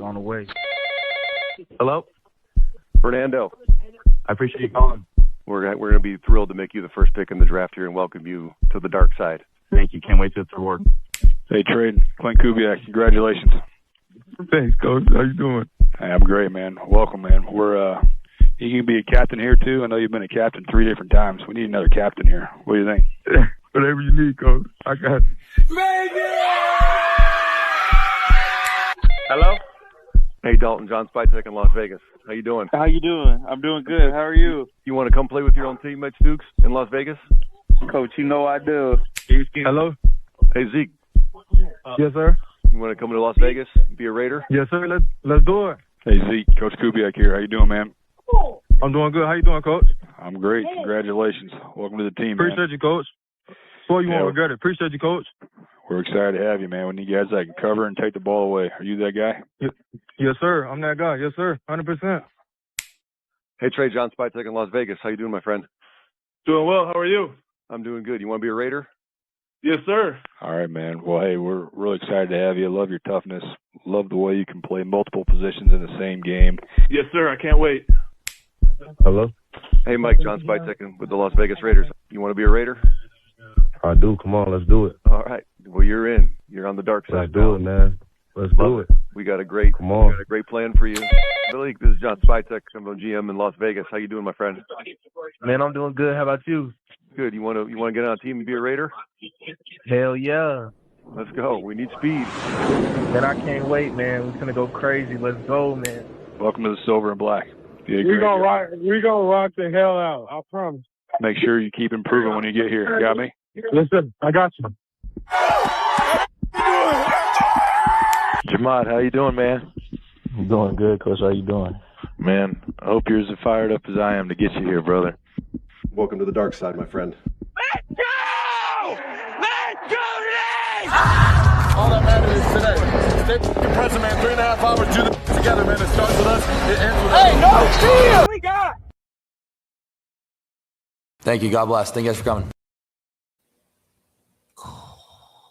on the way. Hello? Fernando, I appreciate you calling. we're going to be thrilled to make you the first pick in the draft here and welcome you to the dark side. Thank you. Can't wait till it's reward. Hey, Trade. Clint Kubiak, congratulations. Thanks, Coach. How you doing? Hey, I'm great, man. Welcome, man. You can be a captain here, too. I know you've been a captain 3 different times. We need another captain here. What do you think? Whatever you need, Coach. I got it. Hello? Hey, Dalton, John Spytek in Las Vegas. How you doing? How you doing? I'm doing good. How are you? You want to come play with your own team, Mitch Dukes, in Las Vegas? Coach, you know I do. Hello? Hey, Zeke, Yes, sir. you want to come to Las Vegas and be a Raider? Yes, sir. Let's do it. Hey, Zeke. Coach Kubiak here. How you doing, man? I'm doing good. How you doing, Coach? I'm great. Congratulations. Welcome to the team, man. Appreciate you, Coach. Boy, you Yeah. won't regret it. Appreciate you, Coach. We're excited to have you, man. We need guys that can cover and take the ball away. Are you that guy? Yes, sir. I'm that guy. Yes, sir. 100%. Hey, Trey, John Spytek in Las Vegas. How you doing, my friend? Doing well. How are you? I'm doing good. You want to be a Raider? Yes, sir. All right, man. Well, hey, we're really excited to have you. Love your toughness. Love the way you can play multiple positions in the same game. Yes, sir. I can't wait. Hello? Hey, Mike, John Spytek with the Las Vegas Raiders. You want to be a Raider? I do. Come on. Let's do it. All right. Well, you're in. You're on the dark side. Let's do it, man. Let's do it. We got a great, Come on. plan for you. Billy, this is John Spytek. I'm a GM in Las Vegas. How you doing, my friend? Man, I'm doing good. How about you? Good. You want to get on a team and be a Raider? Hell yeah. Let's go. We need speed. Man, I can't wait, man. We're going to go crazy. Let's go, man. Welcome to the Silver and Black. Be a We're great gonna guy. rock. We're gonna rock the hell out. I promise. Make sure you keep improving when you get here. Got me? Listen, I got you. Jamad, how you doing, man? I'm doing good, Coach. How you doing? Man, I hope you're as fired up as I am to get you here, brother. Welcome to the dark side, my friend. All that matters is today. Stay fucking present, man. 3.5 hours, do the together, man. It starts with us, it ends with us. Hey, no, chill! We got. Thank you. God bless. Thank you guys for coming.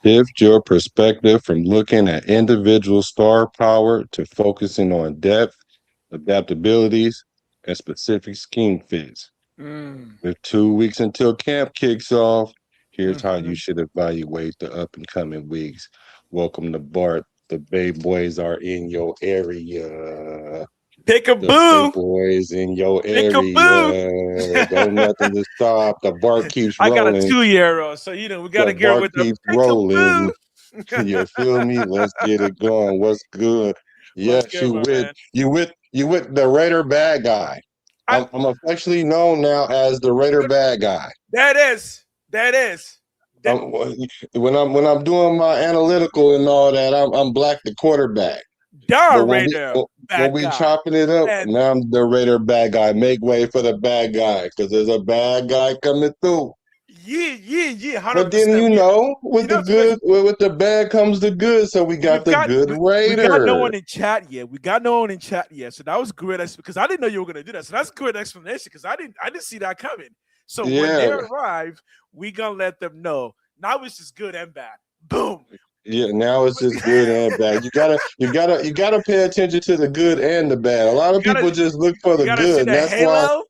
Shift your perspective from looking at individual star power to focusing on depth, adaptabilities, and specific scheme fits. With 2 weeks until camp kicks off, here's how you should evaluate the up-and-coming weeks. Welcome to Bart. The Bay Boys are in your area. Pick a The boo! Bay Boys in your Peekaboo. area. Don't nothing to stop. The Bart keeps I got a rolling. 2-year-old, so we gotta The get bar with the keeps peekaboo. rolling. You feel me? Let's get it going. What's good? What's Yes, good, my man? you with the Raider bad guy. I'm officially known now as the Raider bad guy. That is. When I'm doing my analytical and all that, I'm Black the quarterback. But when we chopping it up, Bad now I'm the Raider bad guy. Make way for the bad guy, because there's a bad guy coming through. Yeah. 100%. But then with the bad comes the good. So we got the good Raider. We got no one in chat yet. So that was great because I didn't know you were gonna do that. So that's a good explanation because I didn't see that coming. So when they arrive, we gonna let them know. Now it's just good and bad. Boom. Yeah, now it's just good and bad. You gotta pay attention to the good and the bad. A lot of people just look for the good. That's why.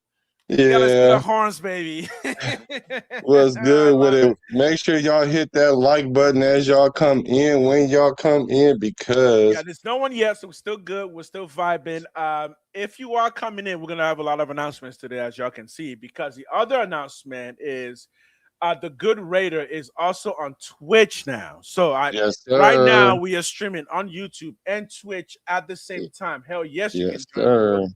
You gotta see the horns, baby. What's good with it? Make sure y'all hit that like button as y'all come in, when y'all come in, because there's no one yet, so we're still good. We're still vibing. If you are coming in, we're gonna have a lot of announcements today, as y'all can see, because the other announcement is the Good Raider is also on Twitch now. So right now we are streaming on YouTube and Twitch at the same time. Hell yes, you can join us.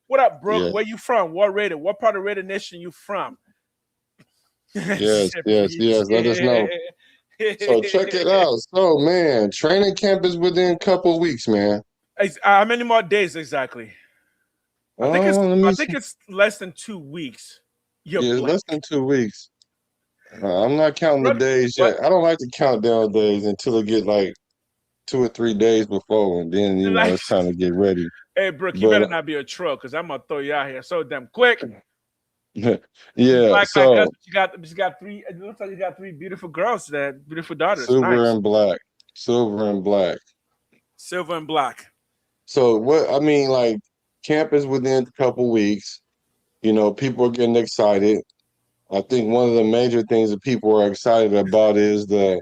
What up, Brooke? Yeah. Where you from? What Raider? What part of Raider Nation you from? Yes. Let us know. So check it out. So man, training camp is within a couple weeks, man. How many more days exactly? I think it's less than 2 weeks. It's less than 2 weeks. I'm not counting the days yet. I don't like to count down days until it get like 2 or 3 days before, and then it's time to get ready. Hey, Brooke, you better not be a troll because I'm gonna throw you out here so damn quick. Yeah. So you got 3. It looks like you got 3 beautiful girls, beautiful daughters. Silver and black. Silver and black. So what I mean, like camp is within a couple weeks. You know, people are getting excited. I think one of the major things that people are excited about is the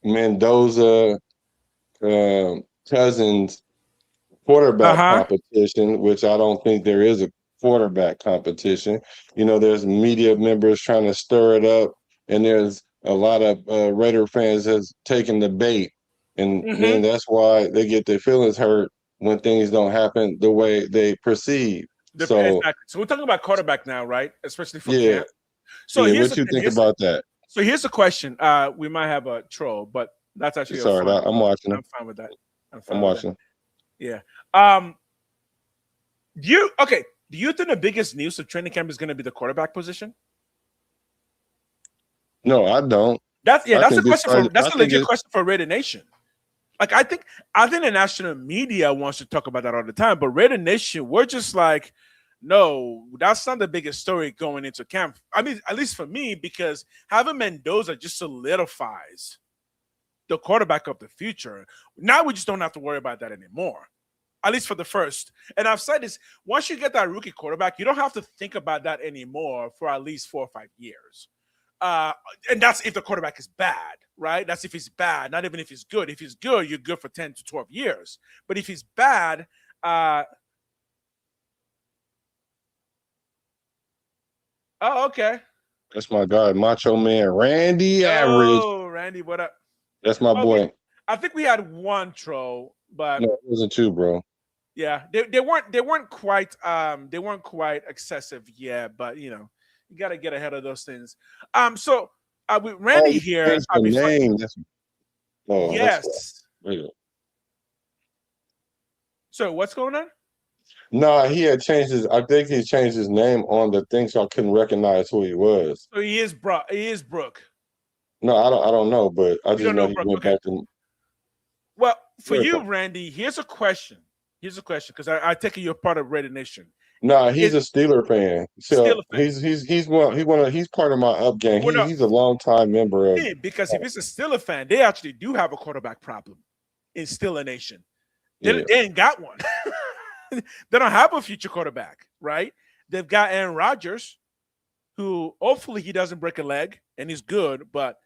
Mendoza Cousins quarterback competition, which I don't think there is a quarterback competition. You know, there's media members trying to stir it up, and there's a lot of Raider fans has taken the bait, and then that's why they get their feelings hurt when things don't happen the way they perceive. Exactly. So we're talking about quarterback now, right? Especially for camp. So what you think about that? So here's the question. We might have a troll, but that's actually sorry. I'm watching. I'm fine with that. I'm watching. Yeah. Do you think the biggest news of training camp is going to be the quarterback position? No, I don't. That's a question. That's a legit question for Raider Nation. Like I think the national media wants to talk about that all the time, but Raider Nation, we're just like, no, that's not the biggest story going into camp. I mean, at least for me, because having Mendoza just solidifies the quarterback of the future. Now we just don't have to worry about that anymore. At least for the first. And I've said this, once you get that rookie quarterback, you don't have to think about that anymore for at least 4 or 5 years. And that's if the quarterback is bad, right? That's if he's bad, not even if he's good. If he's good, you're good for 10 to 12 years. But if he's bad, oh, okay. That's my guy, Macho Man Randy Average. Oh, Randy, what up? That's my boy. I think we had one troll, but no, it wasn't two, bro. Yeah, they weren't quite excessive yet, but you know, you got to get ahead of those things. So with Randy here, name. Yes. So what's going on? No, he had changed his. I think he changed his name on the thing, so I couldn't recognize who he was. So he is Brooke. No, I don't know, but I just know he went back to. Well, for you, Randy, here's a question. Because I take it you're part of Raider Nation. No, he's a Steeler fan. So he's part of my up gang. He's a longtime member of. Yeah, because if he's a Steeler fan, they actually do have a quarterback problem in Steeler Nation. They ain't got one. They don't have a future quarterback, right? They've got Aaron Rodgers, who hopefully he doesn't break a leg and he's good, but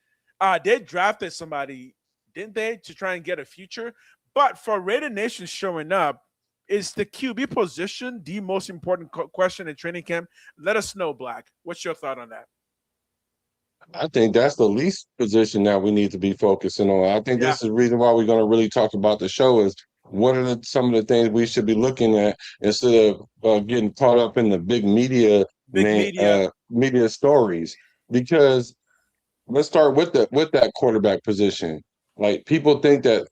they drafted somebody, didn't they, to try and get a future? But for Raider Nation showing up, is the QB position the most important question in training camp? Let us know, Black. What's your thought on that? I think that's the least position that we need to be focusing on. I think this is the reason why we're going to really talk about the show is what are some of the things we should be looking at instead of getting caught up in the big media stories. Because let's start with that quarterback position. Like people think that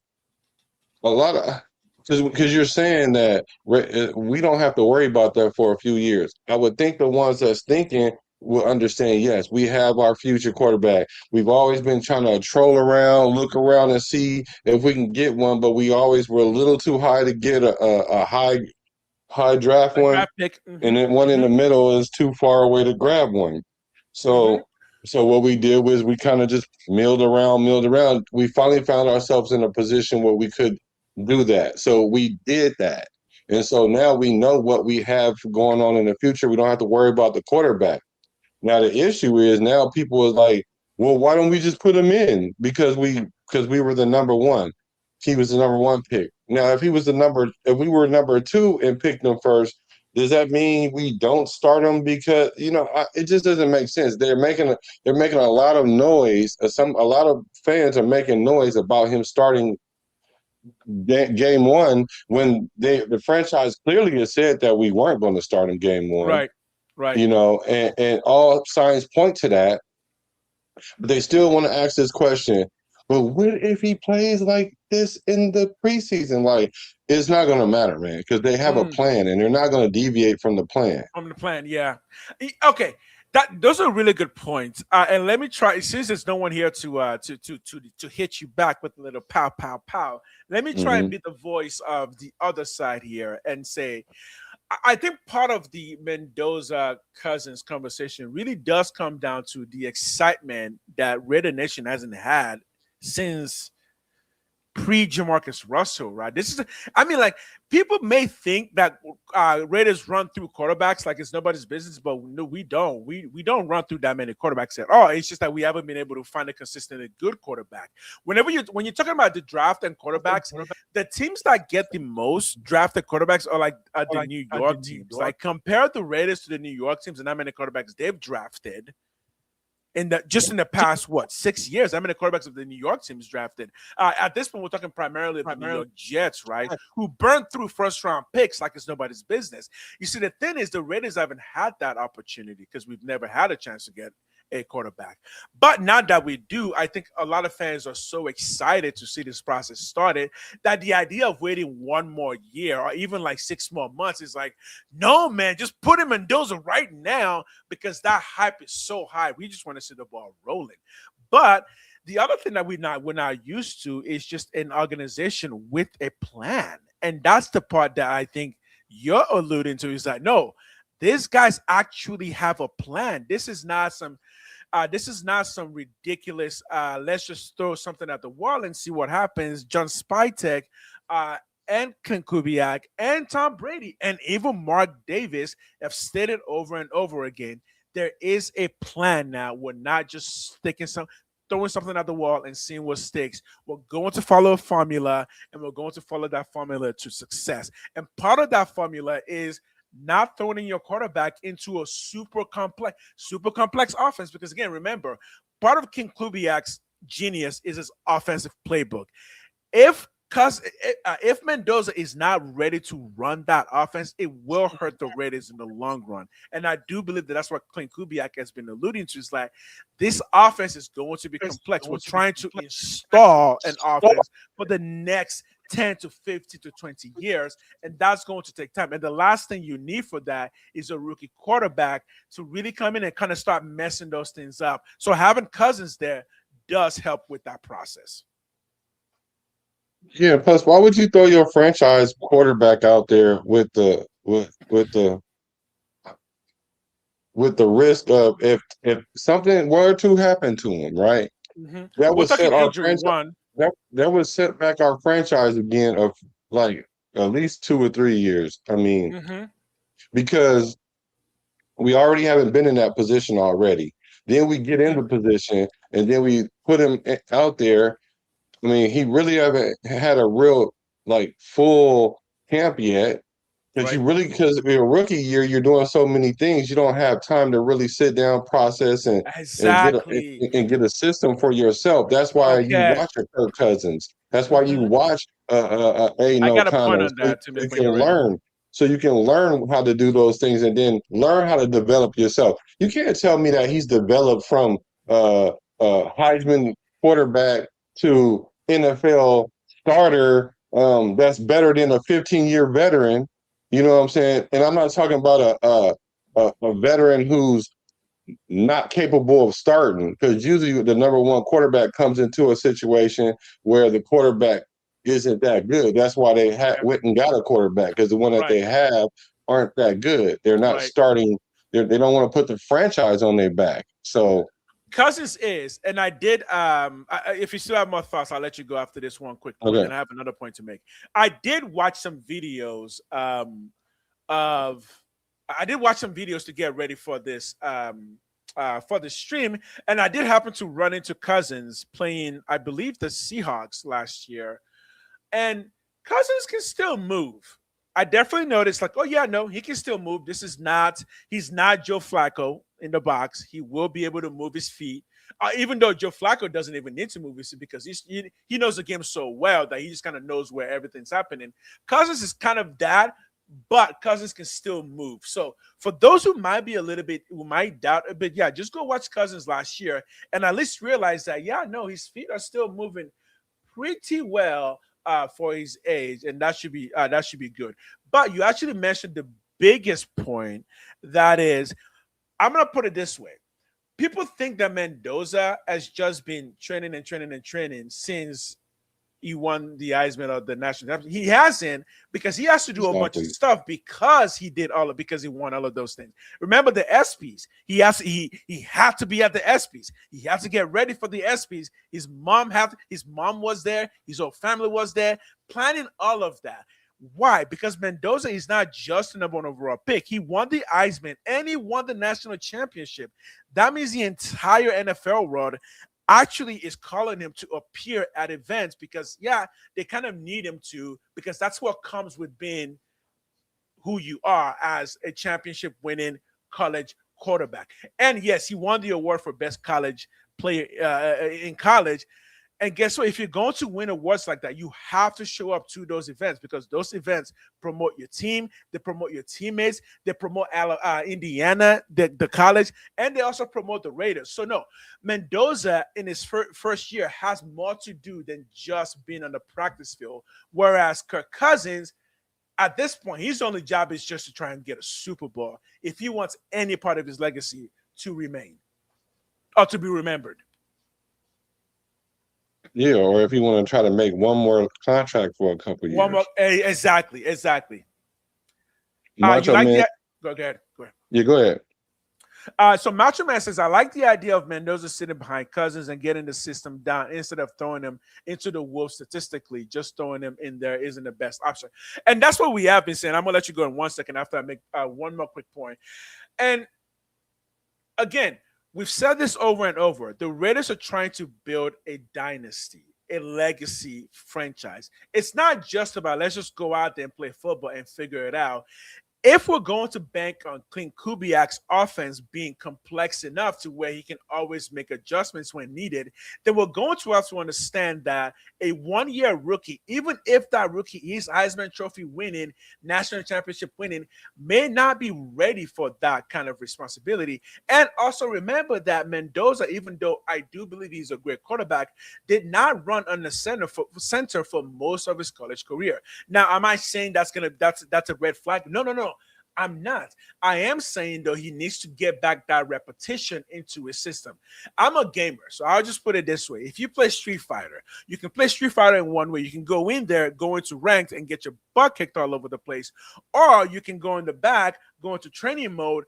a lot of because you're saying that we don't have to worry about that for a few years. I would think the ones that's thinking will understand, yes, we have our future quarterback. We've always been trying to troll around, look around and see if we can get one, but we always were a little too high to get a high draft one. Draft pick. And then one in the middle is too far away to grab one. So what we did was we kind of just milled around. We finally found ourselves in a position where we could do that. So we did that. And so now we know what we have going on in the future. We don't have to worry about the quarterback. Now the issue is now people are like, well, why don't we just put him in? Because we were the number one. He was the number one pick. Now if we were number two and picked him first, does that mean we don't start him? Because it just doesn't make sense. They're making a lot of noise. A lot of fans are making noise about him starting game one when the franchise clearly has said that we weren't going to start in game one. Right. And all signs point to that. But they still want to ask this question. But what if he plays like this in the preseason? Like, it's not going to matter, man, because they have a plan and they're not going to deviate from the plan. From the plan, yeah. Okay. Those are really good points. And let me try, since there's no one here to hit you back with a little pow, pow, pow. Let me try and be the voice of the other side here and say, I think part of the Mendoza Cousins conversation really does come down to the excitement that Raider Nation hasn't had since pre-Jamarcus Russell, right? This is, I mean, like people may think that Raiders run through quarterbacks like it's nobody's business, but no, we don't. We don't run through that many quarterbacks at all. It's just that we haven't been able to find a consistently good quarterback. When you're talking about the draft and quarterbacks, the teams that get the most drafted quarterbacks are like the New York teams. Like compare the Raiders to the New York teams and how many quarterbacks they've drafted. In the past 6 years, how many quarterbacks of the New York teams drafted? At this point, we're talking primarily about the New York Jets, right? Who burned through first-round picks like it's nobody's business. You see, the thing is, the Raiders haven't had that opportunity because we've never had a chance to get a quarterback. But now that we do, I think a lot of fans are so excited to see this process started that the idea of waiting one more year or even like 6 more months is like, no, man, just put him in Mendoza right now because that hype is so high. We just want to see the ball rolling. But the other thing that we're not used to is just an organization with a plan. And that's the part that I think you're alluding to is that, no, these guys actually have a plan. This is not some ridiculous, let's just throw something at the wall and see what happens. John Spytek and Ken Kubiak and Tom Brady and even Mark Davis have stated over and over again, there is a plan now. We're not just throwing something at the wall and seeing what sticks. We're going to follow a formula, and we're going to follow that formula to success. And part of that formula is not throwing your quarterback into a super complex offense. Because again, remember, part of King Kubiak's genius is his offensive playbook. If Mendoza is not ready to run that offense, it will hurt the Raiders in the long run. And I do believe that's what Clint Kubiak has been alluding to. Is like this offense is going to be complex. We're trying to install an offense for the next 10 to 50 to 20 years, and that's going to take time. And the last thing you need for that is a rookie quarterback to really come in and kind of start messing those things up. So having Cousins there does help with that process. Yeah, plus why would you throw your franchise quarterback out there with the risk of if something were to happen to him, right? Mm-hmm. That would set our franchise. That would set back our franchise again of like at least 2 or 3 years. I mean, because we already haven't been in that position already. Then we get in the position and then we put him out there. I mean, he really haven't had a real like full camp yet. Because in a rookie year, you're doing so many things, you don't have time to really sit down, process, and get a system for yourself. That's why you watch your Kirk Cousins. That's why you watch Aiden O'Connell. You can learn. So you can learn how to do those things and then learn how to develop yourself. You can't tell me that he's developed from Heisman quarterback to NFL starter that's better than a 15-year veteran. You know what I'm saying? And I'm not talking about a veteran who's not capable of starting, because usually the number one quarterback comes into a situation where the quarterback isn't that good. That's why they went and got a quarterback, because the one that they have aren't that good. They're not starting. They don't want to put the franchise on their back. So Cousins is, and I did. If you still have more thoughts, I'll let you go after this one quick point, and I have another point to make. I did watch some videos to get ready for this for the stream, and I did happen to run into Cousins playing, I believe, the Seahawks last year, and Cousins can still move. I definitely noticed, like, oh yeah, no, he can still move. He's not Joe Flacco in the box. He will be able to move his feet, even though Joe Flacco doesn't even need to move his feet because he knows the game so well that he just kind of knows where everything's happening. Cousins is kind of that, but Cousins can still move. So for those who might doubt a bit, yeah, just go watch Cousins last year and at least realize that, yeah, no, his feet are still moving pretty well for his age, and that should be good. But you actually mentioned the biggest point, that is, I'm gonna put it this way: people think that Mendoza has just been training since he won the Heisman of the national championship. He hasn't, because he has to do a bunch of Exactly. stuff because he won all of those things. Remember the ESPYs. He had to be at the ESPYs. He had to get ready for the ESPYs. His mom was there. His whole family was there, planning all of that. Why? Because Mendoza is not just the number one overall pick. He won the Heisman and he won the national championship. That means the entire NFL world actually is calling him to appear at events because, yeah, they kind of need him to, because that's what comes with being who you are as a championship winning college quarterback. And yes, he won the award for best college player in college. And guess what? If you're going to win awards like that, you have to show up to those events, because those events promote your team, they promote your teammates, they promote Indiana, the college, and they also promote the Raiders. So no, Mendoza in his first year has more to do than just being on the practice field. Whereas Kirk Cousins, at this point, his only job is just to try and get a Super Bowl if he wants any part of his legacy to remain or to be remembered. Yeah, or if you want to try to make one more contract for a couple years. One more, exactly. Macho You like Man, that? Go ahead. yeah, go ahead. So Macho Man says, I like the idea of Mendoza sitting behind Cousins and getting the system down instead of throwing him into the wolves statistically. Just throwing him in there isn't the best option. And that's what we have been saying. I'm going to let you go in 1 second after I make one more quick point. And again, we've said this over and over. The Raiders are trying to build a dynasty, a legacy franchise. It's not just about let's just go out there and play football and figure it out. If we're going to bank on Clint Kubiak's offense being complex enough to where he can always make adjustments when needed, then we're going to have to understand that a one-year rookie, even if that rookie is Heisman Trophy winning, national championship winning, may not be ready for that kind of responsibility. And also remember that Mendoza, even though I do believe he's a great quarterback, did not run on the center for most of his college career. Now, am I saying that's a red flag? No. I'm not. I am saying, though, he needs to get back that repetition into his system. I'm a gamer, so I'll just put it this way. If you play Street Fighter, you can play Street Fighter in one way. You can go in there, go into ranked, and get your butt kicked all over the place. Or you can go in the back, go into training mode,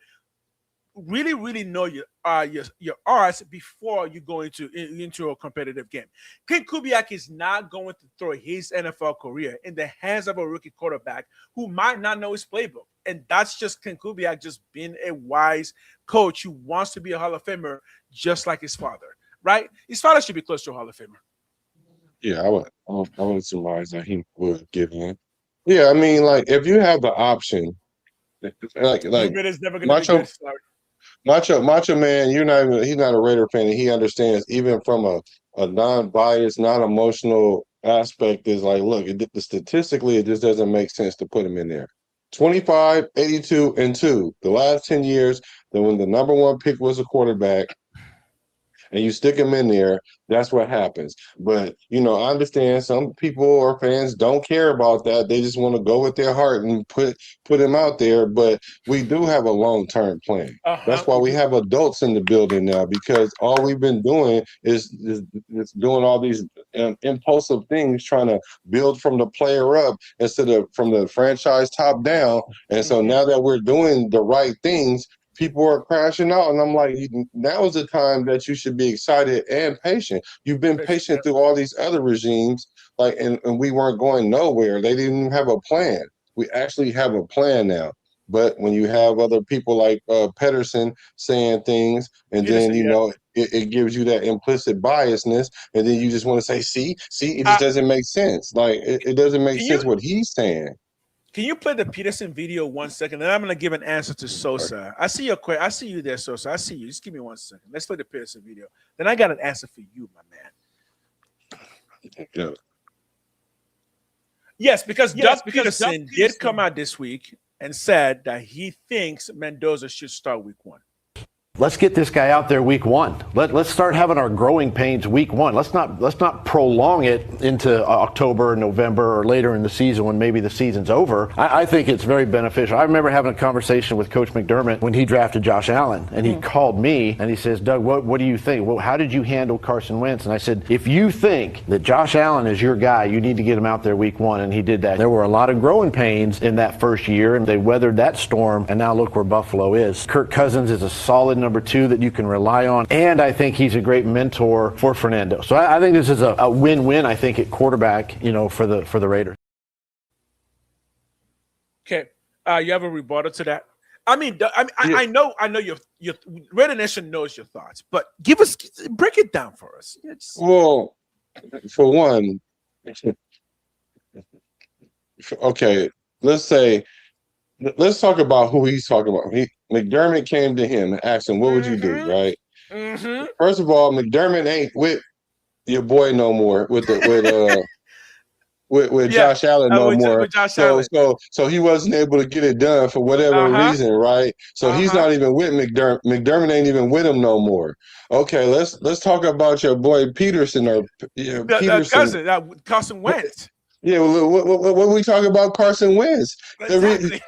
really know your arts before you go into a competitive game. Clint Kubiak is not going to throw his NFL career in the hands of a rookie quarterback who might not know his playbook. And that's just Clint Kubiak just being a wise coach who wants to be a Hall of Famer just like his father, right? His father should be close to a Hall of Famer. Yeah, I would surmise that he would give in. Yeah, I mean, like if you have the option, like It's never going to be good. Sorry. Macho Man, he's not a Raider fan, and he understands even from a non-biased, non-emotional aspect is like, look, statistically, it just doesn't make sense to put him in there. 25, 82, and 2. The last 10 years, then when the number one pick was a quarterback, and you stick him in there, that's what happens. But, I understand some people or fans don't care about that. They just want to go with their heart and put him out there. But we do have a long-term plan. That's why we have adults in the building now, because all we've been doing is doing all these impulsive things, trying to build from the player up instead of from the franchise top down. And so now that we're doing the right things, people are crashing out, and I'm like, now is the time that you should be excited and patient. You've been patient through all these other regimes, and we weren't going nowhere. They didn't even have a plan. We actually have a plan now. But when you have other people like Pedersen saying things, and then it gives you that implicit biasness, and then you just want to say, see, it just doesn't make sense. Like it doesn't make sense what he's saying. Can you play the Peterson video 1 second? And I'm going to give an answer to Sosa. I see you there, Sosa. I see you. Just give me 1 second. Let's play the Peterson video. Then I got an answer for you, my man. Yeah. Yes, because Doug Peterson did come out this week and said that he thinks Mendoza should start week 1. Let's get this guy out there week one. Let's start having our growing pains week one. Let's not prolong it into October, November, or later in the season when maybe the season's over. I think it's very beneficial. I remember having a conversation with Coach McDermott when he drafted Josh Allen, and he called me and he says, Doug, what do you think? Well, how did you handle Carson Wentz? And I said, if you think that Josh Allen is your guy, you need to get him out there week one, and he did that. There were a lot of growing pains in that first year, and they weathered that storm, and now look where Buffalo is. Kirk Cousins is a solid number two that you can rely on, and I think he's a great mentor for Fernando. So I think this is a win-win, I think, at quarterback, for the Raiders. Okay, you have a rebuttal to that? I know your Raider Nation knows your thoughts, but break it down for us. Well, for one, okay, let's talk about who he's talking about. McDermott came to him and asked him, what would you do, right? Mm-hmm. First of all, McDermott ain't with your boy no more, with Josh Allen no more. With Josh Allen. So he wasn't able to get it done for whatever reason, right? So he's not even with McDermott. McDermott ain't even with him no more. Okay, let's talk about your boy Peterson Peterson. Carson Wentz. Yeah, what we talking about Carson Wentz? Exactly.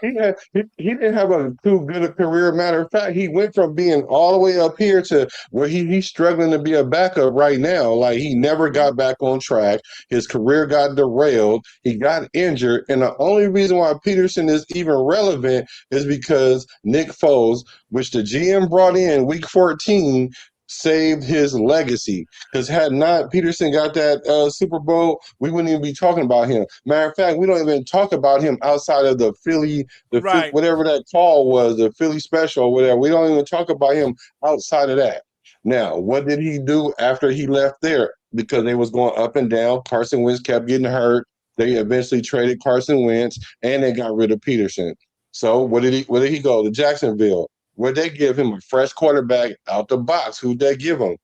He didn't have too good a career. Matter of fact, he went from being all the way up here to where he's struggling to be a backup right now. Like, he never got back on track. His career got derailed. He got injured. And the only reason why Peterson is even relevant is because Nick Foles, which the GM brought in week 14, saved his legacy. Because had not Peterson got that Super Bowl, we wouldn't even be talking about him. Matter of fact, we don't even talk about him outside of the Philly, whatever that call was, the Philly special or whatever. We don't even talk about him outside of that. Now, what did he do after he left there? Because they was going up and down. Carson Wentz kept getting hurt. They eventually traded Carson Wentz, and they got rid of Peterson. So where did he go? To Jacksonville. Where'd they give him a fresh quarterback out the box? Who'd they give him?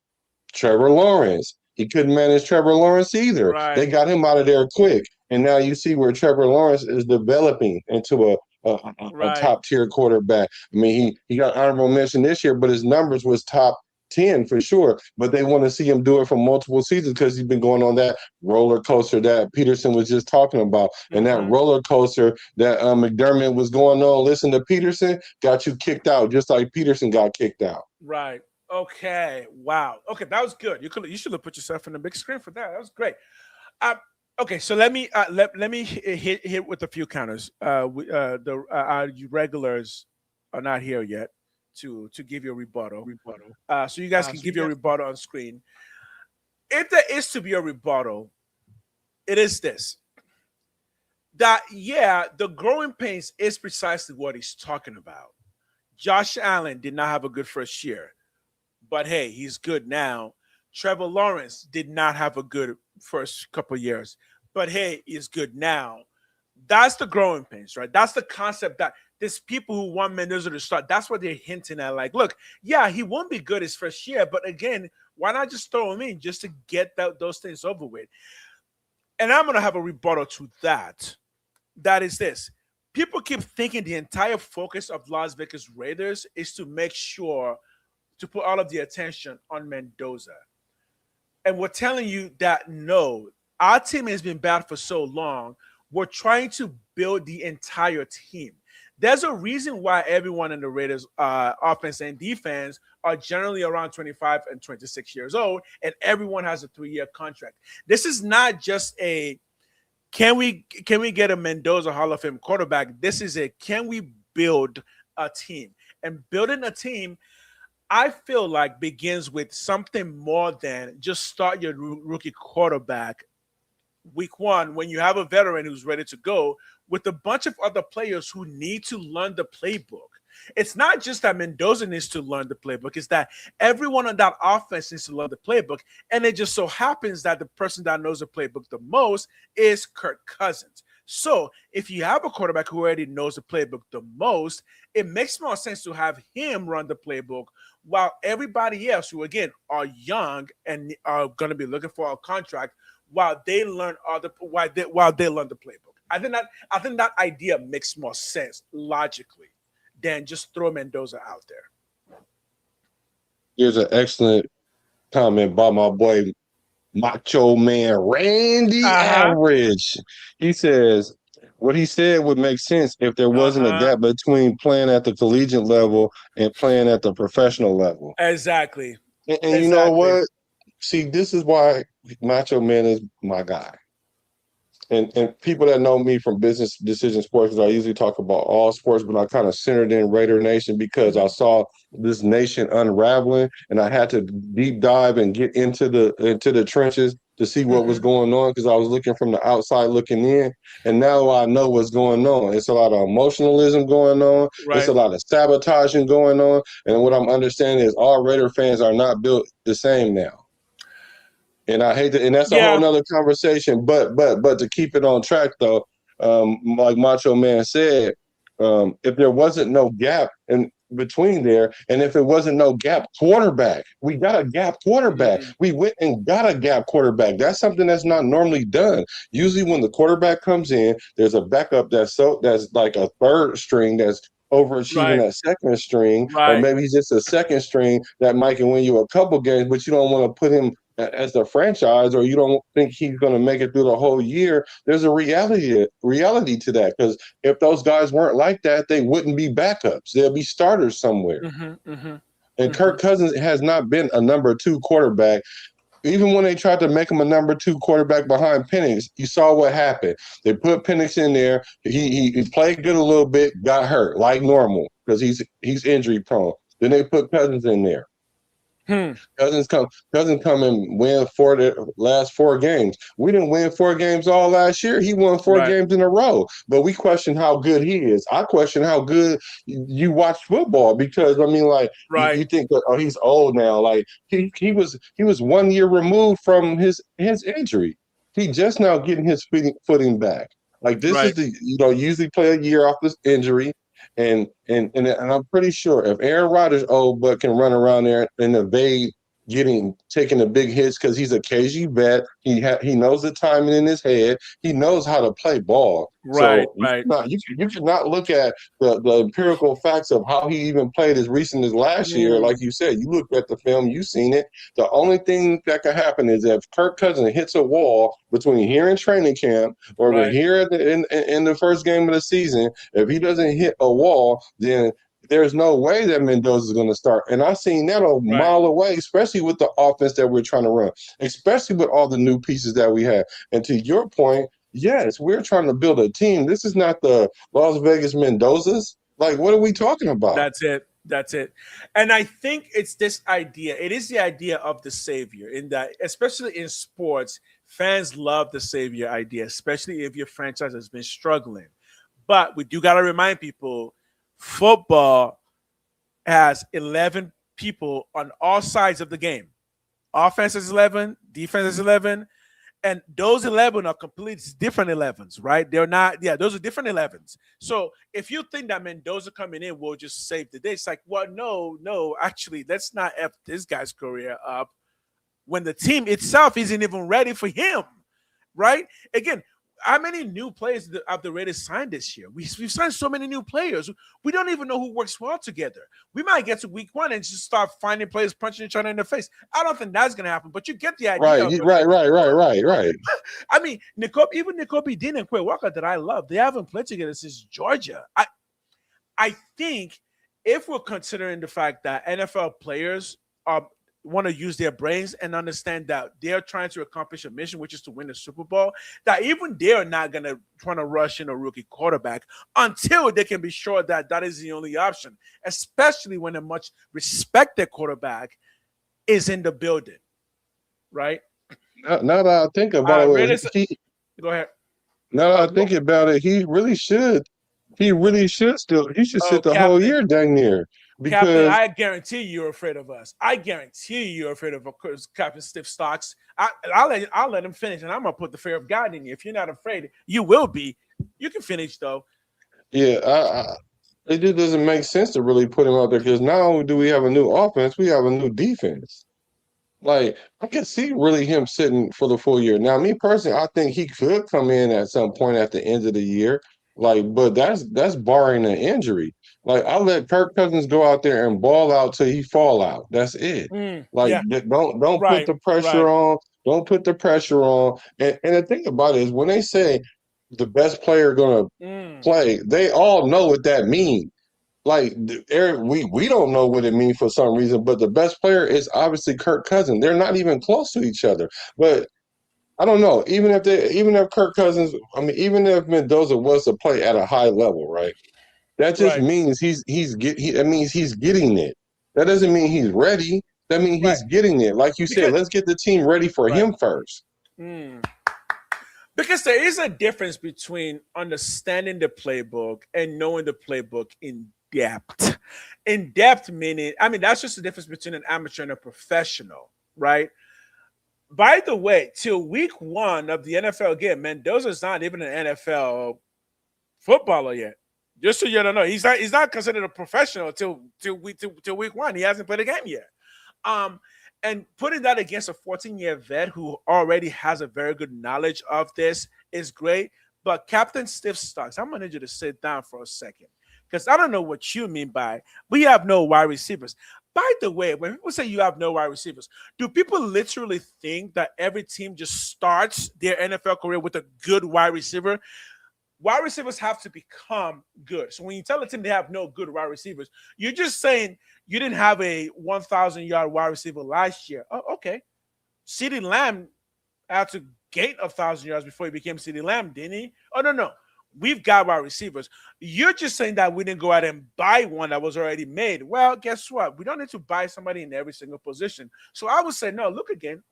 Trevor Lawrence. He couldn't manage Trevor Lawrence either. Right. They got him out of there quick. And now you see where Trevor Lawrence is developing into a top-tier quarterback. I mean, he got honorable mention this year, but his numbers was top 10 for sure. But they want to see him do it for multiple seasons because he's been going on that roller coaster that Peterson was just talking about. And that roller coaster that McDermott was going on, listen to Peterson, got you kicked out just like Peterson got kicked out. Right. Okay. Wow. Okay, that was good. You should have put yourself in the big screen for that. That was great. Okay, so let me hit with a few counters. Our regulars are not here yet to give you a rebuttal. So you guys can give you a rebuttal on screen. If there is to be a rebuttal, it is this. That, the growing pains is precisely what he's talking about. Josh Allen did not have a good first year, but hey, he's good now. Trevor Lawrence did not have a good first couple years, but hey, he's good now. That's the growing pains, right? That's the concept that there's people who want Mendoza to start. That's what they're hinting at. Like, look, he won't be good his first year, but again, why not just throw him in just to get those things over with? And I'm going to have a rebuttal to that. That is this. People keep thinking the entire focus of Las Vegas Raiders is to make sure to put all of the attention on Mendoza. And we're telling you that no, our team has been bad for so long. We're trying to build the entire team. There's a reason why everyone in the Raiders offense and defense are generally around 25 and 26 years old, and everyone has a 3-year contract. This is not just a can we get a Mendoza Hall of Fame quarterback? This is a can we build a team? And building a team, I feel like, begins with something more than just start your rookie quarterback week one when you have a veteran who's ready to go with a bunch of other players who need to learn the playbook. It's not just that Mendoza needs to learn the playbook. It's that everyone on that offense needs to learn the playbook. And it just so happens that the person that knows the playbook the most is Kirk Cousins. So if you have a quarterback who already knows the playbook the most, it makes more sense to have him run the playbook while everybody else who, again, are young and are going to be looking for a contract while they learn while they learn the playbook. I think that idea makes more sense logically than just throw Mendoza out there. Here's an excellent comment by my boy Macho Man Randy Average. He says, what he said would make sense if there wasn't a gap between playing at the collegiate level and playing at the professional level. Exactly. And you know what? See, this is why Macho Man is my guy. And people that know me from Business Decision Sports, because I usually talk about all sports, but I kind of centered in Raider Nation because I saw this nation unraveling, and I had to deep dive and get into the trenches to see what was going on, because I was looking from the outside looking in, and now I know what's going on. It's a lot of emotionalism going on. Right. It's a lot of sabotaging going on, and what I'm understanding is all Raider fans are not built the same now. And I hate to, and that's a whole nother conversation. But to keep it on track though, like Macho Man said, if there wasn't no gap in between there, and if it wasn't no gap quarterback, we got a gap quarterback. We went and got a gap quarterback. That's something that's not normally done. Usually when the quarterback comes in, there's a backup that's like a third string that's overachieving that second string, or maybe he's just a second string that might can win you a couple games, but you don't want to put him as the franchise, or you don't think he's going to make it through the whole year. There's a reality to that, because if those guys weren't like that, they wouldn't be backups. They'll be starters somewhere. And Kirk Cousins has not been a number 2 quarterback. Even when they tried to make him a number 2 quarterback behind Penix, you saw what happened. They put Penix in there. He played good a little bit, got hurt like normal because he's injury prone. Then they put Cousins in there. Cousins come and win the last 4 games. We didn't win 4 games all last year. He won 4 games in a row. But we question how good he is. I question how good you watch football, because I mean, like, you think that, oh, he's old now. Like he was 1 year removed from his injury. He just now getting his footing back. Like this is usually play a year off this injury. And I'm pretty sure if Aaron Rodgers, old butt, can run around there and evade taking the big hits because he's a KG vet, he knows the timing in his head, he knows how to play ball. You cannot look at the empirical facts of how he even played as recent as last year. Like you said, you looked at the film, you seen it. The only thing that could happen is if Kirk Cousins hits a wall between here and training camp or here in the first game of the season. If he doesn't hit a wall, then there's no way that Mendoza is going to start. And I've seen that a mile away, especially with the offense that we're trying to run, especially with all the new pieces that we have. And to your point, yes, we're trying to build a team. This is not the Las Vegas Mendozas. Like, what are we talking about? That's it. And I think it's this idea. It is the idea of the savior, in that, especially in sports, fans love the savior idea, especially if your franchise has been struggling. But we do got to remind people, football has 11 people on all sides of the game. Offense is 11, defense is 11, and those 11 are completely different 11s, right? They're not, those are different 11s. So if you think that Mendoza coming in will just save the day, it's like, well, no, actually, let's not F this guy's career up when the team itself isn't even ready for him, right? Again, how many new players have the Raiders signed this year? We've signed so many new players. We don't even know who works well together. We might get to week 1 and just start finding players punching each other in the face. I don't think that's going to happen, but you get the idea. Right. I mean, Nakobe Dean and Quay Walker that I love, they haven't played together since Georgia. I think if we're considering the fact that NFL players want to use their brains and understand that they're trying to accomplish a mission, which is to win the Super Bowl, that even they're not going to try to rush in a rookie quarterback until they can be sure that that is the only option, especially when a much respected quarterback is in the building, right? Now that I think about it, go ahead. Now that I think about it, he should sit the whole year dang near. Because Captain, I guarantee you're afraid of us. I guarantee you're afraid of Captain Stiff Stocks. I'll let him finish, and I'm gonna put the fear of God in you. If you're not afraid, you will be. You can finish though. Yeah, it just doesn't make sense to really put him out there, because not only do we have a new offense, we have a new defense. Like, I can see really him sitting for the full year. Now, me personally, I think he could come in at some point at the end of the year. Like, but that's barring an injury. Like I let Kirk Cousins go out there and ball out till he fall out. That's it. Like Yeah. don't put Right. the pressure Right. on. Don't put the pressure on. And the thing about it is when they say the best player gonna play, they all know what that means. Like Eric, we don't know what it means for some reason, but the best player is obviously Kirk Cousins. They're not even close to each other. But I don't know. Even if Kirk Cousins, I mean, even if Mendoza was to play at a high level, right? That just means that means he's getting it. That doesn't mean he's ready. That means he's getting it. Like you said, let's get the team ready for him first. Because there is a difference between understanding the playbook and knowing the playbook in depth. In depth meaning, I mean, that's just the difference between an amateur and a professional, right? By the way, till week 1 of the NFL again, Mendoza's not even an NFL footballer yet. Just so you don't know, he's not considered a professional till week 1. He hasn't played a game yet. And putting that against a 14-year vet who already has a very good knowledge of this is great. But Captain Stiff Stocks, I'm gonna need you to sit down for a second because I don't know what you mean by we have no wide receivers. By the way, when people say you have no wide receivers, do people literally think that every team just starts their NFL career with a good wide receiver? Wide receivers have to become good. So when you tell a team they have no good wide receivers, you're just saying you didn't have a 1,000-yard wide receiver last year. Oh, okay. CeeDee Lamb had to gain 1,000 yards before he became CeeDee Lamb, didn't he? Oh, no. We've got wide receivers. You're just saying that we didn't go out and buy one that was already made. Well, guess what? We don't need to buy somebody in every single position. So I would say, no, look again.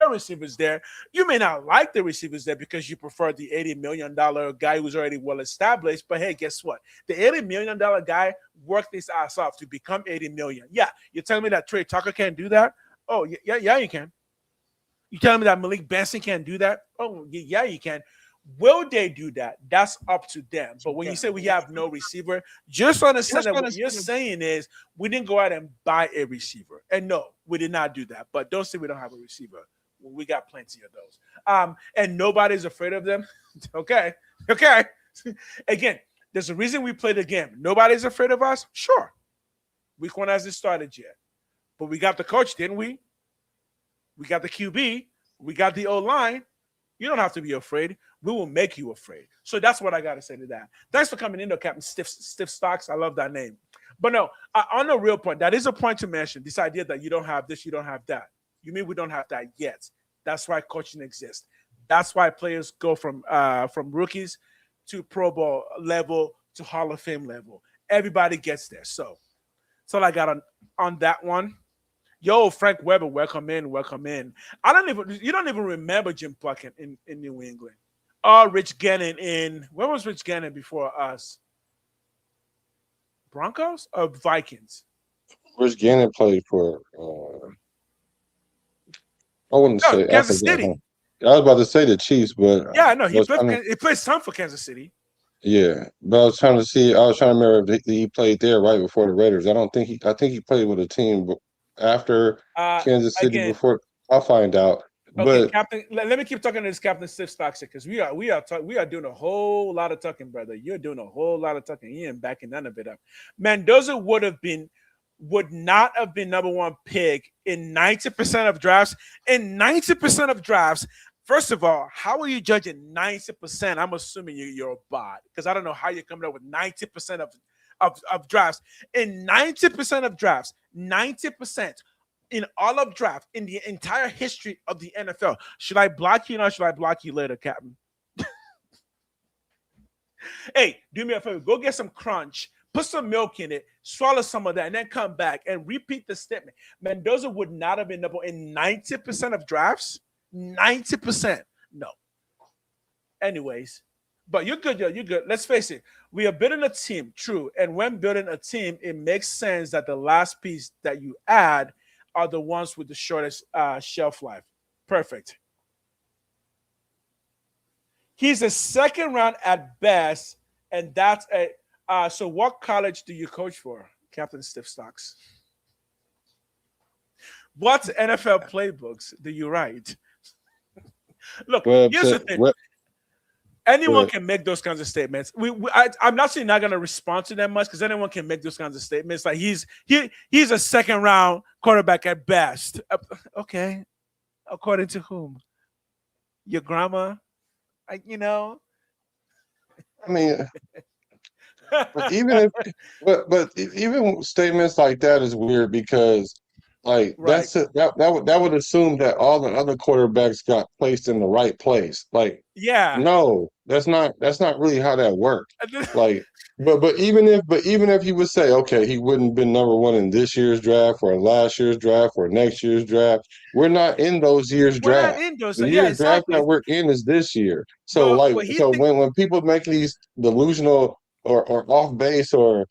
There are receivers there. You may not like the receivers there because you prefer the $80 million guy who's already well established. But hey, guess what? The $80 million guy worked his ass off to become $80 million. Yeah, you're telling me that Trey Tucker can't do that? Oh, yeah, you can. You telling me that Malik Benson can't do that? Oh, yeah, you can. Will they do that? That's up to them. But when you say we have no receiver, just understand that what you're saying is we didn't go out and buy a receiver. And no, we did not do that. But don't say we don't have a receiver. We got plenty of those. And nobody's afraid of them. Okay. Again, there's a reason we play the game. Nobody's afraid of us? Sure. Week 1 hasn't started yet. But we got the coach, didn't we? We got the QB. We got the O-line. You don't have to be afraid. We will make you afraid. So that's what I got to say to that. Thanks for coming in, though, Captain Stiff Stocks. I love that name. But no, on a real point, that is a point to mention, this idea that you don't have this, you don't have that. You mean we don't have that yet. That's why coaching exists. That's why players go from rookies to Pro Bowl level to Hall of Fame level. Everybody gets there. So that's all I got on that one. Yo, Frank Weber, welcome in. You don't even remember Jim Plunkett in New England. Oh, Rich Gannon where was Rich Gannon before us? Broncos or Vikings? Rich Gannon played for I wouldn't say Kansas City. I was about to say the Chiefs, but yeah, no, he played some for Kansas City. Yeah, but I was trying to remember if he played there right before the Raiders. I think he played with a team after Kansas City before. I'll find out. Okay, but Captain, let me keep talking to this Captain Stiff Stocks because we are doing a whole lot of talking, brother. You're doing a whole lot of talking. You ain't backing none of it up. Mendoza would not have been number 1 pick in 90% of drafts. In 90% of drafts, first of all, how are you judging 90%? I'm assuming you're a bot because I don't know how you're coming up with 90% of drafts. In 90% of drafts, 90% in all of draft, in the entire history of the NFL. Should I block you now or should I block you later, Captain? Hey, do me a favor. Go get some Crunch. Put some milk in it, swallow some of that, and then come back and repeat the statement. Mendoza would not have been number in 90% of drafts. 90%. No. Anyways, but you're good, yo. You're good. Let's face it. We are building a team, true. And when building a team, it makes sense that the last piece that you add are the ones with the shortest shelf life. Perfect. He's a second round at best, and that's a so what college do you coach for, Captain Stiff Stocks? What NFL playbooks do you write? Look, here's the thing. Anyone can make those kinds of statements. I'm not saying not going to respond to them much because anyone can make those kinds of statements. Like he's a second round quarterback at best. Okay, according to whom? Your grandma? I mean, but even statements like that is weird because like that would assume that all the other quarterbacks got placed in the right place. Like, no, that's not really how that worked. Like, but even if he would say, okay, he wouldn't have been number one in this year's draft or last year's draft or next year's draft, we're not in those years' draft. The year's draft that we're in is this year. So when people make these delusional or off base or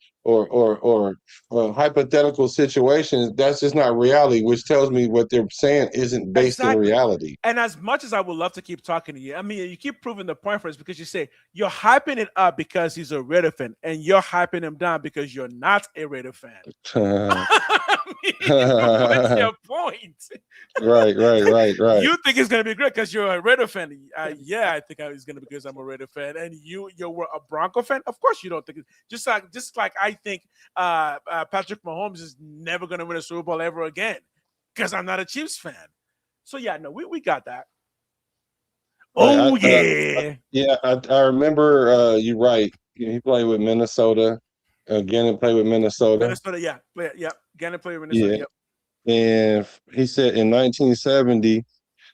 hypothetical situations, that's just not reality, which tells me what they're saying isn't based in reality. And as much as I would love to keep talking to you, I mean, you keep proving the point for us because you say you're hyping it up because he's a Raider fan, and you're hyping him down because you're not a Raider fan. What's your point? Right. You think it's gonna be great because you're a Raider fan. Yeah, I think it's gonna be because I'm a Raider fan, and you're a Bronco fan. Of course, you don't think it. Just like I think Patrick Mahomes is never gonna win a Super Bowl ever again because I'm not a Chiefs fan. So yeah, no, we got that. I remember. You're right. He played with Minnesota. Gannon played with Minnesota. Gannon played with Minnesota. Yeah. And he said in 1970,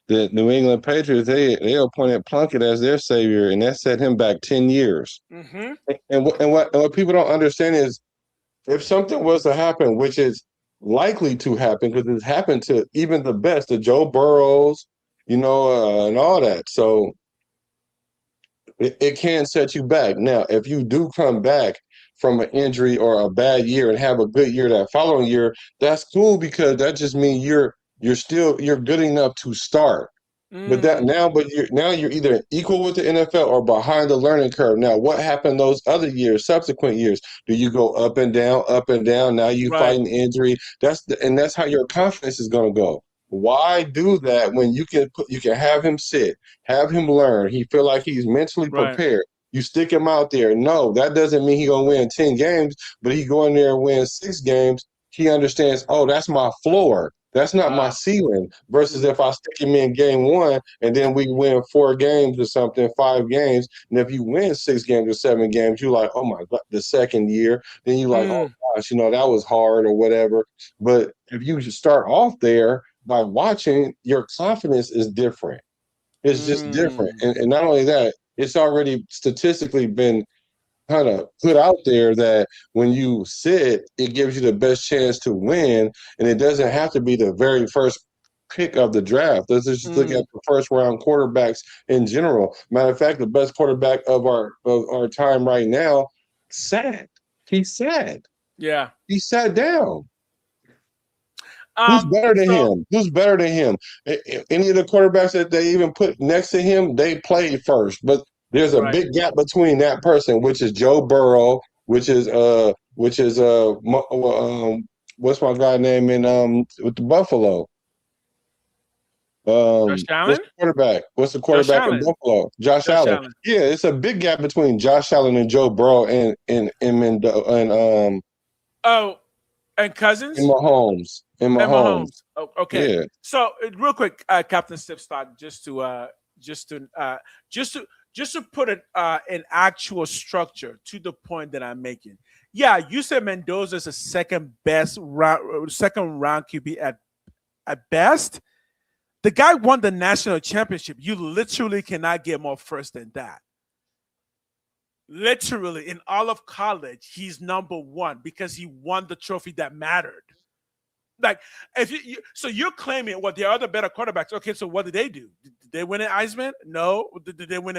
the New England Patriots, they appointed Plunkett as their savior, and that set him back 10 years. Mm-hmm. And what people don't understand is if something was to happen, which is likely to happen because it's happened to even the best, the Joe Burrows, and all that. So it can set you back. Now, if you do come back from an injury or a bad year and have a good year that following year, that's cool because that just means you're good enough to start. But you're either equal with the NFL or behind the learning curve. Now, what happened those other years, subsequent years? Do you go up and down, up and down? Now you fighting injury. That's how your confidence is going to go. Why do that when you can have him sit, have him learn? He feel like he's mentally prepared. You stick him out there. No, that doesn't mean he's going to win 10 games, but he go in there and win 6 games. He understands, oh, that's my floor. That's not my ceiling. Versus if I stick him in game 1 and then we win 4 games or something, 5 games. And if you win 6 games or 7 games, you're like, oh my God, the second year. Then you're like, oh gosh, that was hard or whatever. But if you start off there by watching, your confidence is different. It's just different. And not only that, it's already statistically been kind of put out there that when you sit, it gives you the best chance to win, and it doesn't have to be the very first pick of the draft. Let's just look at the first round quarterbacks in general. Matter of fact, the best quarterback of our time right now sat. He sat. Yeah. He sat down. Who's better than him? Who's better than him? Any of the quarterbacks that they even put next to him, they played first. But there's a big gap between that person, which is Joe Burrow, which is what's my guy name in with the Buffalo? Josh Allen? What's the quarterback in Buffalo? Josh Allen. Yeah, it's a big gap between Josh Allen and Joe Burrow and Cousins? And Mahomes. Oh, okay. Yeah. So real quick, Captain Stipstock, just to put it in actual structure to the point that I'm making. Yeah, you said Mendoza's a second round QB at best. The guy won the national championship. You literally cannot get more first than that. Literally, in all of college, he's number 1 because he won the trophy that mattered. Like, if so you're claiming what the other better quarterbacks. Okay, so what did they do? Did they win an Heisman? No. Did they win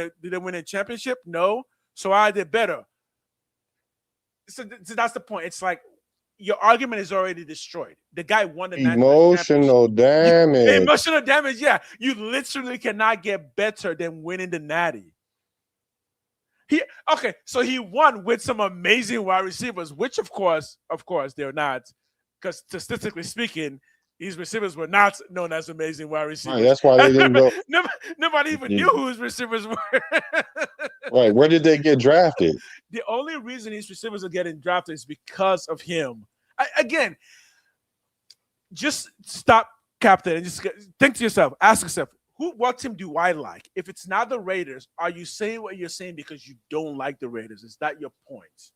a championship? No. So I did better. So that's the point. It's like your argument is already destroyed. The guy won the emotional damage. Emotional damage. Yeah, you literally cannot get better than winning the Natty. So he won with some amazing wide receivers, which of course they're not. Because statistically speaking, these receivers were not known as amazing wide receivers. Right, that's why they didn't go. Nobody even knew who his receivers were. Right. Where did they get drafted? The only reason these receivers are getting drafted is because of him. Again, just stop, Captain, and just think to yourself, ask yourself, what team do I like? If it's not the Raiders, are you saying what you're saying because you don't like the Raiders? Is that your point?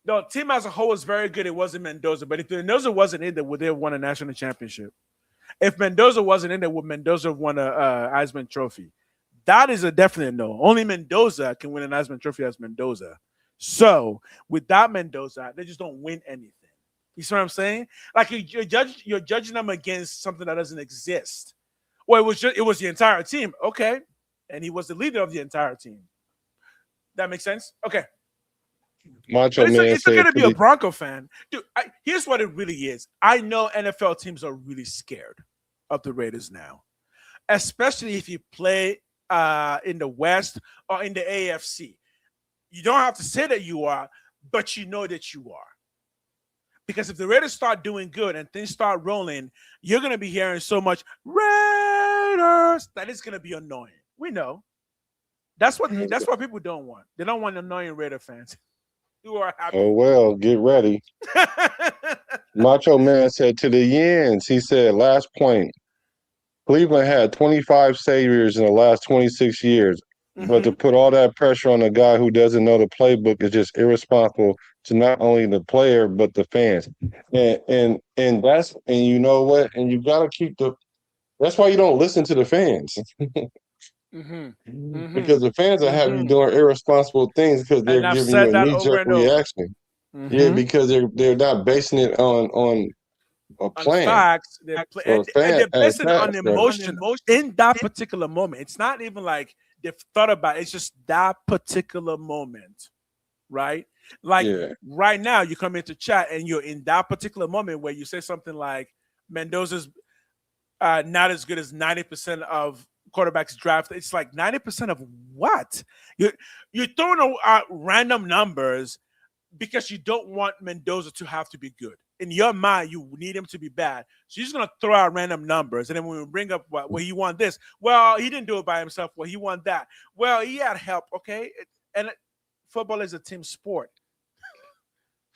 The team as a whole is very good. It wasn't Mendoza. But if Mendoza wasn't in there, would they have won a national championship? If Mendoza wasn't in there, would Mendoza have won a Heisman Trophy? That is a definite no. Only Mendoza can win an Heisman Trophy as Mendoza. So without Mendoza, they just don't win anything. You see what I'm saying? Like you're judging them against something that doesn't exist. Well, it was the entire team. Okay. And he was the leader of the entire team. That makes sense? Okay. Macho Man it's said, going to be a Bronco fan. Dude, here's what it really is. I know NFL teams are really scared of the Raiders now, especially if you play in the West or in the AFC. You don't have to say that you are, but you know that you are. Because if the Raiders start doing good and things start rolling, you're going to be hearing so much Raiders that it's going to be annoying. We know. That's what people don't want. They don't want annoying Raider fans. Who are happy. Oh, well, get ready. Macho Man said to the Yens, he said, last point, Cleveland had 25 saviors in the last 26 years. Mm-hmm. But to put all that pressure on a guy who doesn't know the playbook is just irresponsible to not only the player, but the fans. And you know what? And you got to that's why you don't listen to the fans. Mm-hmm. Mm-hmm. Because the fans are having you doing irresponsible things because they're giving you a knee-jerk reaction. Mm-hmm. Yeah, because they're not basing it on a plan. Facts. They're basing it on emotion in that particular moment. It's not even like they've thought about it. It's just that particular moment, right? Like right now, you come into chat and you're in that particular moment where you say something like Mendoza's not as good as 90% of quarterbacks draft. It's like 90% of what? You're throwing out random numbers because you don't want Mendoza to have to be good. In your mind, you need him to be bad. So you're just going to throw out random numbers. And then when we bring up, well, he won this. Well, he didn't do it by himself. Well, he won that. Well, he had help, okay? And football is a team sport.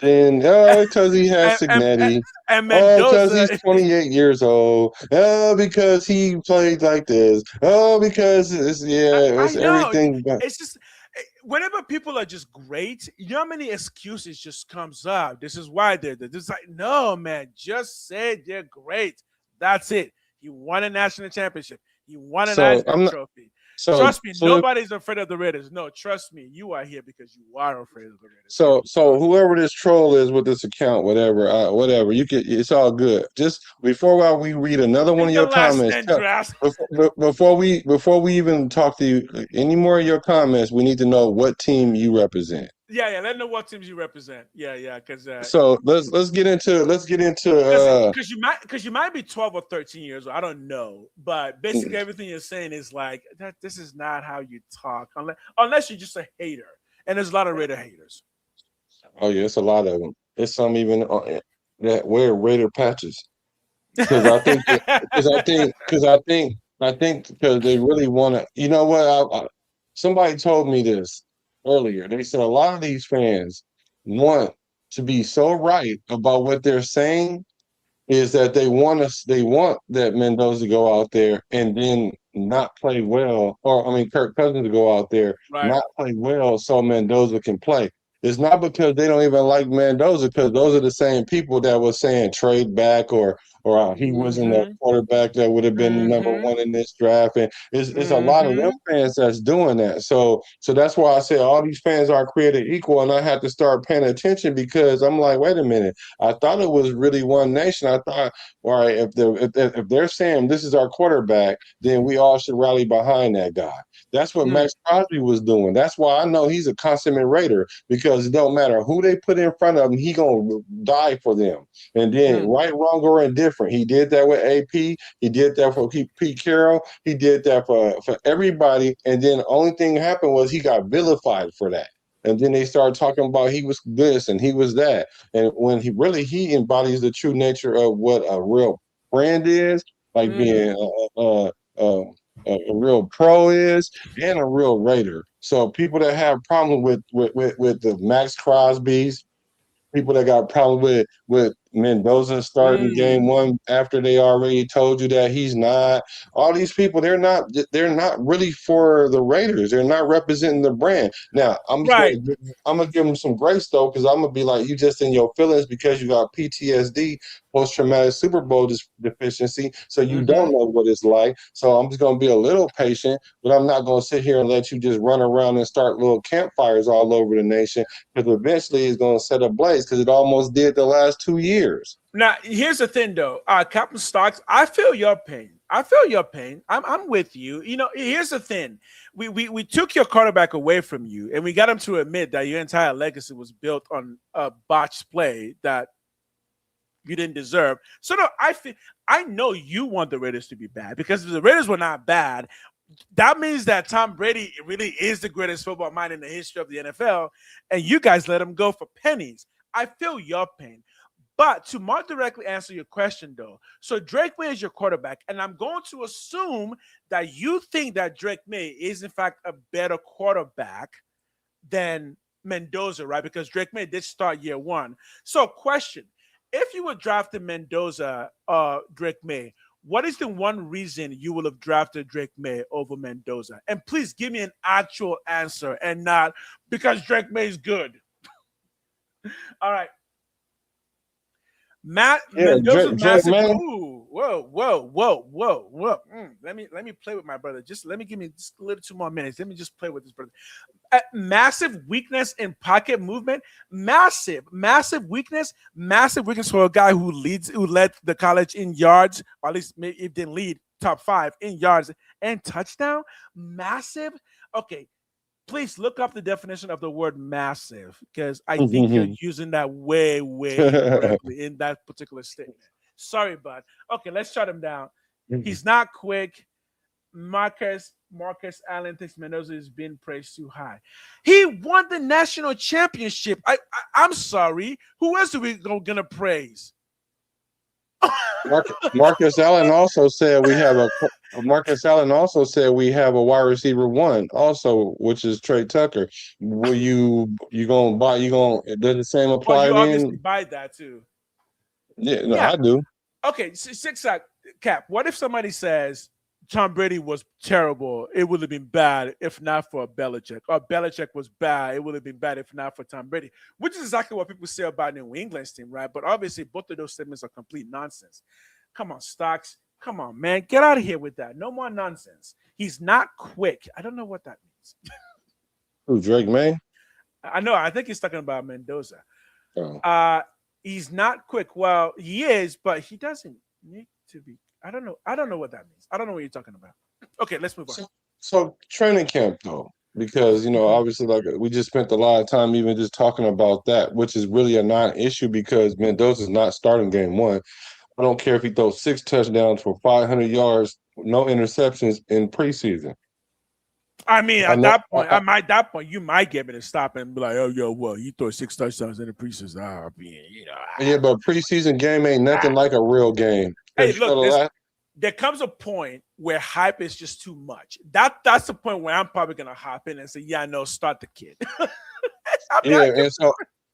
Then, because he has Signetti. And Mendoza. Because he's 28 years old. Because he played like this. Because it's everything. It's just, whenever people are just great, you know how many excuses just comes up. This is why they're just like, no, man, just say they're great. That's it. He won a national championship. He won an Heisman Trophy. Trust me, nobody's afraid of the Raiders. No, trust me, you are here because you are afraid of the Raiders. So whoever this troll is with this account, whatever, it's all good. Just before we read another one of your comments, before we even talk to you any more of your comments, we need to know what team you represent. Yeah. Let them know what teams you represent. Yeah. Because so let's get into because you might be 12 or 13 years old. I don't know, but basically everything you're saying is like that. This is not how you talk, unless you're just a hater. And there's a lot of Raider haters. Oh yeah, it's a lot of them. There's some even that wear Raider patches because I think because they really want to. You know what? Somebody told me this earlier. They said a lot of these fans want to be so right about what they're saying is that they want that Mendoza to go out there and then not play well, Kirk Cousins to go out there, not play well so Mendoza can play. It's not because they don't even like Mendoza, because those are the same people that were saying trade back or he wasn't a quarterback that would have been number one in this draft. And it's a lot of them fans that's doing that. So that's why I say all these fans are created equal, and I have to start paying attention because I'm like, wait a minute. I thought it was really one nation. I thought, all right, if they're saying this is our quarterback, then we all should rally behind that guy. That's what Max Crosby was doing. That's why I know he's a consummate Raider, because it don't matter who they put in front of him, he gonna die for them. And then right, wrong, or indifferent. He did that with AP. He did that for Pete Carroll. He did that for everybody. And then the only thing happened was he got vilified for that. And then they started talking about he was this and he was that. And when he embodies the true nature of what a real friend is, like being a real pro is and a real Raider. So people that have problem with the Max Crosby's, people that got problem with Mendoza starting game one after they already told you that he's not. All these people, they're not really for the Raiders. They're not representing the brand. Now, I'm gonna give them some grace though, because I'm gonna be like, you just in your feelings because you got PTSD, post-traumatic Super Bowl deficiency, so you don't know what it's like. So I'm just gonna be a little patient, but I'm not gonna sit here and let you just run around and start little campfires all over the nation, because eventually it's gonna set ablaze, because it almost did the last 2 years. Now, here's the thing, though, Captain Stocks. I feel your pain. I'm with you. You know, here's the thing: we took your quarterback away from you, and we got him to admit that your entire legacy was built on a botched play that you didn't deserve. So no, I know you want the Raiders to be bad, because if the Raiders were not bad, that means that Tom Brady really is the greatest football mind in the history of the NFL, and you guys let him go for pennies. I feel your pain. But to more directly answer your question, though, so Drake May is your quarterback, and I'm going to assume that you think that Drake May is, in fact, a better quarterback than Mendoza, right? Because Drake May did start year one. So, question, if you were drafting Mendoza or Drake May, what is the one reason you will have drafted Drake May over Mendoza? And please give me an actual answer and not because Drake May is good. All right. Mendoza, massive. Ooh, whoa. Let me play with my brother. Give me just a little 2 more minutes. Let me just play with this brother. Massive weakness in pocket movement. Massive weakness for a guy who led the college in yards, or at least maybe it didn't lead top 5 in yards and touchdown. Massive. Okay. Please look up the definition of the word massive, because I think you're using that way incorrectly in that particular statement. Sorry, bud. Okay, let's shut him down. He's not quick. Marcus Allen thinks Mendoza is being praised too high. He won the national championship. I'm sorry. Who else are we gonna praise? Marcus Allen also said we have a wide receiver 1 also, which is Trey Tucker. Will you gonna buy? Does the same apply? You obviously buy that too. Yeah, I do. Okay, six Cap. What if somebody says Tom Brady was terrible? It would have been bad if not for Belichick. Or Belichick was bad. It would have been bad if not for Tom Brady, which is exactly what people say about New England's team, right? But obviously, both of those statements are complete nonsense. Come on, Stocks. Come on, man. Get out of here with that. No more nonsense. He's not quick. I don't know what that means. Who, Drake May? I know. I think he's talking about Mendoza. Oh. He's not quick. Well, he is, but he doesn't need to be. I don't know what that means. I don't know what you're talking about. Okay, let's move on. So training camp, though, because, obviously, like, we just spent a lot of time even just talking about that, which is really a non-issue because Mendoza's not starting game 1. I don't care if he throws 6 touchdowns for 500 yards, no interceptions in preseason. I mean, at that point, you might get me to stop and be like, "Oh, yo, well, you throw 6 touchdowns in the preseason." Yeah, but preseason game ain't nothing like a real game. Hey, look, there comes a point where hype is just too much. That's the point where I'm probably gonna hop in and say, "Yeah, no, start the kid." And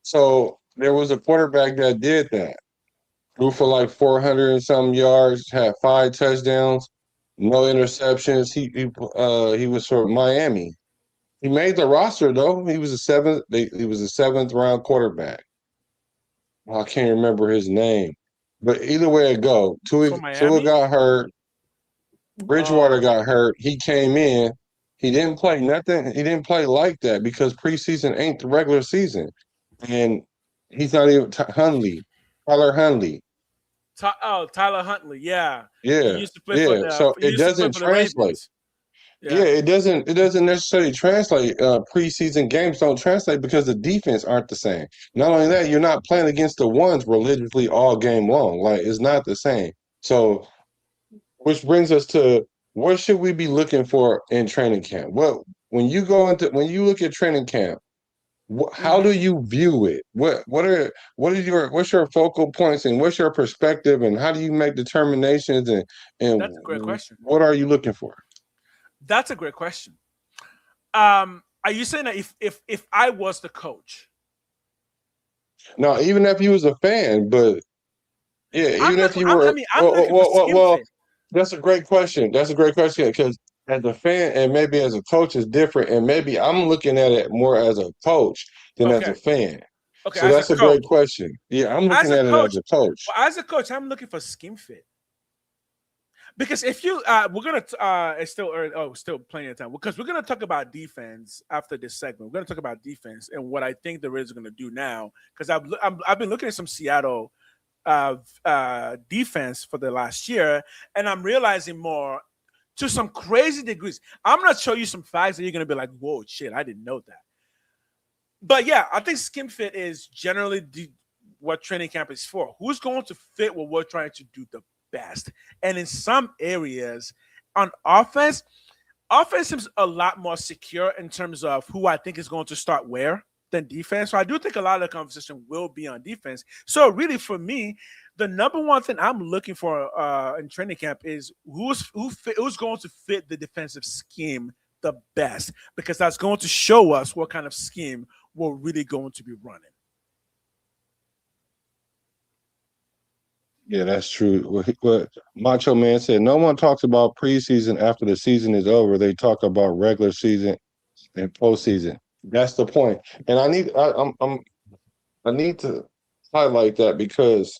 so there was a quarterback that did that. Threw for like 400 and some yards, had 5 touchdowns. No interceptions. He was for Miami. He made the roster though. He was a 7th round quarterback. I can't remember his name, but either way it go, Tua got hurt. Bridgewater got hurt. He came in. He didn't play nothing. He didn't play like that because preseason ain't the regular season, and he's not even Tyler Huntley. Tyler Huntley, yeah. He used to play for so it doesn't translate. It doesn't necessarily translate. Preseason games don't translate because the defense aren't the same. Not only that, you're not playing against the ones religiously all game long. Like, it's not the same. So, which brings us to what should we be looking for in training camp? When you look at training camp, how do you view it? What's your focal points and what's your perspective and how do you make determinations and that's a great question. What are you looking for? That's a great question. Are you saying that if I was the coach? No, even if you was a fan, but yeah, even if you were. I'm looking for scheme fit. That's a great question. That's a great question because as a fan and maybe as a coach is different, and maybe I'm looking at it more as a coach than as a fan. Okay, so that's a great question. Yeah, I'm looking at it as a coach. Well, as a coach, I'm looking for scheme fit. Because if you, we're gonna, it's still early. Oh, still plenty of time. Because we're gonna talk about defense after this segment. We're gonna talk about defense and what I think the Raiders are gonna do now. Because I've been looking at some Seattle defense for the last year, and I'm realizing more to some crazy degrees. I'm gonna show you some facts that you're gonna be like, "Whoa, shit, I didn't know that." But yeah, I think scheme fit is generally what training camp is for. Who's going to fit what we're trying to do the best? And in some areas on offense seems a lot more secure in terms of who I think is going to start where than defense. So I do think a lot of the conversation will be on defense. So really for me, the number one thing I'm looking for in training camp is who's going to fit the defensive scheme the best, because that's going to show us what kind of scheme we're really going to be running. Yeah, that's true. What Macho Man said, no one talks about preseason after the season is over. They talk about regular season and postseason. That's the point. And I need to highlight that because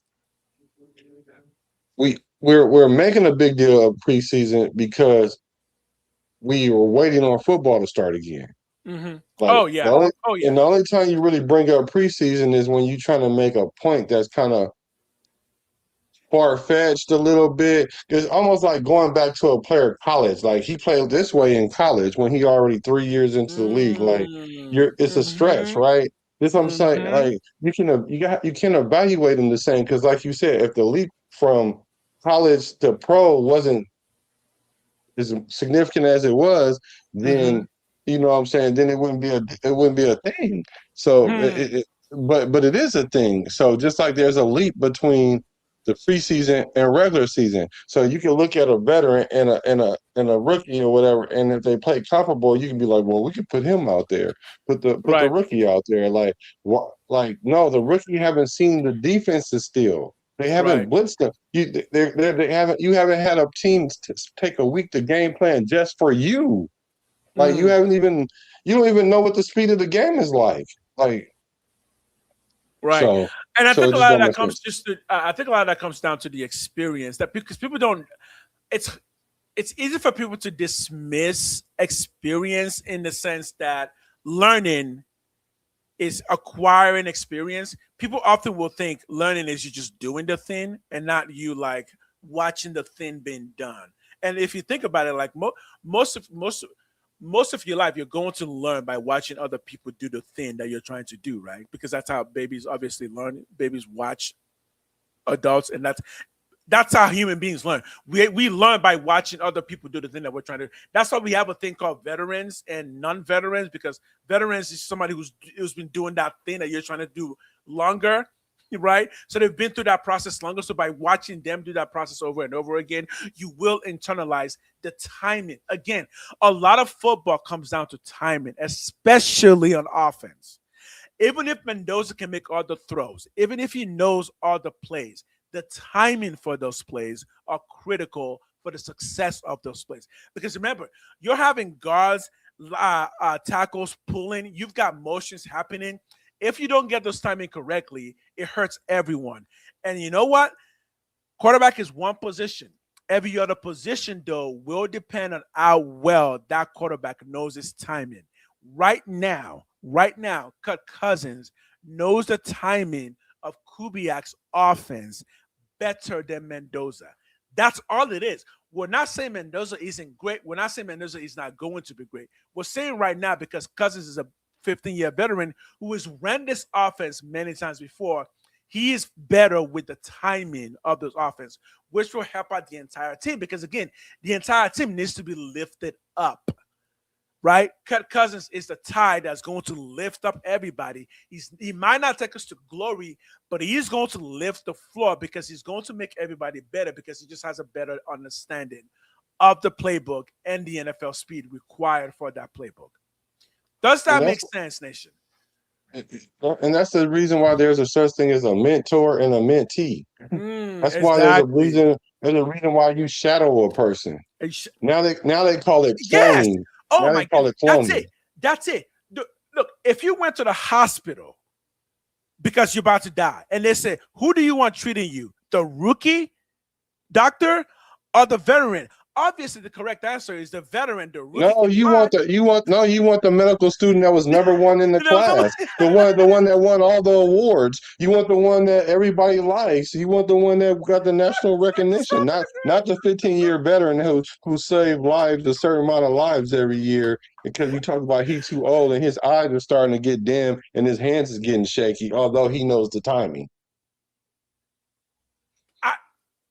we're making a big deal of preseason because we were waiting on football to start again. Mm-hmm. Like, And the only time you really bring up preseason is when you're trying to make a point that's kind of far-fetched a little bit. It's almost like going back to a player at college. Like he played this way in college when he already 3 years into the league. Like it's a stretch, right? This is what I'm saying. Like you can evaluate them the same because, like you said, if the leap from college to pro wasn't as significant as it was, then you know what I'm saying. Then it wouldn't be a thing. So, but it is a thing. So just like there's a leap between the preseason and regular season. So you can look at a veteran and a rookie or whatever, and if they play comparable, you can be like, well, we can put him out there, put the rookie out there. Like no, the rookie haven't seen the defenses still. They haven't blitzed them. You haven't had a team take a week to game plan just for you. Like you don't even know what the speed of the game is like. Like. Right. So, and I think a lot of that comes I think a lot of that comes down to the experience, that because people don't, it's easy for people to dismiss experience in the sense that learning is acquiring experience. People often will think learning is you just doing the thing and not you like watching the thing being done. And if you think about it, like most of your life, you're going to learn by watching other people do the thing that you're trying to do, right? Because that's how babies obviously learn. Babies watch adults, and that's how human beings learn. We learn by watching other people do the thing that we're trying to do. That's why we have a thing called veterans and non-veterans, because veterans is somebody who's been doing that thing that you're trying to do longer, right? So they've been through that process longer. So by watching them do that process over and over again, you will internalize the timing. Again, a lot of football comes down to timing, especially on offense. Even if Mendoza can make all the throws, even if he knows all the plays, the timing for those plays are critical for the success of those plays. Because remember, you're having guards, tackles pulling, you've got motions happening. If you don't get those timing correctly, it hurts everyone. And you know what? Quarterback is one position. Every other position, though, will depend on how well that quarterback knows his timing. Right now, Kirk Cousins knows the timing of Kubiak's offense better than Mendoza. That's all it is. We're not saying Mendoza isn't great. We're not saying Mendoza is not going to be great. We're saying right now, because Cousins is a 15-year veteran who has ran this offense many times before, he is better with the timing of this offense, which will help out the entire team. Because again, the entire team needs to be lifted up, right? Kirk Cousins is the tide that's going to lift up everybody. He might not take us to glory, but he is going to lift the floor because he's going to make everybody better, because he just has a better understanding of the playbook and the NFL speed required for that playbook. Does that make sense, Nation? And that's the reason why there's a such thing as a mentor and a mentee. That's why there's a reason. There's a reason why you shadow a person. Now they call it cloning. Yes. Oh now my they call it God. cloning. That's it. Look, if you went to the hospital because you're about to die, and they say, "Who do you want treating you? The rookie doctor or the veteran?" Obviously, the correct answer is the veteran. The rookie. No, you want the medical student that was number one in the class, the one that won all the awards. You want the one that everybody likes. You want the one that got the national recognition, not the 15-year veteran who saved lives, a certain amount of lives every year. Because you talk about he's too old and his eyes are starting to get dim and his hands is getting shaky, although he knows the timing.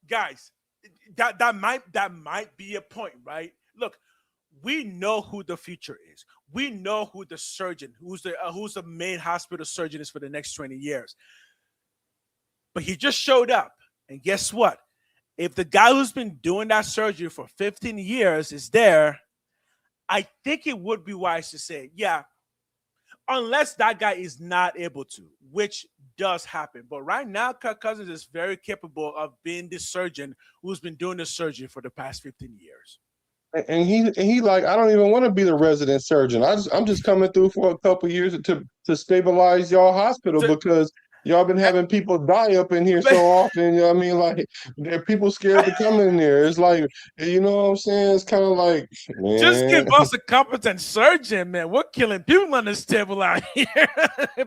Guys. That might be a point, right? Look, we know who the future is. We know who the surgeon, who's the main hospital surgeon is for the next 20 years. But he just showed up, and guess what? If the guy who's been doing that surgery for 15 years is there, I think it would be wise to say, yeah, unless that guy is not able to, which does happen. But right now, Kirk Cousins is very capable of being the surgeon who's been doing the surgery for the past 15 years. And he like, I don't even want to be the resident surgeon. I'm just coming through for a couple of years to stabilize y'all hospital because y'all been having people die up in here so often. You know what I mean? Like, there are people scared to come in there. It's like, you know what I'm saying? It's kind of like, man. Just give us a competent surgeon, man. We're killing people on this table out here.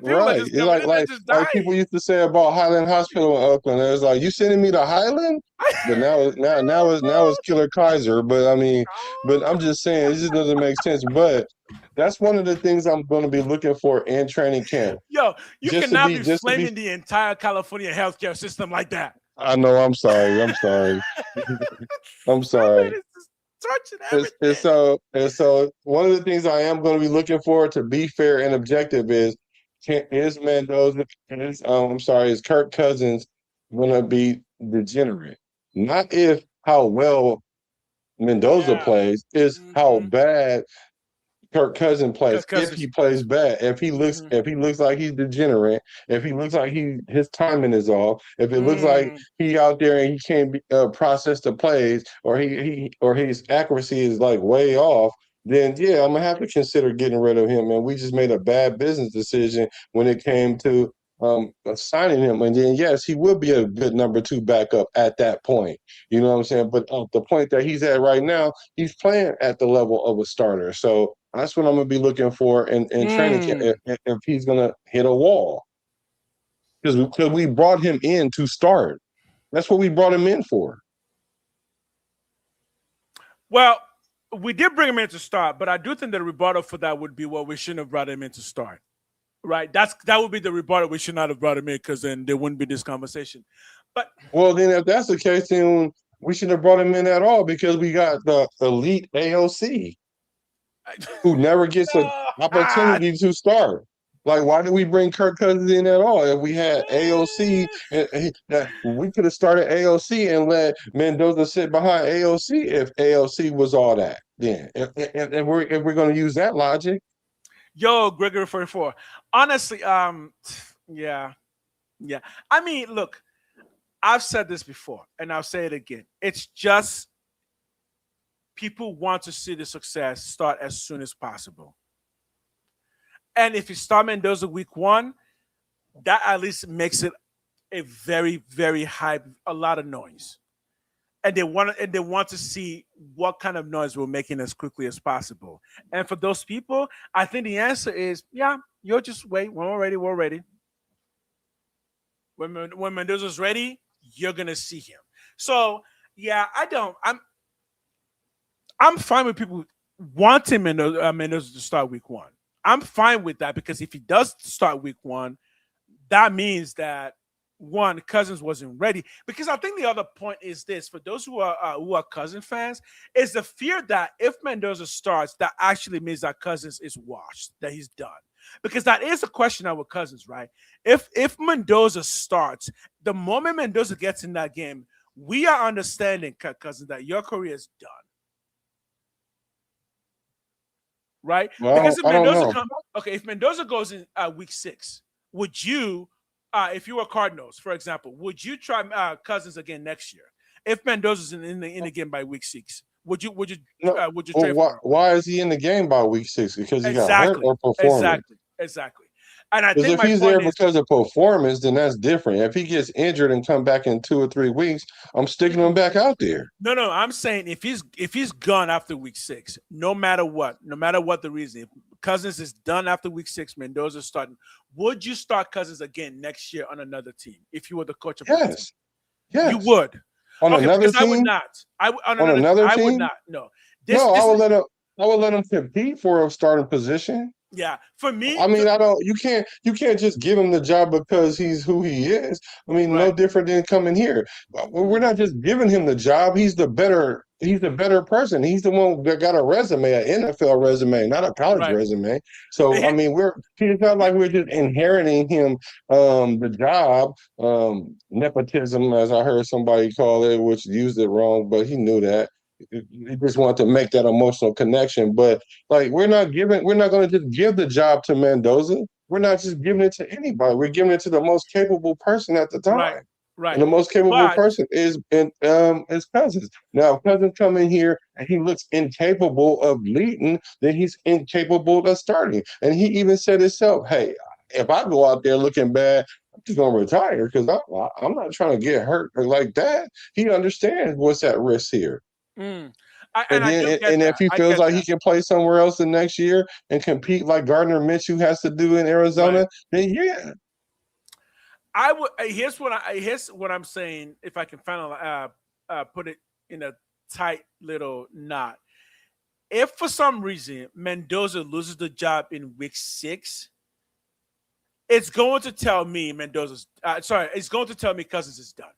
Right. It's like people used to say about Highland Hospital in Oakland. It was like, you sending me to Highland? But now it's Killer Kaiser. But I mean, but I'm just saying, it just doesn't make sense. But that's one of the things I'm going to be looking for in training camp. Yo, you cannot be flaming the entire California healthcare system like that. I know. I'm sorry. I'm sorry. And so one of the things I am going to be looking for, to be fair and objective, is Mendoza, is Kirk Cousins going to be degenerate? Not if how well Mendoza plays, is how bad Kirk Cousins plays. If he plays bad, if he looks like he's degenerate, if he looks like his timing is off, if it looks like he out there and he can't process the plays, or his accuracy is like way off, then yeah, I'm gonna have to consider getting rid of him. And we just made a bad business decision when it came to signing him. And then yes, he will be a good number 2 backup at that point. You know what I'm saying? But the point that he's at right now, he's playing at the level of a starter. So that's what I'm going to be looking for in training camp, if he's going to hit a wall. Because we brought him in to start. That's what we brought him in for. Well, we did bring him in to start, but I do think the rebuttal for that would be, well, we shouldn't have brought him in to start. Right? That would be the rebuttal. We should not have brought him in, because then there wouldn't be this conversation. But well, then if that's the case, then we shouldn't have brought him in at all, because we got the elite AOC who never gets an opportunity to start. Like, why did we bring Kirk Cousins in at all? If we had AOC, we could have started AOC and let Mendoza sit behind AOC if AOC was all that. Then, if we're going to use that logic. Yo, Gregory 44. Honestly, yeah. I mean, look, I've said this before, and I'll say it again. It's just people want to see the success start as soon as possible. And if you start Mendoza week 1, that at least makes it a very, very high, a lot of noise. And they want to see what kind of noise we're making as quickly as possible. And for those people, I think the answer is, yeah, you'll just wait. We're ready. When Mendoza's ready, you're gonna see him. So yeah, I'm fine with people wanting Mendoza to start week 1. I'm fine with that, because if he does start week 1, that means that, one, Cousins wasn't ready. Because I think the other point is this: for those who are Cousins fans, is the fear that if Mendoza starts, that actually means that Cousins is washed, that he's done. Because that is a question now with Cousins, right? If Mendoza starts, the moment Mendoza gets in that game, we are understanding, Cousins, that your career is done. right? Well, Because if I don't Mendoza know. if Mendoza goes in week 6, would you, if you were Cardinals, for example, would you try Cousins again next year? If Mendoza's in the game by week 6, would you No, trade for him? why is he in the game by week 6? Because he got hurt Exactly, or performing? exactly. And I Because think if my he's there point is, because of performance, then that's different. If he gets injured and come back in 2 or 3 weeks, I'm sticking him back out there. no, I'm saying if he's gone after week 6, no matter what the reason, if Cousins is done after week 6, Mendoza's starting. Would you start Cousins again next year on another team if you were the coach of the team? Yes. You would. On another team? I would not. On another I would team? not. No. I would let him compete for a starting position. Yeah, for me, I mean, you can't just give him the job because he's who he is. I mean, no different than coming here. We're not just giving him the job. He's the better person. He's the one that got a resume, an NFL resume, not a college resume. So I mean, it's not like we're just inheriting him the job, nepotism, as I heard somebody call it, which used it wrong, but he knew that. He just wanted to make that emotional connection. But like, we're not going to just give the job to Mendoza. We're not just giving it to anybody. We're giving it to the most capable person at the time. Right. And the most capable person is Cousins. Now, if Cousins come in here and he looks incapable of leading, then he's incapable of starting. And he even said himself, "Hey, if I go out there looking bad, I'm just gonna retire because I'm not trying to get hurt like that." He understands what's at risk here. And if he feels like he can play somewhere else the next year and compete like Gardner Minshew has to do in Arizona, then yeah. I would. Here's what I'm saying. If I can finally put it in a tight little knot, if for some reason Mendoza loses the job in week 6, it's going to tell me it's going to tell me Cousins is done.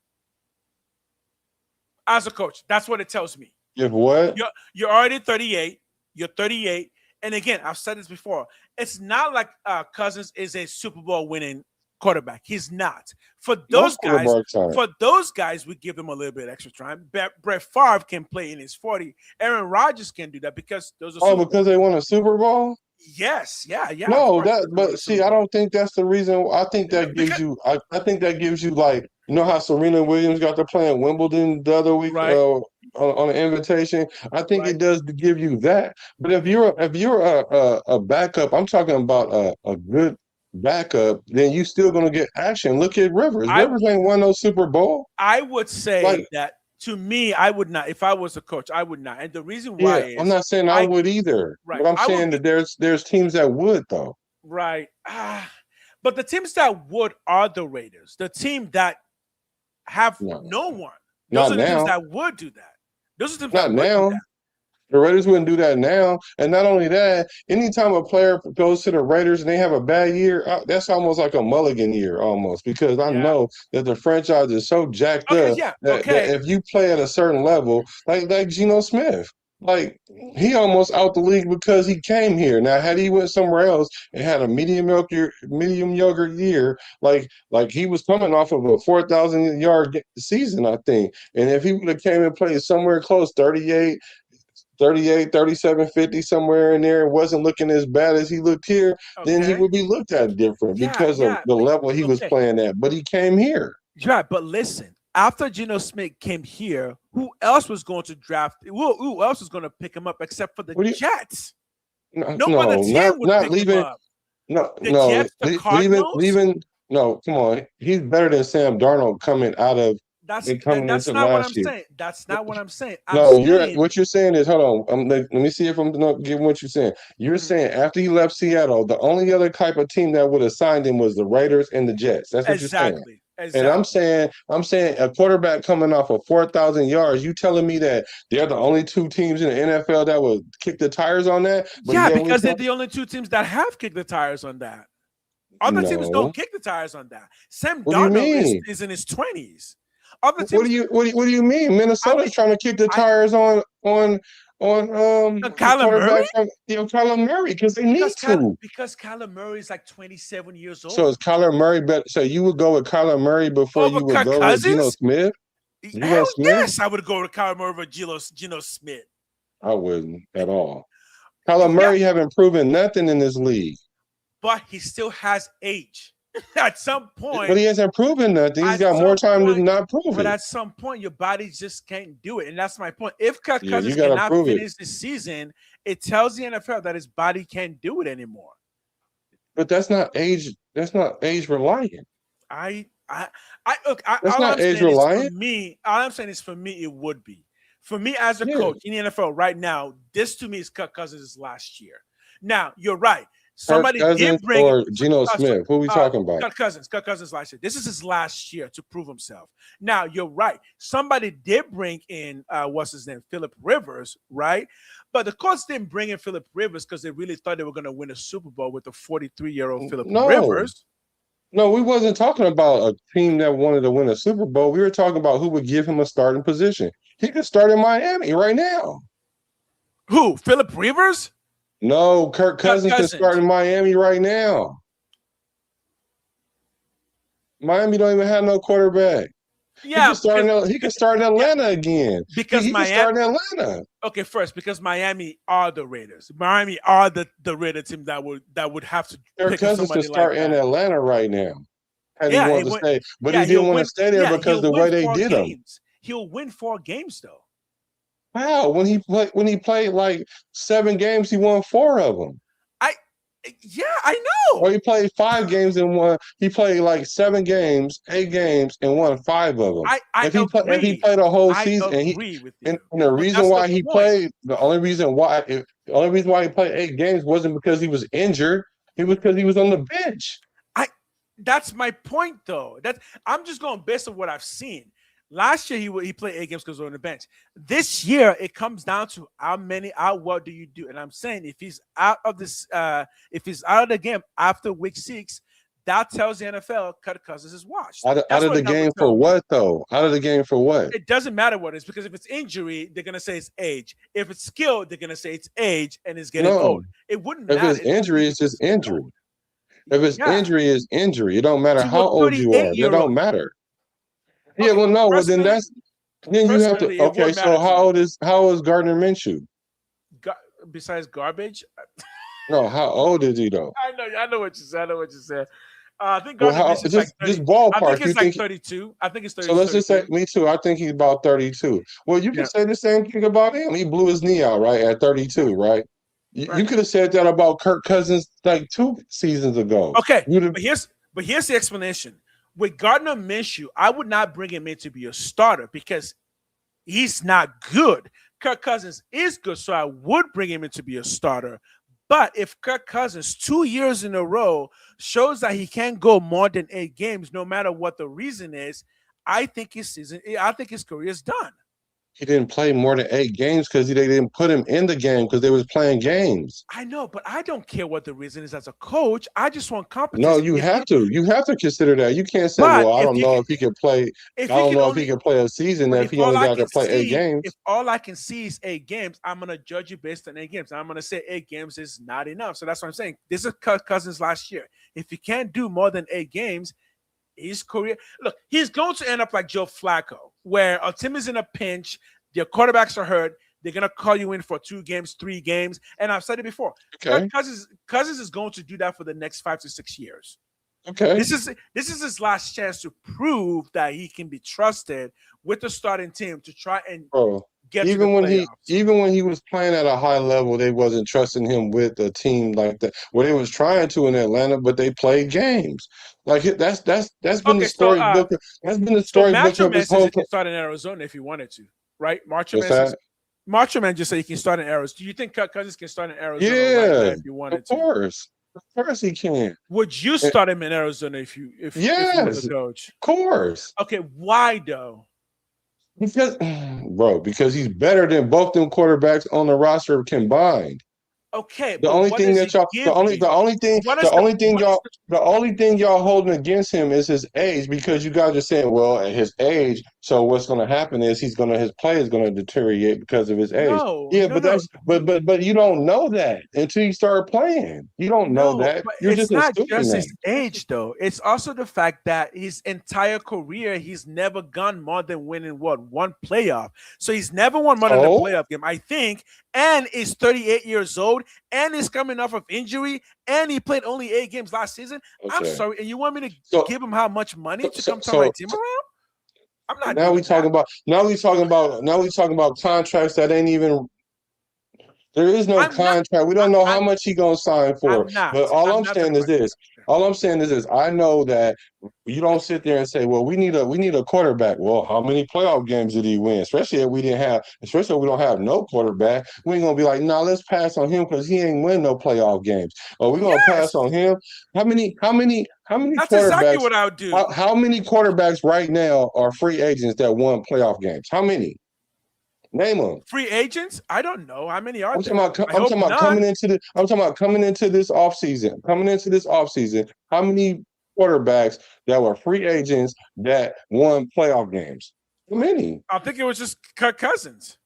As a coach, that's what it tells me. If what? You're already 38. You're 38. And again, I've said this before. It's not like Cousins is a Super Bowl winning quarterback. He's not. For those guys, we give them a little bit extra time. Brett Favre can play in his 40. Aaron Rodgers can do that because those are because they won a Super Bowl? Yes, yeah. No, I don't think that's the reason. I think that gives you. I think that gives you, like, you know how Serena Williams got to play in Wimbledon the other week on an invitation. I think it does give you that. But if you're a backup, I'm talking about a good backup, then you still gonna get action. Look at Rivers. Rivers ain't won no Super Bowl. I would say that. To me, I would not. If I was a coach, I would not. And the reason why is I'm not saying I would either. But I'm saying that there's teams that would, though. Right. But the teams that would are the Raiders. The team that have no one. Those are the teams that would do that. Those are the teams that would do that. The Raiders wouldn't do that now. And not only that, anytime a player goes to the Raiders and they have a bad year, that's almost like a mulligan year almost, because I know that the franchise is so jacked up that if you play at a certain level, like Geno Smith, like, he almost out the league because he came here. Now, had he went somewhere else and had a mediocre year, like he was coming off of a 4,000-yard season, I think. And if he would have came and played somewhere close, 38, 37, 50, somewhere in there, and wasn't looking as bad as he looked here, then he would be looked at different because of the level he was playing at. But he came here. Right, but listen, after Geno Smith came here, who else was going to draft? Who else was going to pick him up except for the Jets? No, come on. He's better than Sam Darnold coming out of. That's not what I'm saying. That's not what I'm saying. What you're saying is, hold on. Let me see if I'm not getting what you're saying. You're saying after he left Seattle, the only other type of team that would have signed him was the Raiders and the Jets. That's what you're saying. Exactly. And I'm saying a quarterback coming off of 4,000 yards. You telling me that they're the only two teams in the NFL that would kick the tires on that? Because they're the only two teams that have kicked the tires on that. Other teams don't kick the tires on that. Sam Darnold is in his 20s. Other teams, what do you mean? Minnesota's trying to kick the tires on Kyler Murray? Kyler Murray, because they need to. Because Kyler Murray is like 27 years old. So is Kyler Murray better? So you would go with Kyler Murray before you would go with Geno Smith? Yes, I would go with Kyler Murray over Geno Smith. I wouldn't at all. Kyler Murray haven't proven nothing in this league. But he still has age. At some point. But he hasn't proven nothing. He's got more time to not prove But it. at some point, your body just can't do it. And that's my point. If Kirk Yeah, Cousins you gotta cannot prove it. finish the season, it tells the NFL that his body can't do it anymore. But that's not age. That's not age reliant. Look, That's all not I'm saying age is reliant. for me, all I'm saying is for me, it would be. For me as a Yeah. coach in the NFL right now, this to me is Kirk Cousins' last year. Now, you're right. Somebody Kirk Cousins did bring or Geno Smith. Who are we talking about? Kirk Cousins last year. This is his last year to prove himself. Now, you're right. Somebody did bring in what's his name? Phillip Rivers, right? But the Colts didn't bring in Phillip Rivers because they really thought they were going to win a Super Bowl with the 43-year-old Phillip Rivers. No, we wasn't talking about a team that wanted to win a Super Bowl. We were talking about who would give him a starting position. He could start in Miami right now. Who? Phillip Rivers? No, Kirk Cousins can start in Miami right now. Miami don't even have no quarterback. Yeah, he can start in Atlanta again. Because he Miami can start in Atlanta. Okay, first, because Miami are the Raiders. Miami are the Raider team that would have to Kirk pick Cousins somebody can start like in that. Atlanta right now. Had he wanted to stay, but he he'll didn't want win- to stay there because he'll the way win they 4 did him. games. He'll win 4 games though. Wow, when he played like 7 games, he won 4 of them. Yeah, I know. Or he played 5 games and won. He played like 7 games, 8 games, and won 5 of them. If he played a whole season, and the reason why he played, the only reason why he played 8 games wasn't because he was injured. It was because he was on the bench. That's my point, though. I'm just going based on what I've seen. Last year he played 8 games because he was on the bench. This year it comes down to how well do you do? And I'm saying if he's out of this, if he's out of the game after week 6, that tells the NFL Kirk Cousins is washed. Out of the game for what though? Out of the game for what? It doesn't matter what it is, because if it's injury, they're gonna say it's age. If it's skill, they're gonna say it's age and it's getting old. It wouldn't matter. If it's injury, it's just injury. If it's injury, it's injury. It don't matter how old you are. It don't matter. Yeah, well, no, well then you have to. Okay, so how old is Gardner Minshew? Besides garbage. No, how old is he though? I know what you said. I think Gardner Minshew is like 30. Just ballpark. I think it's like 32. I think it's 32. So let's just say, me too. I think he's about 32. Well, you can say the same thing about him. He blew his knee out right at 32, right? You could have said that about Kirk Cousins like 2 seasons ago. Okay, but here's the explanation. With Gardner Minshew, I would not bring him in to be a starter because he's not good. Kirk Cousins is good, so I would bring him in to be a starter. But if Kirk Cousins 2 years in a row shows that he can't go more than 8 games, no matter what the reason is, I think his career is done. He didn't play more than 8 games because they didn't put him in the game because they was playing games. I know, but I don't care what the reason is as a coach. I just want competition. No, you have to. You have to consider that. You can't say, well, I don't know if he can play. I don't know if he can play a season if he only got to play 8 games. If all I can see is 8 games, I'm going to judge you based on 8 games. I'm going to say 8 games is not enough. So that's what I'm saying. This is Kirk Cousins last year. If he can't do more than 8 games, his career, look, he's going to end up like Joe Flacco, where a team is in a pinch, their quarterbacks are hurt, they're going to call you in for 2 games, 3 games. And I've said it before. Okay. Cousins is going to do that for the next 5 to 6 years. Okay. This is his last chance to prove that he can be trusted with the starting team to try and get to the playoffs. Even when he was playing at a high level, they wasn't trusting him with a team like that. Well, they was trying to in Atlanta, but they played games. Like that's been the story. That's been the story. Macho Man says he can start in Arizona if he wanted to, right? Macho Man just said he can start in Arizona. Do you think Kirk Cousins can start in Arizona right now if you wanted to? Of course he can. Would you start him in Arizona if you were the coach? Of course. Okay, why though? Because he's better than both them quarterbacks on the roster combined. Okay, the only thing y'all holding against him is his age, because you guys are saying, well, at his age, so what's going to happen is his play is going to deteriorate because of his age. But you don't know that until you start playing. You don't know that. You're it's just not just that. his age, though. It's also the fact that his entire career he's never gone more than winning one playoff. So he's never won more than a playoff game. I think and is 38 years old, and is coming off of injury, and he played only 8 games last season. Okay. I'm sorry, and you want me to give him how much money to come turn my team around? I'm not. Now we talking about contracts that ain't even. There is no contract. We don't know how much he gonna sign for. But all I'm saying is this. All I'm saying is this. I know that you don't sit there and say, "Well, we need a quarterback." Well, how many playoff games did he win? Especially if we don't have no quarterback. We ain't gonna be like, "No, let's pass on him because he ain't win no playoff games." Or we're gonna pass on him. How many That's quarterbacks? exactly what I would do. How many quarterbacks right now are free agents that won playoff games? How many? Name them. Free agents? I don't know. How many are there? I'm talking about coming into this offseason. Coming into this offseason, how many quarterbacks that were free agents that won playoff games? How many? I think it was just Kirk Cousins.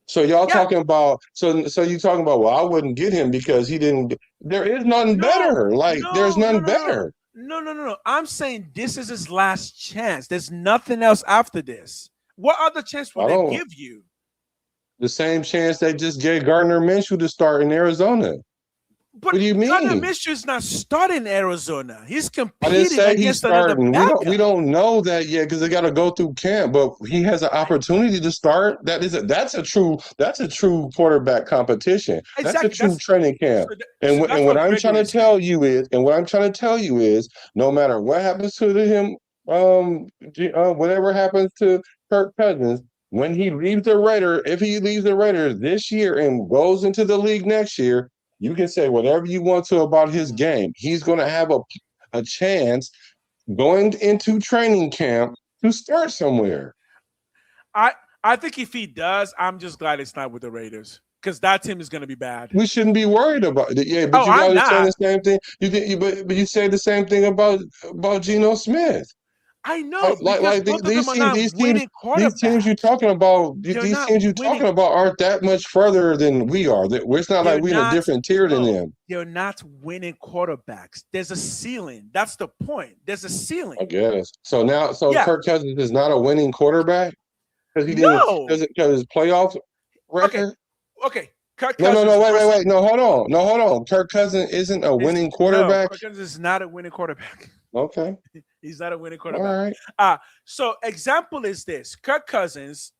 So y'all talking about so you talking about, well, I wouldn't get him because he didn't. There is nothing better. There's none better. No. I'm saying this is his last chance. There's nothing else after this. What other chance would they give you? The same chance they just gave Gardner Minshew to start in Arizona. But what do you mean? Gardner Minshew's not starting in Arizona. He's competing I didn't say he's against another starting. backup. We don't know that yet because they got to go through camp. But he has an opportunity to start. That's a true quarterback competition. That's a true training camp. What I'm trying to tell you is, no matter what happens to him, whatever happens to Kirk Cousins, when he leaves the Raiders, if he leaves the Raiders this year and goes into the league next year, you can say whatever you want to about his game. He's going to have a chance going into training camp to start somewhere. I think if he does, I'm just glad it's not with the Raiders because that team is going to be bad. We shouldn't be worried about it. Yeah, but you guys are saying the same thing. But you say the same thing about Geno Smith. I know. These teams you're talking about, aren't that much further than we are. It's not like we're in a different tier than them. They're not winning quarterbacks. There's a ceiling. That's the point. There's a ceiling. I guess. So Kirk Cousins is not a winning quarterback because he didn't because his playoff record. Okay. Kirk Cousins. No, wait. No, hold on. Kirk Cousins isn't a winning quarterback. Kirk Cousins is not a winning quarterback. Okay. He's not a winning quarterback. All right. So example is this: Kirk Cousins,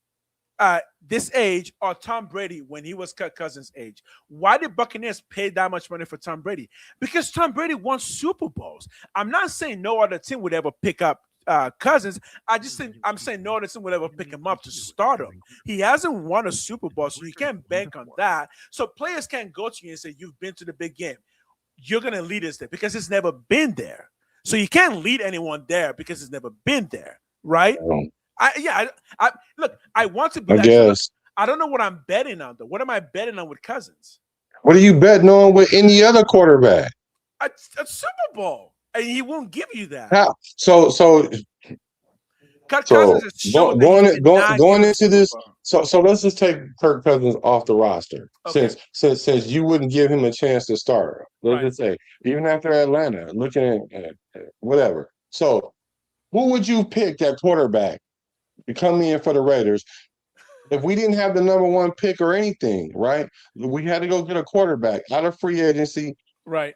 this age, or Tom Brady when he was Kirk Cousins' age. Why did Buccaneers pay that much money for Tom Brady? Because Tom Brady won Super Bowls. I'm not saying no other team would ever pick up Cousins. I'm saying no other team would ever pick him up to start him. He hasn't won a Super Bowl, so you can't bank on that. So players can't go to you and say, "You've been to the big game. You're gonna lead us there," because it's never been there. So you can't lead anyone there because it's never been there, right? Look, I want to be. I guess. I don't know what I'm betting on though. What am I betting on with Cousins? What are you betting on with any other quarterback? A Super Bowl, and he won't give you that. How? Going into this. So let's just take Kirk Cousins off the roster, since you wouldn't give him a chance to start. Let's just say, even after Atlanta, looking at whatever. So, who would you pick that quarterback to come in for the Raiders if we didn't have the number 1 pick or anything? Right, we had to go get a quarterback out of free agency. Right.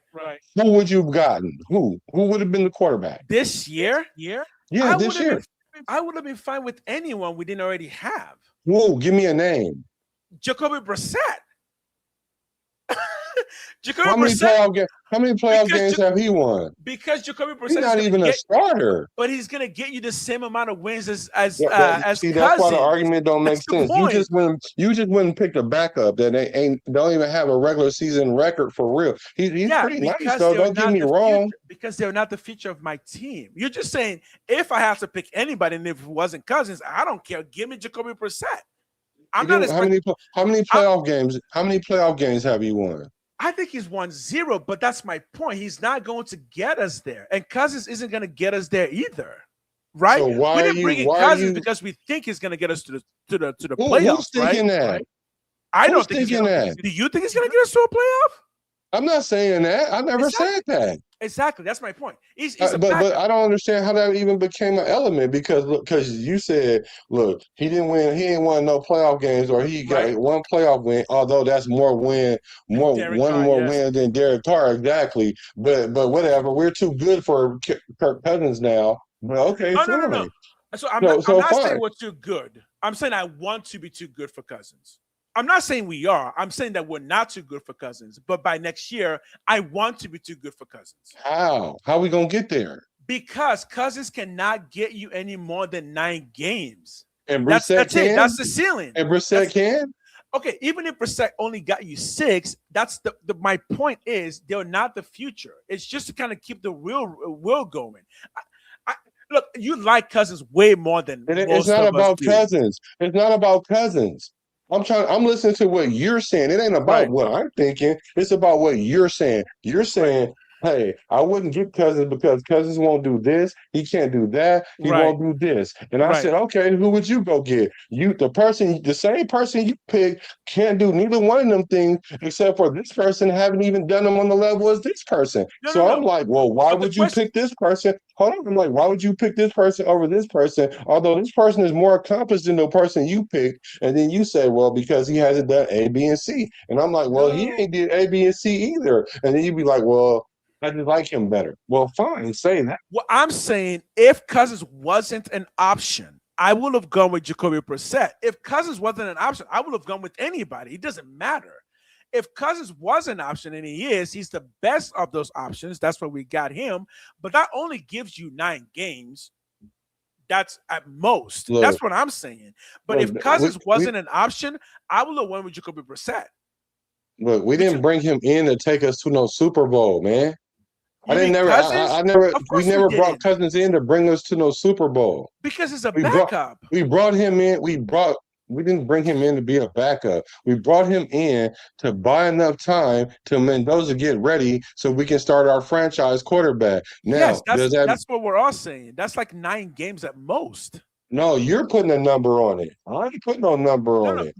Who would you have gotten? Who would have been the quarterback this year? Yeah, this year. I would have been fine with anyone we didn't already have. Whoa, give me a name. Jacoby Brissett. How many playoff games have he won? Because Jacoby Brissett he's not even a starter. But he's going to get you the same amount of wins as That's why the argument don't make sense. You just wouldn't pick a backup that don't even have a regular season record for real. He's pretty nice though. Don't get me wrong. Because they're not the future of my team. You're just saying if I have to pick anybody, and if it wasn't Cousins, I don't care. Give me Jacoby Brissett. How many playoff games? How many playoff games have you won? I think he's 1-0, but that's my point. He's not going to get us there, and Cousins isn't going to get us there either, right? So we didn't bring in Cousins because we think he's going to get us to the playoffs. Who's thinking that? Right? I don't think that. Do you think he's going to get us to a playoff? I'm not saying that. I never said that. Exactly. That's my point. He's a but backup. I don't understand how that even became an element because you said, look, he didn't win no playoff games, or he got one playoff win, although that's more win than Derek Carr, exactly. But whatever, we're too good for Kirk Cousins now. Well, okay, fine. No. So I'm not saying we're too good. I'm saying I want to be too good for Cousins. I'm not saying we are. I'm saying that we're not too good for Cousins. But by next year, I want to be too good for Cousins. How? How are we going to get there? Because Cousins cannot get you any more than 9 games. And Brissett can? It. That's the ceiling. And Brissett can? Okay, even if Brissett only got you 6, that's my point is they're not the future. It's just to kind of keep the wheel going. Look, you like Cousins way more than it's not about Cousins. It's not about Cousins. I'm listening to what you're saying. It ain't about what I'm thinking. It's about what you're saying. You're saying, hey, I wouldn't get Cousins because Cousins won't do this. He can't do that. He won't do this. And I said, okay, who would you go get? The same person you pick can't do neither one of them things except for this person haven't even done them on the level as this person. I'm like, well, why would you pick this person? Hold on. I'm like, why would you pick this person over this person? Although this person is more accomplished than the person you picked. And then you say, well, because he hasn't done A, B, and C. And I'm like, well, he ain't did A, B, and C either. And then you'd be like, well, I just like him better. Well, fine, say that. Well, I'm saying if Cousins wasn't an option, I would have gone with Jacoby Brissett. If Cousins wasn't an option, I would have gone with anybody. It doesn't matter. If Cousins was an option, and he's the best of those options. That's why we got him. But that only gives you 9 games. That's at most. Look, that's what I'm saying. But if Cousins wasn't an option, I would have went with Jacoby Brissett. Look, we didn't bring him in to take us to no Super Bowl, man. We never brought Cousins in to bring us to no Super Bowl. Because it's a backup. We brought him in. We didn't bring him in to be a backup. We brought him in to buy enough time to Mendoza get ready so we can start our franchise quarterback. Now, yes, that's what we're all saying. That's like 9 games at most. No, you're putting a number on it. I ain't putting no number on it.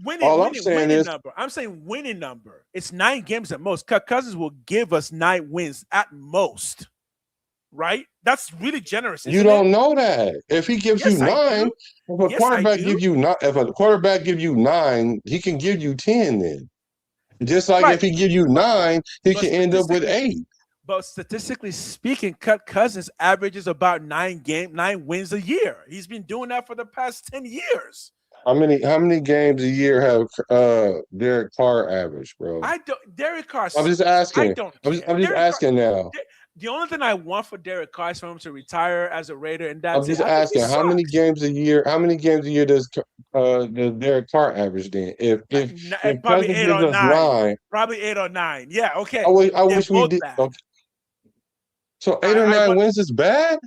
I'm saying winning number. It's 9 games at most. Cousins will give us 9 wins at most. Right? That's really generous. You don't know that. If he gives you 9, if a quarterback give you 9, he can give you 10 then. Just like if he give you 9, he can end up with 8. But statistically speaking, Cousins averages about 9 wins a year. He's been doing that for the past 10 years. How many games a year have Derek Carr averaged, bro? Derek Carr. I'm just asking. I'm just asking now. The only thing I want for Derek Carr is for him to retire as a Raider, and that's I'm just asking. How many games a year? How many games a year does Derek Carr average then? If probably 8 or 9. Probably 8 or 9. Yeah. Okay. I wish we did. Okay. So 8 or 9 wins is bad?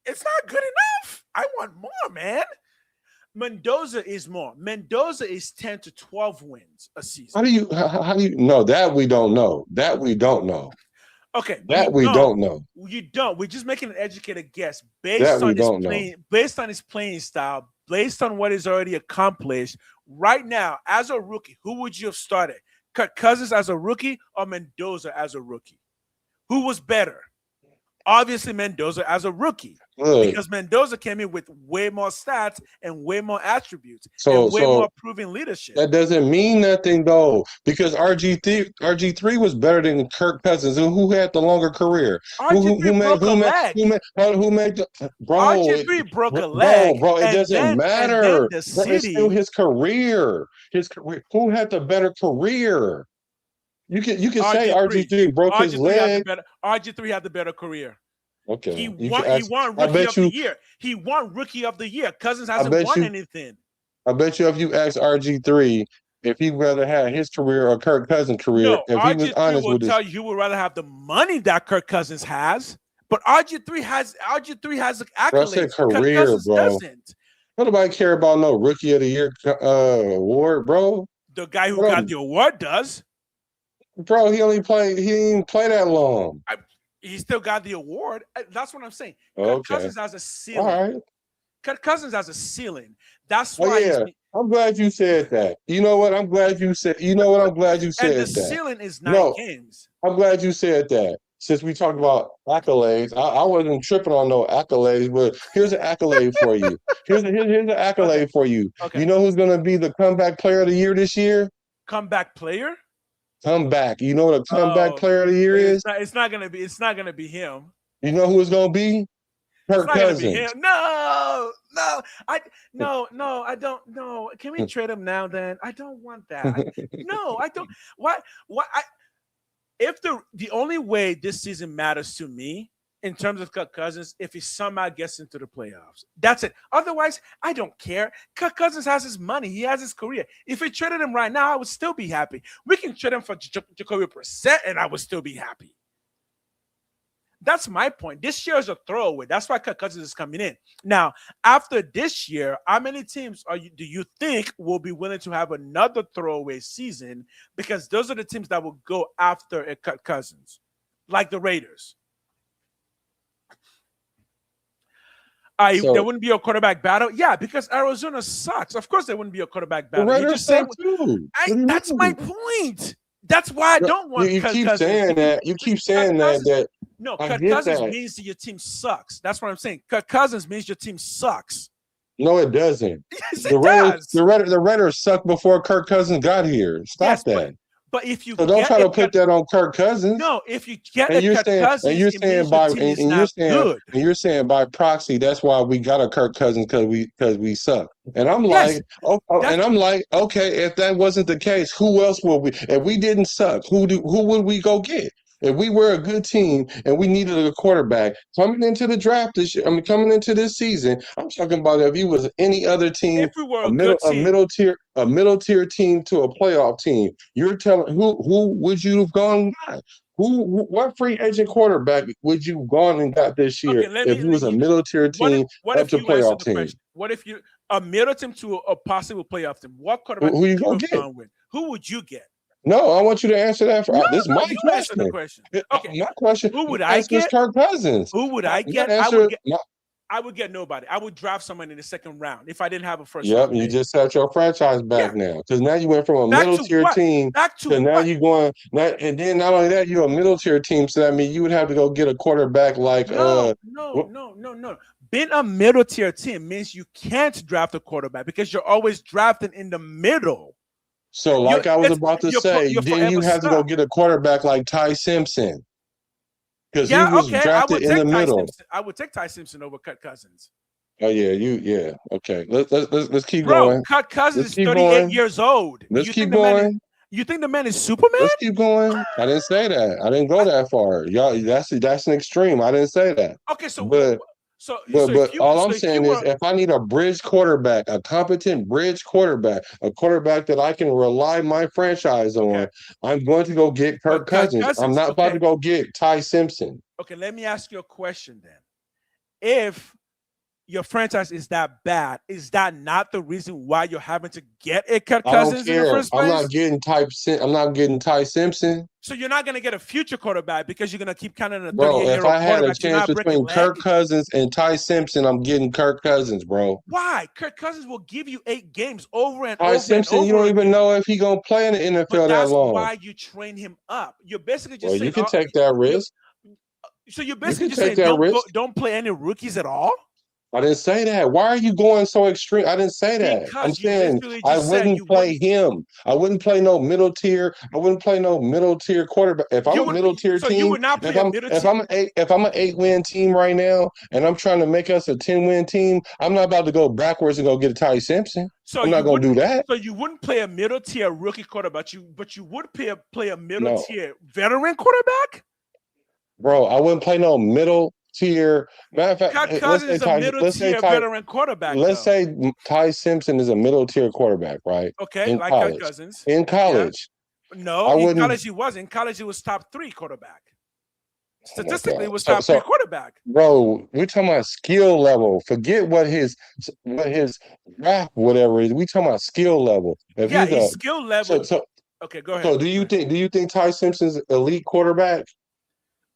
It's not good enough. I want more, man. Mendoza is more. Mendoza is 10 to 12 wins a season. How do you know that? We don't know. That we don't know. Okay. We don't know. You don't. We're just making an educated guess based on his playing style, based on what he's already accomplished. Right now, as a rookie, who would you have started? Kirk Cousins as a rookie or Mendoza as a rookie? Who was better? Obviously, Mendoza as a rookie. Because Mendoza came in with way more stats and way more attributes and way more proven leadership. That doesn't mean nothing, though, because RG3 was better than Kirk Cousins. And who had the longer career? RG3 broke a leg. Bro, it doesn't matter. It's still his career. Who had the better career? You can say RG3 broke his leg. RG3 had the better career. Okay. He won Rookie of the Year. He won Rookie of the Year. Cousins hasn't won anything. I bet you if you ask RG3 if he'd rather have his career or Kirk Cousins' career, if he was honest with tell you he would rather have the money that Kirk Cousins has. But RG3 has accolades. Bro, I said career, bro. Doesn't. Nobody care about no Rookie of the Year award, bro. The guy who got the award does. Bro, he didn't play that long. He still got the award. That's what I'm saying. Okay. Cousins has a ceiling. All right. Cousins has a ceiling. That's why. I'm glad you said that. You know what? I'm glad you said. I'm glad you said that. And the ceiling is 9 games. I'm glad you said that. since we talked about accolades, I wasn't tripping on no accolades, but here's an accolade for you. Here's an accolade for you. Okay. You know who's going to be the comeback player of the year this year? Comeback player? Comeback. You know what a comeback player of the year is? It's not gonna be him. You know who it's going to be? Kirk Cousins. No, I don't. No, can we trade him now? Then I don't want that. No, I don't. What? If the only way this season matters to me in terms of Kirk Cousins, if he somehow gets into the playoffs, that's it. Otherwise, I don't care. Kirk Cousins has his money. He has his career. If we traded him right now, I would still be happy. We can trade him for Jacoby Brissett, and I would still be happy. That's my point. This year is a throwaway. That's why Kirk Cousins is coming in. Now, after this year, how many teams do you think will be willing to have another throwaway season? Because those are the teams that will go after a Kirk Cousins, like the Raiders. There wouldn't be a quarterback battle. Yeah, because Arizona sucks. Of course, there wouldn't be a quarterback battle. The Raiders suck too. That's my point. That's why I don't want you Kirk keep Cousins. saying that. You keep saying that. No, Kirk Cousins means that your team sucks. That's what I'm saying. Kirk Cousins means your team sucks. No, it doesn't. Yes, it does. The Raiders sucked before Kirk Cousins got here. Stop that. But if you don't try to put that on Kirk Cousins. No, if you get a Kirk Cousins, and you're saying by proxy, that's why we got a Kirk Cousins because we suck. And I'm like, okay, if that wasn't the case, who else will we? If we didn't suck, who would we go get? If we were a good team and we needed a quarterback coming into the draft coming into this season, I'm talking about if you was any other team, if we were a middle tier team to a playoff team, you're telling who would you have gone and got? What free agent quarterback would you have gone and got this year if you was a middle tier team up to playoff team? What if you a middle team to a possible playoff team? What quarterback who you gonna get? Who would you get? No, I want you to answer that. This is my question. Okay. My question. Who would I get? Kirk Cousins. Who would I get? I would get nobody. I would draft someone in the second round if I didn't have a first round. Yep, you just set your franchise back now. Because now you went from a middle tier team to now you're going, and then not only that, you're a middle tier team. So that means you would have to go get a quarterback like No. Being a middle tier team means you can't draft a quarterback because you're always drafting in the middle. So, like I was about to say, then you have to go get a quarterback like Ty Simpson. Because he was drafted in the middle. I would take Ty Simpson over Kirk Cousins. Oh yeah, okay. Let's keep going. Kirk Cousins is 38 years old. Let's keep going. You think the man is Superman? Let's keep going. I didn't say that. I didn't go that far. Y'all, that's an extreme. I didn't say that. Okay, but all I'm saying is if I need a bridge quarterback, a competent bridge quarterback, a quarterback that I can rely my franchise on, I'm going to go get Kirk Cousins. I'm not about to go get Ty Simpson. Okay, let me ask you a question then. If your franchise is that bad, is that not the reason why you're having to get a Kirk Cousins in the first place? I'm not getting Ty Simpson. So you're not going to get a future quarterback because you're going to keep counting a 38-year-old quarterback. Bro, if I had a chance between Kirk Cousins and Ty Simpson, I'm getting Kirk Cousins, bro. Why? Kirk Cousins will give you 8 games over and Ty over Simpson, and over. you don't even know if he's going to play in the NFL that long. That's why you train him up. You're basically just saying, you can take that risk. So you're basically just saying don't play any rookies at all? I didn't say that. Why are you going so extreme? I didn't say that. Because I'm saying I wouldn't play him. I wouldn't play no middle tier. I wouldn't play no middle tier quarterback. If I'm a middle tier team, you would not play if I'm an 8-win team right now, and I'm trying to make us a 10-win team, I'm not about to go backwards and go get a Ty Simpson. So I'm not going to do that. So you wouldn't play a middle tier rookie quarterback, but you would play a middle tier veteran quarterback. Bro, I wouldn't play no middle tier. Matter of fact, Kirk Cousins is a middle tier veteran quarterback. Let's say Ty Simpson is a middle tier quarterback, right? Okay, in like college. Kirk Cousins. In college. Yeah. No, in college he wasn't. In college he was top 3 quarterback. Statistically, it was top 3 quarterback. Bro, we're talking about skill level. Forget what his draft, whatever is. We talking about skill level. If his skill level. Okay, go ahead. So do you think Ty Simpson's elite quarterback?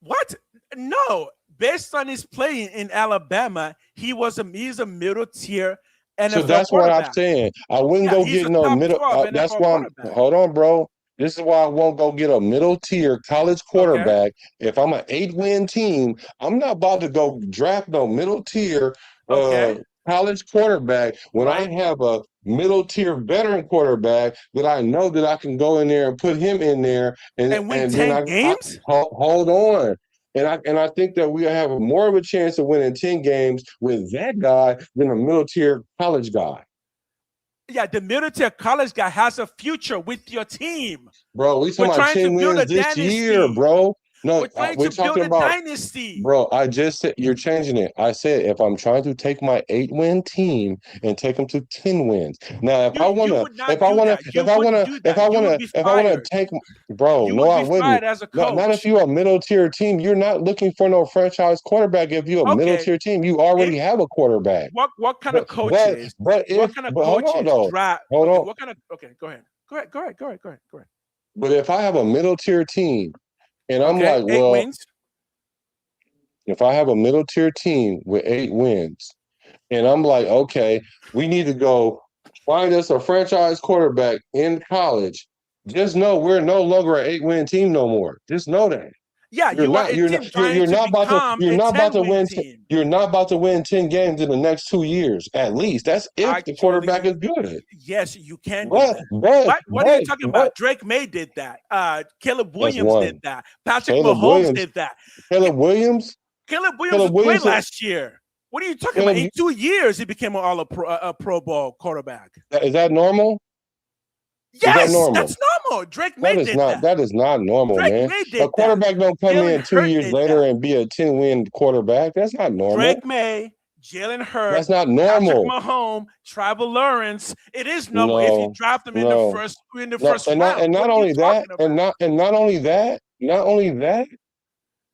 What? No. Based on his playing in Alabama, he's a middle tier NFL So that's what I'm saying. I wouldn't go get no middle. That's why hold on, bro. This is why I won't go get a middle tier college quarterback. If I'm an 8-win team, I'm not about to go draft no middle tier college quarterback when I have a middle tier veteran quarterback that I know that I can go in there and put him in there and win 10 games. Hold on. And I think that we have more of a chance of winning 10 games with that guy than a middle tier college guy. Yeah, the middle tier college guy has a future with your team. Bro, we talking about 10 wins this year, bro. No, we're talking about dynasty. Bro, I just said you're changing it. I said if I'm trying to take my 8-win team and take them to 10 wins. Now, if I want to take, bro, no, I wouldn't. Not if you're a middle tier team. You're not looking for no franchise quarterback. If you're a middle tier team, you already have a quarterback. What kind of coaches? What kind of coaches draft? Hold on. What kind of? Okay, go ahead. Go ahead. But if I have a middle tier team. And I'm like, well, if I have a middle tier team with 8 wins, and I'm like, okay, we need to go find us a franchise quarterback in college. Just know we're no longer an 8-win team no more. Just know that. Yeah, you're not about to win 10 games in the next 2 years at least. That's if the quarterback is good. Yes, you can. What are you talking about? Drake May did that. Caleb Williams did that. Patrick Mahomes did that. Caleb Williams was great last year. What are you talking about? In 2 years, he became a Pro Bowl quarterback. Is that normal? Yes, that's normal. Drake May did that. That is not normal, man. A quarterback don't come in 2 years later and be a 10-win quarterback. That's not normal. Drake May, Jalen Hurts. That's not normal. Patrick Mahomes, Trevor Lawrence. It is normal if you draft them in the first round. And not only that,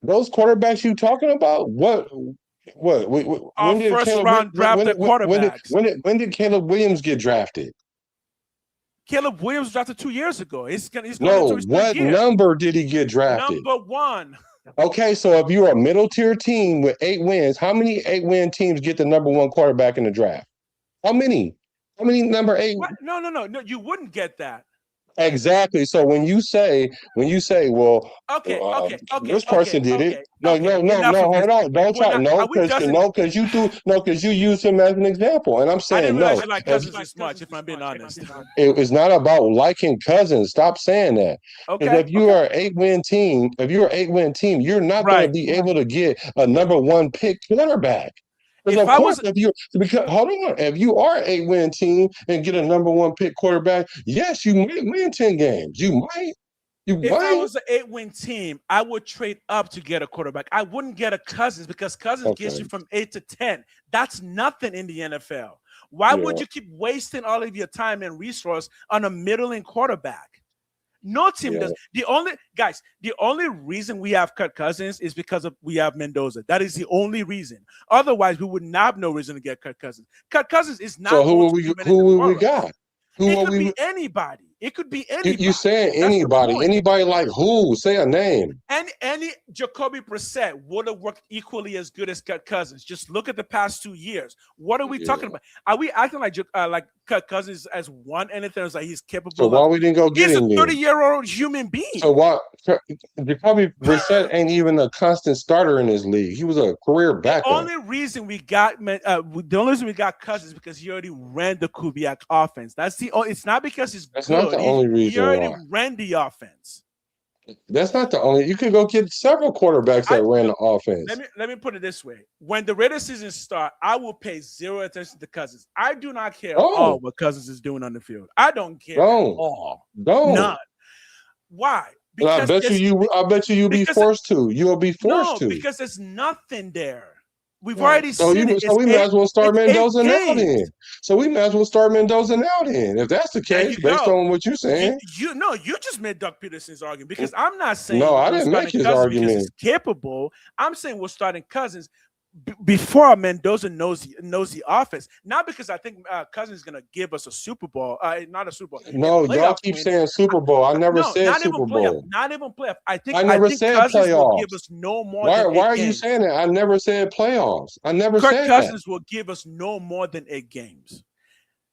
those quarterbacks you talking about, when did first round drafted quarterbacks. When did Caleb Williams get drafted? Caleb Williams was drafted 2 years ago. What number did he get drafted? Number 1. Okay, so if you're a middle tier team with 8 wins, how many 8-win teams get the number 1 quarterback in the draft? How many? How many number 8? What? No, you wouldn't get that. Exactly. So when you say, well, this person did it. No, hold on. Don't try. Because you used him as an example, and I'm saying no. I didn't like Cousins as much, if I'm being honest. It's not about liking Cousins. Stop saying that. Okay. If you are an 8-win team, you're not going to be able to get a number 1 pick quarterback. If you are an 8-win team and get a number 1 pick quarterback, yes, you might win 10 games. You might. If I was an 8-win team, I would trade up to get a quarterback. I wouldn't get a Cousins because Cousins gets you from 8 to 10. That's nothing in the NFL. Why would you keep wasting all of your time and resource on a middling quarterback? No team does. The only reason we have Kirk Cousins is because we have Mendoza. That is the only reason. Otherwise, we would not have no reason to get Kirk Cousins. Kirk Cousins is not. So who will we got? It could be anybody. It could be anybody. You saying anybody? Anybody like who? Say a name. Any Jacoby Brissett would have worked equally as good as Kirk Cousins. Just look at the past 2 years. What are we talking about? Are we acting like Kirk Cousins has won anything? It's like he's capable. So why we didn't go get him? He's a 30-year-old human being. So why Jacoby Brissett ain't even a constant starter in this league? He was a career backup. The only reason we got Cousins is because he already ran the Kubiak offense. It's not because he's good. Not the only reason. He already ran the offense. That's not the only. You could go get several quarterbacks that ran the offense. Let me put it this way: when the Raiders season start, I will pay zero attention to Cousins. I do not care what Cousins is doing on the field. I don't care at all. None. Why? Because I bet you'll be forced to. You'll be forced to. Because there's nothing there. We've already seen it. So we might as well start Mendoza now then. If that's the case, based on what you're saying. You just made Doug Peterson's argument because I'm not saying I didn't make his argument. He's capable. I'm saying we're starting Cousins before Mendoza knows the offense. Not because I think Cousins is going to give us a Super Bowl. Not a Super Bowl. No, y'all keep saying Super Bowl. I never said Super Bowl. Not even playoff. I think said Cousins playoffs. will give us no more than why are you saying that? I never said playoffs. I never said Cousins will give us no more than 8 games.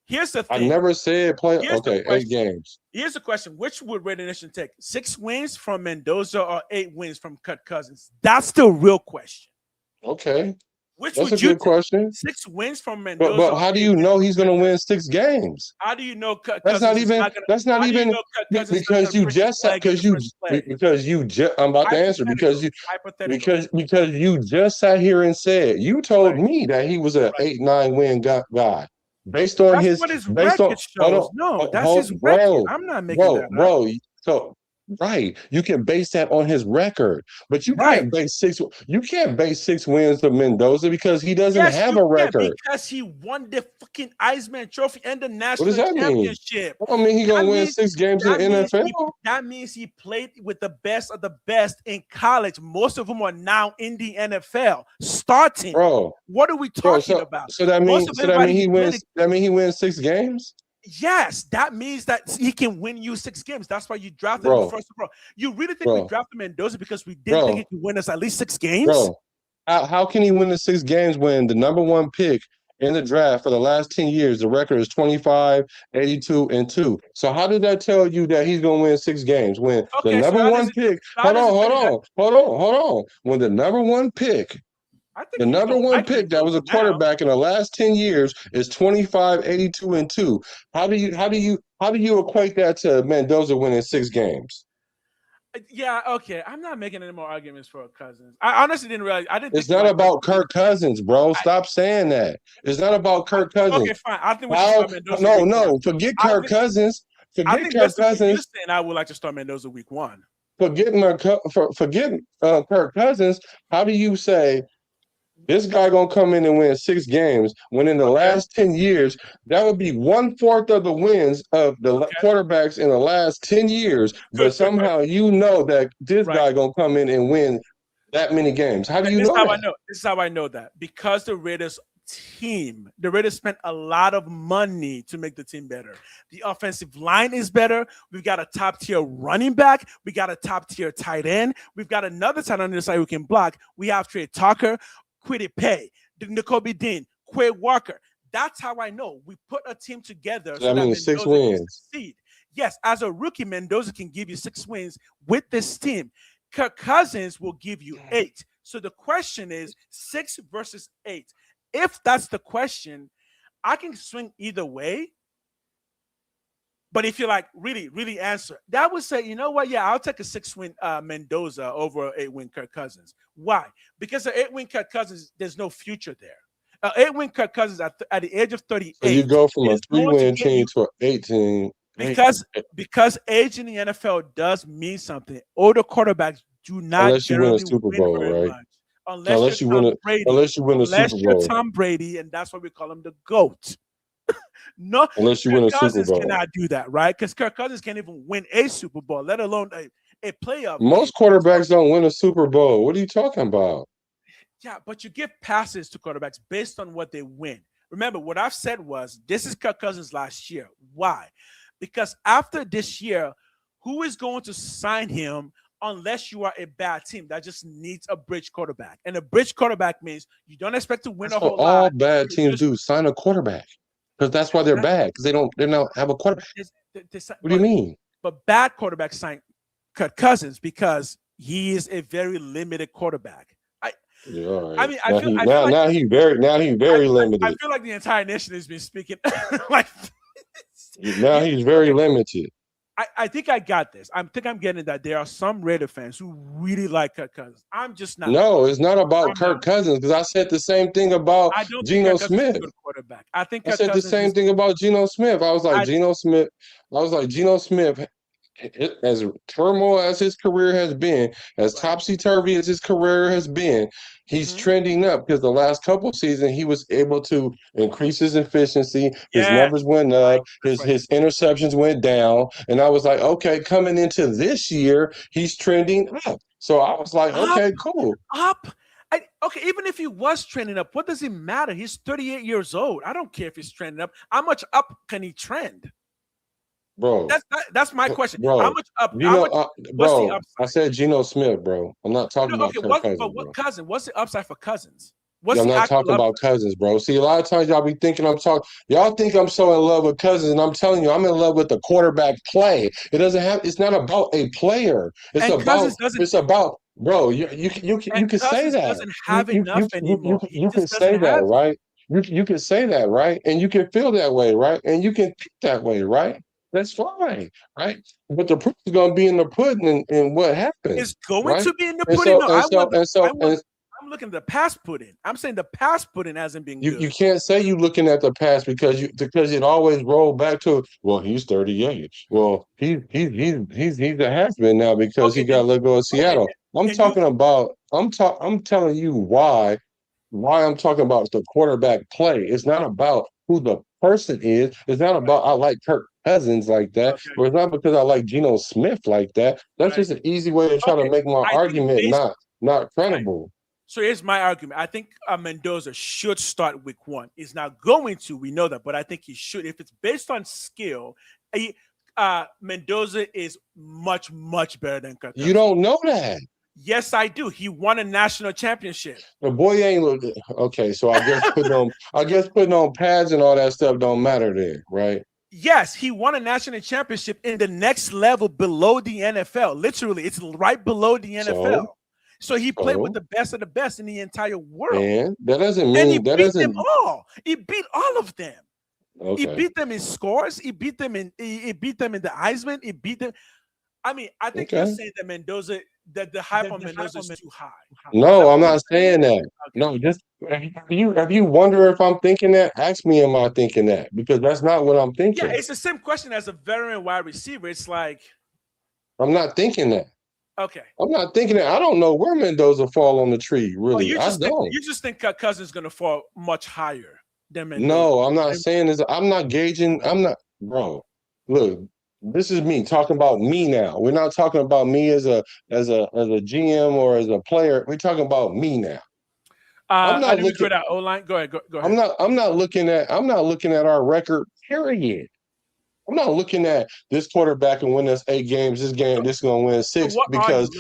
Here's the I thing. never said play. Here's the Okay, 8 question. games. Here's the question: which would Raider Nation take? 6 wins from Mendoza or 8 wins from Kirk Cousins? That's the real question. Okay, Which that's a would you good take? question. 6 wins from Mendoza. But how do you know he's going to win 6 games? How do you know Kirk That's Cousins not even. That's not even because you just said because you just. I'm about to answer because you just sat here and said you told me that he was an 8-9 win guy based on that's his what his based on. record shows. No, that's his record. I'm not making that up. Bro. So. Right, you can base that on his record, but you can't base 6. You can't base 6 wins to Mendoza because he doesn't have a record. Because he won the fucking Eisman Trophy and the national What does that championship. mean? I mean, he gonna win 6 games in the NFL. That means he played with the best of the best in college. Most of them are now in the NFL starting. Bro, what are we talking about? So that means he wins. That means he wins 6 games. Yes, that means that he can win you 6 games. That's why you drafted him first of all. You really think we drafted Mendoza because we didn't think he could win us at least 6 games? Bro, how can he win the 6 games when the number 1 pick in the draft for the last 10 years, the record is 25, 82, and 2. So how did that tell you that he's gonna win 6 games when the number 1 pick? Hold on. When the number 1 pick. The number 1 pick that was a quarterback in the last 10 years is 25, 82, and 2. How do you equate that to Mendoza winning 6 games? Yeah, okay. I'm not making any more arguments for Cousins. I honestly didn't realize. It's not about Kirk Cousins, bro. Stop saying that. It's not about Kirk Cousins. Okay, fine. I think we should start Mendoza. No. Forget Kirk Cousins. Forget Kirk Cousins. And I would like to start Mendoza week 1. Forget Kirk Cousins. How do you say this guy gonna come in and win 6 games when in the last 10 years, that would be 1/4 of the wins of the quarterbacks in the last 10 years. But somehow you know that this guy gonna come in and win that many games. How do you know that? This is how I know that. Because the Raiders spent a lot of money to make the team better. The offensive line is better. We've got a top-tier running back. We got a top-tier tight end. We've got another tight end on the side who can block. We have Trey Tucker, Kwity Paye, Nakobe Dean, Quay Walker. That's how I know. We put a team together. So that means 6 wins. Yes, as a rookie, Mendoza can give you 6 wins with this team. Kirk Cousins will give you 8. So the question is 6 versus 8. If that's the question, I can swing either way. But if you're like, really answer, that would say, you know what? Yeah, I'll take a 6-win Mendoza over 8-win Kirk Cousins. Why? Because the 8-win Kirk Cousins, there's no future there. 8-win Kirk Cousins at the age of 38. So you go from a 3-win team to an 18. Because age in the NFL does mean something. Older quarterbacks do not unless you win a Super Bowl, right? Much. Unless you win a Super Bowl. Tom Brady, and that's why we call him the GOAT. No, unless you win a Super Bowl, cannot do that, right? Because Kirk Cousins can't even win a Super Bowl, let alone a playoff. Most quarterbacks don't win a Super Bowl. What are you talking about? Yeah, but you give passes to quarterbacks based on what they win. Remember, what I've said was this is Kirk Cousins last year. Why? Because after this year, who is going to sign him unless you are a bad team that just needs a bridge quarterback? And a bridge quarterback means you don't expect to win a whole lot. All bad teams do sign a quarterback. Because that's why they're bad. Because they don't have a quarterback. What do you mean? But bad quarterbacks sign Kirk Cousins because he is a very limited quarterback. I mean, now he's very limited. I feel like the entire nation has been speaking like. Now he's very limited. I think I got this. I think I'm getting that there are some Raider fans who really like Kirk Cousins. I'm just not. No, it's not about Kirk Cousins because I said the same thing about Geno Smith. Quarterback. I said the same thing about Geno Smith. I was like Geno Smith. As turmoil as his career has been, as topsy-turvy as his career has been, he's trending up because the last couple of seasons he was able to increase his efficiency. His numbers went up. His interceptions went down. And I was like, okay, coming into this year, he's trending up. So I was like, okay, cool. Okay, even if he was trending up, what does it matter? He's 38 years old. I don't care if he's trending up. How much up can he trend? Bro, that's my question. Bro, how much up? Bro, I said Geno Smith, bro. I'm not talking about Kirk Cousins. But Cousins? What's the upside for Cousins? What's I'm the not actual talking about upgrade? Cousins, bro. See, a lot of times y'all be thinking I'm talking. Y'all think I'm so in love with Cousins, and I'm telling you, I'm in love with the quarterback play. It doesn't have. It's not about a player. It's And about. Cousins doesn't. It's about, bro. You And can say Cousins that. doesn't You have you enough you you you, anymore. He you can just doesn't say that, have it. right? You can say that, right? And you can feel that way, right? And you can think that way, right? That's fine, right? But the proof is going to be in the pudding and what It's happens, going right? to be in the And pudding. so No, and so and so and I'm looking at the past pudding. I'm saying the past pudding hasn't been you good. can't say you looking at the past because it always rolled back to, well, he's 38. Well, he's a has-been now because Okay, he got let go of okay, Seattle. I'm then you talking about I'm telling you why I'm talking about the quarterback play. It's not about who the person is. It's not about I like Kirk Cousins like that, okay, or it's not because I like Geno Smith like that. That's right. just an easy way to try to Okay, make my I think argument based not right. credible. So here's my argument. I think Mendoza should start week 1. He's not going to. We know that, but I think he should. If it's based on skill, Mendoza is much, much better than Kirk Cousins. You don't know that. Yes, I do. He won a national championship. The boy ain't look okay. So I guess putting on pads and all that stuff don't matter then, right? Yes, he won a national championship in the next level below the NFL. Literally, it's right below the NFL. So he played with the best of the best in the entire world. And that doesn't And he mean that beat doesn't. them all. He beat all of them. Okay. He beat them in scores. He beat them in the Heisman. He beat them. I mean, I think you're saying that Mendoza, that the hype on Mendoza is too high. No, I'm not saying that. Okay. No, just if you wonder if I'm thinking that, ask me, am I thinking that? Because that's not what I'm thinking. Yeah, it's the same question as a veteran wide receiver. It's like I'm not thinking that. Okay. I'm not thinking that. I don't know where Mendoza fall on the tree, really. You just think Cousins is going to fall much higher than Mendoza. No, I'm not saying this. I'm not gauging. I'm not, bro. Look, this is me talking about me now. We're not talking about me as a GM or as a player. We're talking about me now. I'm not looking at O-line. Go ahead. I'm not looking at our record, period. I'm not looking at this quarterback and win us 8 games. This is going to win 6 because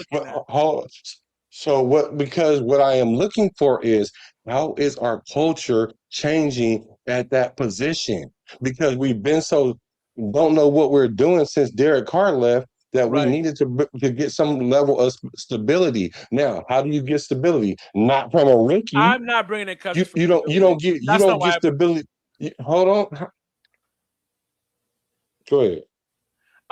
what I am looking for is how is our culture changing at that position? Because we've been don't know what we're doing since Derek Carr left that we needed to get some level of stability. Now, how do you get stability? Not from a rookie. I'm not bringing in Cousins. You don't get stability. Hold on. Go ahead.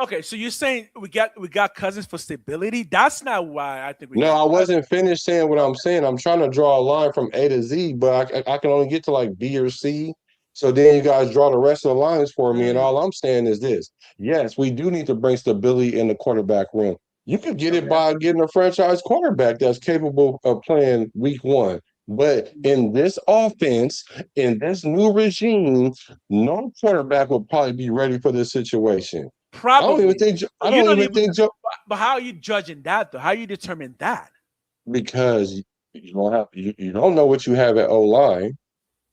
Okay, so you're saying we got Cousins for stability? That's not why I think we. No, I wasn't finished saying what I'm saying. I'm trying to draw a line from A to Z, but I can only get to like B or C. So then you guys draw the rest of the lines for me, and all I'm saying is this: yes, we do need to bring stability in the quarterback room. You could get it by getting a franchise quarterback that's capable of playing week 1. But in this offense, in this new regime, no quarterback will probably be ready for this situation. Probably. I don't even think. But how are you judging that, though? How you determine that? Because you don't know what you have at O-line.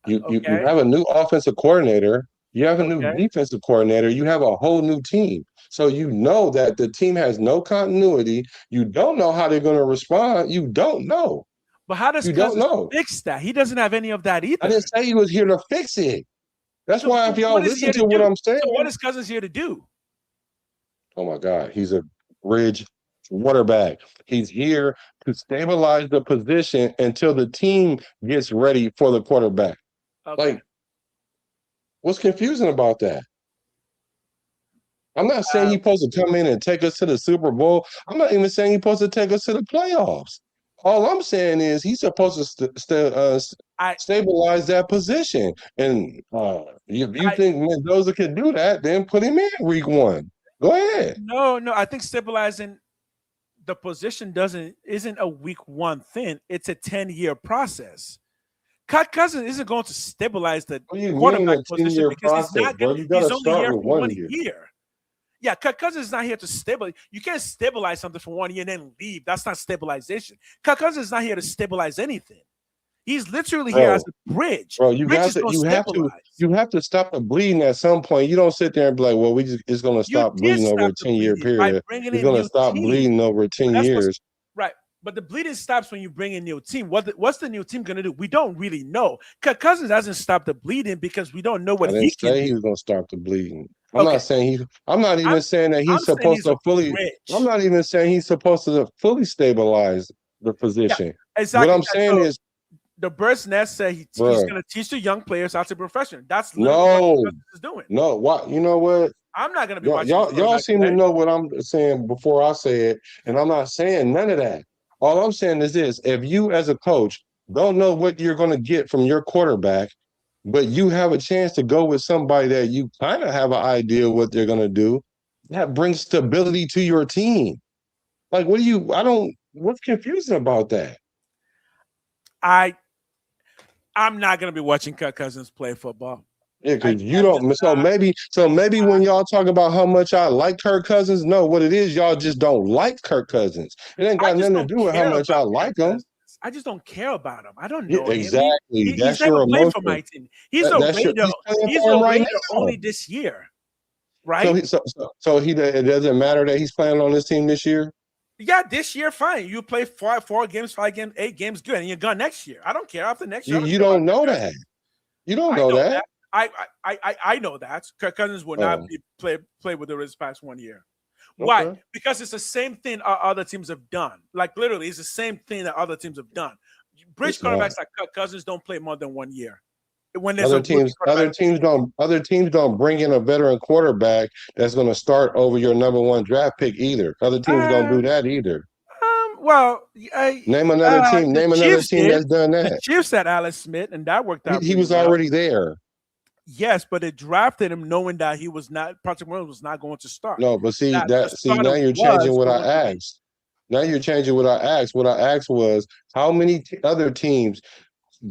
You have a new offensive coordinator. You have a new defensive coordinator. You have a whole new team. So you know that the team has no continuity. You don't know how they're going to respond. You don't know. But how does Cousins fix that? He doesn't have any of that either. I didn't say he was here to fix it. That's why if y'all listen to what I'm saying. So what is Cousins here to do? Oh my God, he's a bridge quarterback. He's here to stabilize the position until the team gets ready for the quarterback. Okay. Like, what's confusing about that? I'm not saying he's supposed to come in and take us to the Super Bowl. I'm not even saying he's supposed to take us to the playoffs. All I'm saying is he's supposed to stabilize that position. And if you think Mendoza can do that, then put him in week 1. Go ahead. No. I think stabilizing the position isn't a week 1 thing. It's a 10-year process. Cousins isn't going to stabilize the quarterback position because he's only here for 1 year. Yeah, Cousins is not here to stabilize. You can't stabilize something for 1 year and then leave. That's not stabilization. Cousins is not here to stabilize anything. He's literally here as a bridge. Bro, you have to stop the bleeding at some point. You don't sit there and be like, well, it's going to stop bleeding over a 10-year period. It's going to stop bleeding over 10 years. Right. But the bleeding stops when you bring in a new team. What's the new team going to do? We don't really know. Kirk Cousins hasn't stopped the bleeding because we don't know what I didn't he can say do. he was going to stop the bleeding. I'm not saying I'm not even saying that he's supposed to fully. I'm not even saying he's supposed to fully stabilize the position. Yeah, exactly. What I'm saying is, the Bird's Nest said he's going to teach the young players how to be professional. That's literally what Cousins is doing. No, what you know what? I'm not going to be watching. Y'all seem to know what I'm saying before I say it, and I'm not saying none of that. All I'm saying is this: if you, as a coach, don't know what you're going to get from your quarterback, but you have a chance to go with somebody that you kind of have an idea what they're going to do, that brings stability to your team. Like, what's confusing about that? I'm not going to be watching Kirk Cousins play football. Yeah, because you don't. So maybe when y'all talk about how much I like Kirk Cousins, no, what it is, y'all just don't like Kirk Cousins. It ain't got nothing to do with how much I like him. I just don't care about him. I don't know him. Exactly. That's he's your emotion. For my team. He's a Raider. He's a Raider only this year, right? So it doesn't matter that he's playing on this team this year. Yeah, this year, fine. You play 4 games, 5 games, 8 games, good, and you're gone next year. I don't care after next year. You don't know that. You don't know that. I know that Kirk Cousins will not play with the Raiders past 1 year. Why? Okay. Because it's the same thing other teams have done. Like literally, it's the same thing that other teams have done. Bridge quarterbacks like Kirk Cousins don't play more than 1 year. When there's other teams don't bring in a veteran quarterback that's going to start over your number 1 draft pick either. Other teams don't do that either. Well, name another team. Name another team that's done that. The Chiefs had Alex Smith, and that worked out. He was already there. Yes, but they drafted him knowing that Patrick Mahomes was not going to start. No, but now you're changing what I asked. Now you're changing what I asked. What I asked was how many other teams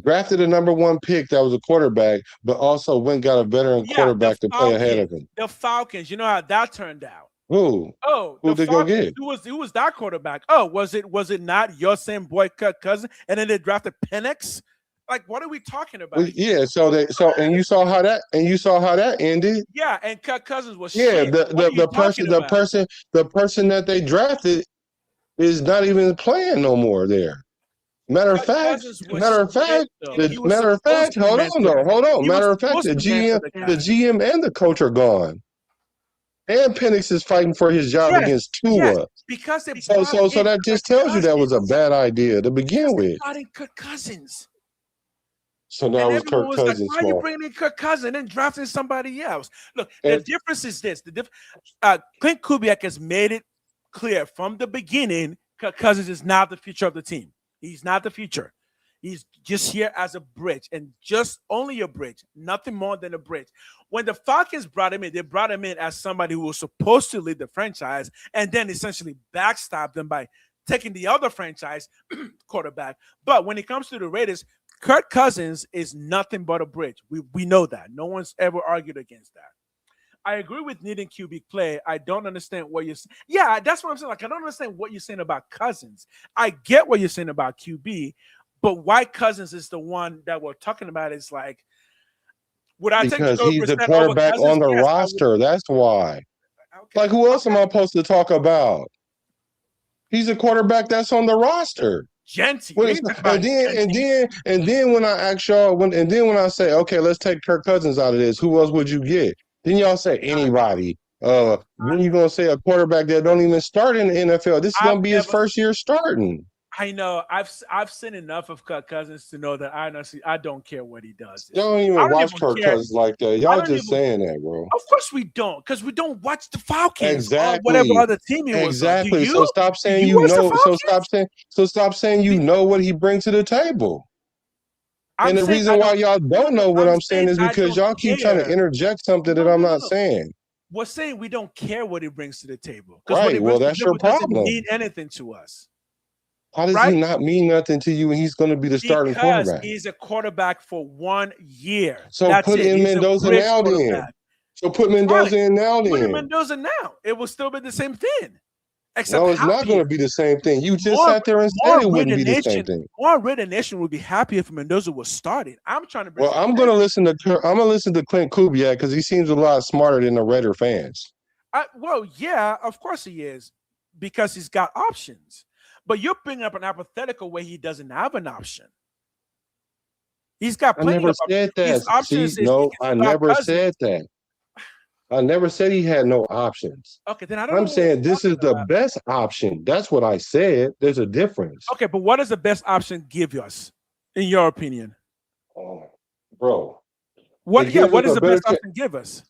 drafted a number 1 pick that was a quarterback, but also went and got a veteran quarterback to play ahead of him. The Falcons, you know how that turned out. Who? Oh, who did they go get? Who was that quarterback? Oh, was it not your same boy Kirk Cousins? And then they drafted Penix? Like, what are we talking about? Yeah, and you saw how that ended. Yeah, and Kirk Cousins was the person that they drafted is not even playing no more there. Matter of fact, hold on. The GM and the coach are gone. And Penix is fighting for his job against Tua. Because so that just tells you that was a bad idea to begin with. Kirk Cousins. So now it's Kirk Cousins' fault. Why are you bringing in Kirk Cousins and drafting somebody else? Look, the difference is this. Clint Kubiak has made it clear from the beginning Kirk Cousins is not the future of the team. He's not the future. He's just here as a bridge, and just only a bridge, nothing more than a bridge. When the Falcons brought him in, they brought him in as somebody who was supposed to lead the franchise and then essentially backstabbed them by taking the other franchise quarterback. But when it comes to the Raiders, Kirk Cousins is nothing but a bridge. We know that. No one's ever argued against that. I agree with needing QB play. I don't understand what you're saying. Yeah, that's what I'm saying. Like, I don't understand what you're saying about Cousins. I get what you're saying about QB, but why Cousins is the one that we're talking about is like, would I take because he's the quarterback on the roster. That's why. Okay. Like, who else am I supposed to talk about? He's a quarterback that's on the roster. Genty. And then when I ask y'all, when I say, okay, let's take Kirk Cousins out of this, who else would you get? Then y'all say anybody. Then you're gonna say a quarterback that don't even start in the NFL. This is gonna be his first year starting. I know. I've seen enough of Kirk Cousins to know that I don't care what he does. Y'all don't even watch Kirk Cousins like that. Y'all just saying that, bro. Of course we don't, because we don't watch the Falcons or whatever other team he was. Exactly. So stop saying you know. So stop saying you know what he brings to the table. And the reason why y'all don't know what I'm saying is because y'all keep trying to interject something that I'm not saying. We're saying we don't care what he brings to the table. Right. Well, that's your problem. Doesn't mean anything to us. How does he not mean nothing to you when he's going to be the starting quarterback? He's a quarterback for 1 year. So put in Mendoza now then. Put Mendoza in now. It will still be the same thing. Except it's not going to be the same thing. You just sat there and said it wouldn't be the same thing. More Raider Nation would be happy if Mendoza was starting. I'm trying to. Well, I'm going to listen to Clint Kubiak because he seems a lot smarter than the Raider fans. Well, yeah, of course he is, because he's got options. But you're bringing up an hypothetical where he doesn't have an option. He's got I plenty never of said that. his options. See, no, I never Cousins. said that. I never said he had no options. Okay, then I don't know I'm what saying we're this is talking the about. best option. That's what I said. There's a difference. Okay, but what does the best option give us, in your opinion? Oh, bro. What It gives what us does a the best better option give us?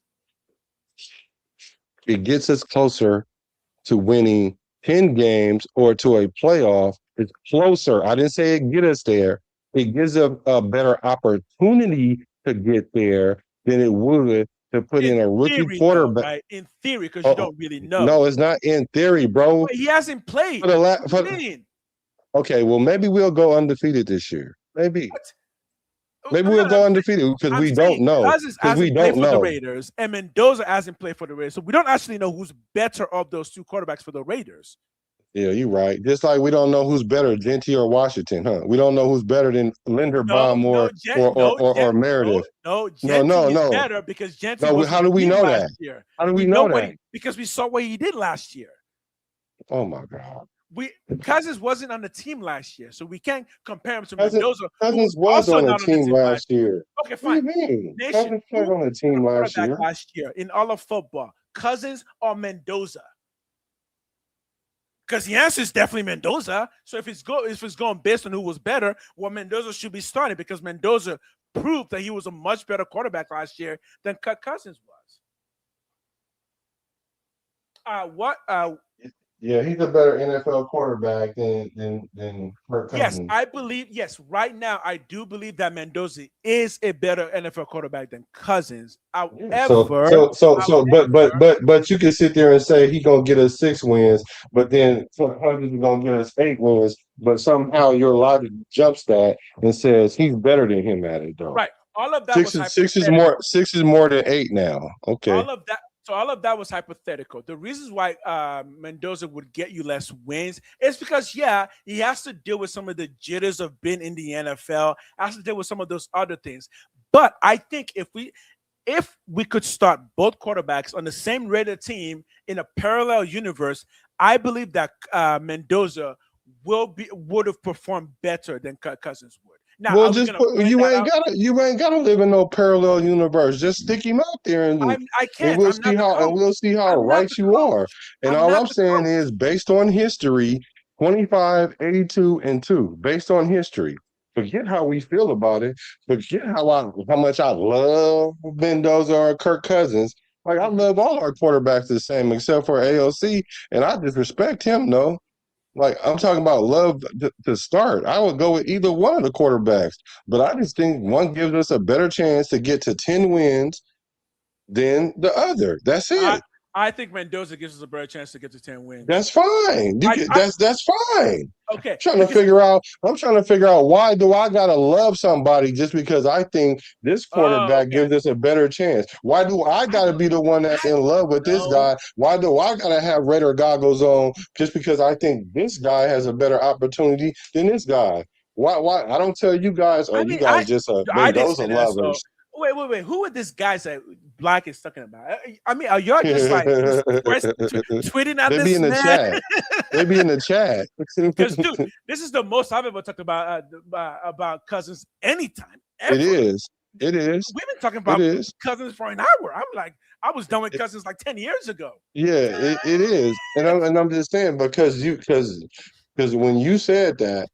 It gets us closer to winning 10 games or to a playoff. It's closer. I didn't say it get us there. It gives a better opportunity to get there than it would to put in a rookie theory, quarterback. though, right? In theory, because you don't really know. No, it's not in theory, bro. Wait, he hasn't played. Okay, well, maybe we'll go undefeated this year. Maybe. Maybe we'll go undefeated because we don't know. Because we don't for the know. Raiders, and Mendoza hasn't played for the Raiders, so we don't actually know who's better of those two quarterbacks for the Raiders. Yeah, you're right. Just like we don't know who's better, Genty or Washington, huh? We don't know who's better than Linderbaum or Meredith. No, Genty is better because Genty. No, how do we know that? Year. How do we know that? Because we saw what he did last year. Oh my God. Cousins wasn't on the team last year, so we can't compare him to Mendoza. Cousins was on the team last year. Okay, fine. What do you mean? Cousins was on the team last year. Last year in all of football, Cousins or Mendoza? Because the answer is definitely Mendoza. So if it's going based on who was better, well, Mendoza should be starting because Mendoza proved that he was a much better quarterback last year than Cousins was. Yeah, he's a better NFL quarterback than Kirk Cousins. Yes, I believe. Yes, right now I do believe that Mendoza is a better NFL quarterback than Cousins. However, but you can sit there and say he's gonna get us 6 wins, but then Cousins is gonna get us 8 wins. But somehow your logic jumps that and says he's better than him at it, though. Right. All of that six is more than 8 now. Okay. All of that was hypothetical. The reasons why Mendoza would get you less wins is because, he has to deal with some of the jitters of being in the NFL, has to deal with some of those other things. But I think if we could start both quarterbacks on the same Raider team in a parallel universe, I believe that Mendoza would have performed better than Cousins would. Now, well, you ain't gotta live in no parallel universe. Just stick him out there, and we'll see how right you are. And all I'm saying is, based on history, 25, 82, and 2. Based on history, forget how we feel about it. Forget how much I love Mendoza or Kirk Cousins. Like I love all our quarterbacks the same, except for AOC, and I disrespect him. No. Like, I'm talking about love to start. I would go with either one of the quarterbacks, but I just think one gives us a better chance to get to 10 wins than the other. That's it. I think Mendoza gives us a better chance to get to 10 wins. That's fine. That's fine. Okay. I'm trying to figure out why do I gotta love somebody just because I think this quarterback gives us a better chance? Why do I gotta be the one that's in love with this guy? Why do I gotta have Raider goggles on just because I think this guy has a better opportunity than this guy? Why? I don't tell you guys, you guys just Mendoza lovers. Wait. Who are these guys that Black is talking about? I mean, are y'all just like tweeting at this man? Chat. They be in the chat. Because, dude, this is the most I've ever talked about Cousins anytime. Ever. It is. It is. We've been talking about Cousins for an hour. I'm like, I was done with Cousins like 10 years ago. Yeah, it is. And I'm just saying because when you said that,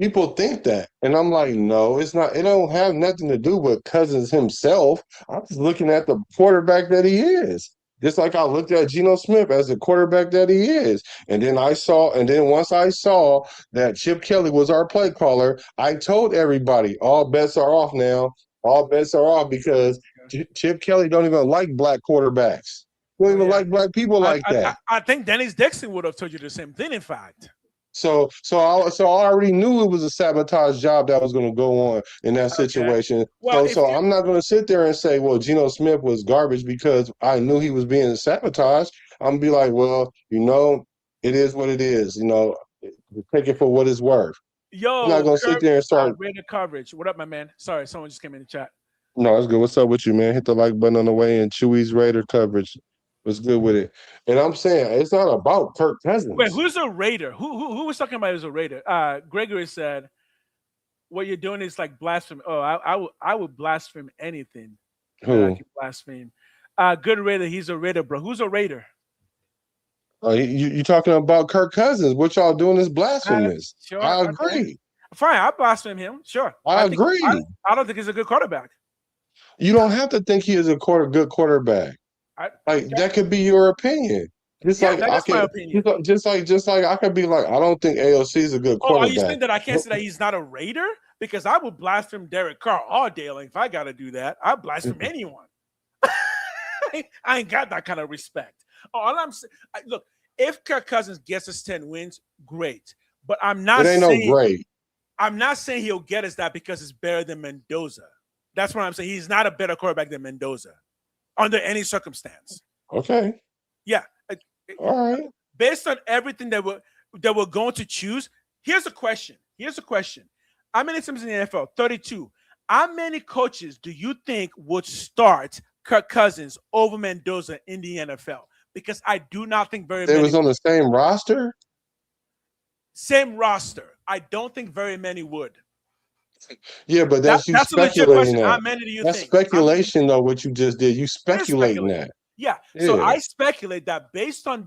people think that, and I'm like, no, it's not. It don't have nothing to do with Cousins himself. I'm just looking at the quarterback that he is. Just like I looked at Geno Smith as the quarterback that he is, and then once I saw that Chip Kelly was our play caller, I told everybody all bets are off now. All bets are off because Chip Kelly don't even like black quarterbacks. He don't even like black people like that. I think Dennis Dixon would have told you the same thing. In fact. So I already knew it was a sabotage job that was going to go on in that situation. Well, so I'm not going to sit there and say, well, Geno Smith was garbage because I knew he was being sabotaged. I'm going to be like, well, it is what it is. Take it for what it's worth. Yo, I'm not going to sit there and start. Raider coverage. What up, my man? Sorry, someone just came in the chat. No, it's good. What's up with you, man? Hit the like button on the way in. Chewy's Raider coverage. was good with it. And I'm saying it's not about Kirk Cousins. Wait, who's a Raider? Who was talking about as a Raider? Gregory said, "What you're doing is like blasphemy." Oh, I would blaspheme anything. Who? I can blaspheme. Good Raider. He's a Raider, bro. Who's a Raider? You talking about Kirk Cousins? What y'all doing is blasphemous. Sure, I agree. Fine, I blaspheme him. Sure, I agree. I don't think he's a good quarterback. You don't have to think he is a good quarterback. That could be your opinion. Just like that's my opinion. Just like I could be like, I don't think AOC is a good quarterback. Are you saying that I can't say that he's not a Raider? Because I would blaspheme Derek Carr all day long if I got to do that. I blaspheme anyone. I ain't got that kind of respect. All I'm saying, look, if Kirk Cousins gets us 10 wins, great. But I'm not saying no great. I'm not saying he'll get us that because it's better than Mendoza. That's what I'm saying. He's not a better quarterback than Mendoza under any circumstance. Okay. Yeah. All right. Based on everything that we're going to choose, here's a question. How many teams in the NFL? 32. How many coaches do you think would start Kirk Cousins over Mendoza in the NFL? Because I do not think very many. It was on the same roster? Same roster. I don't think very many would. Yeah, but that's speculating that. How many do you think? That's speculation, though, what you just did. You speculating that. Yeah. So I speculate that based on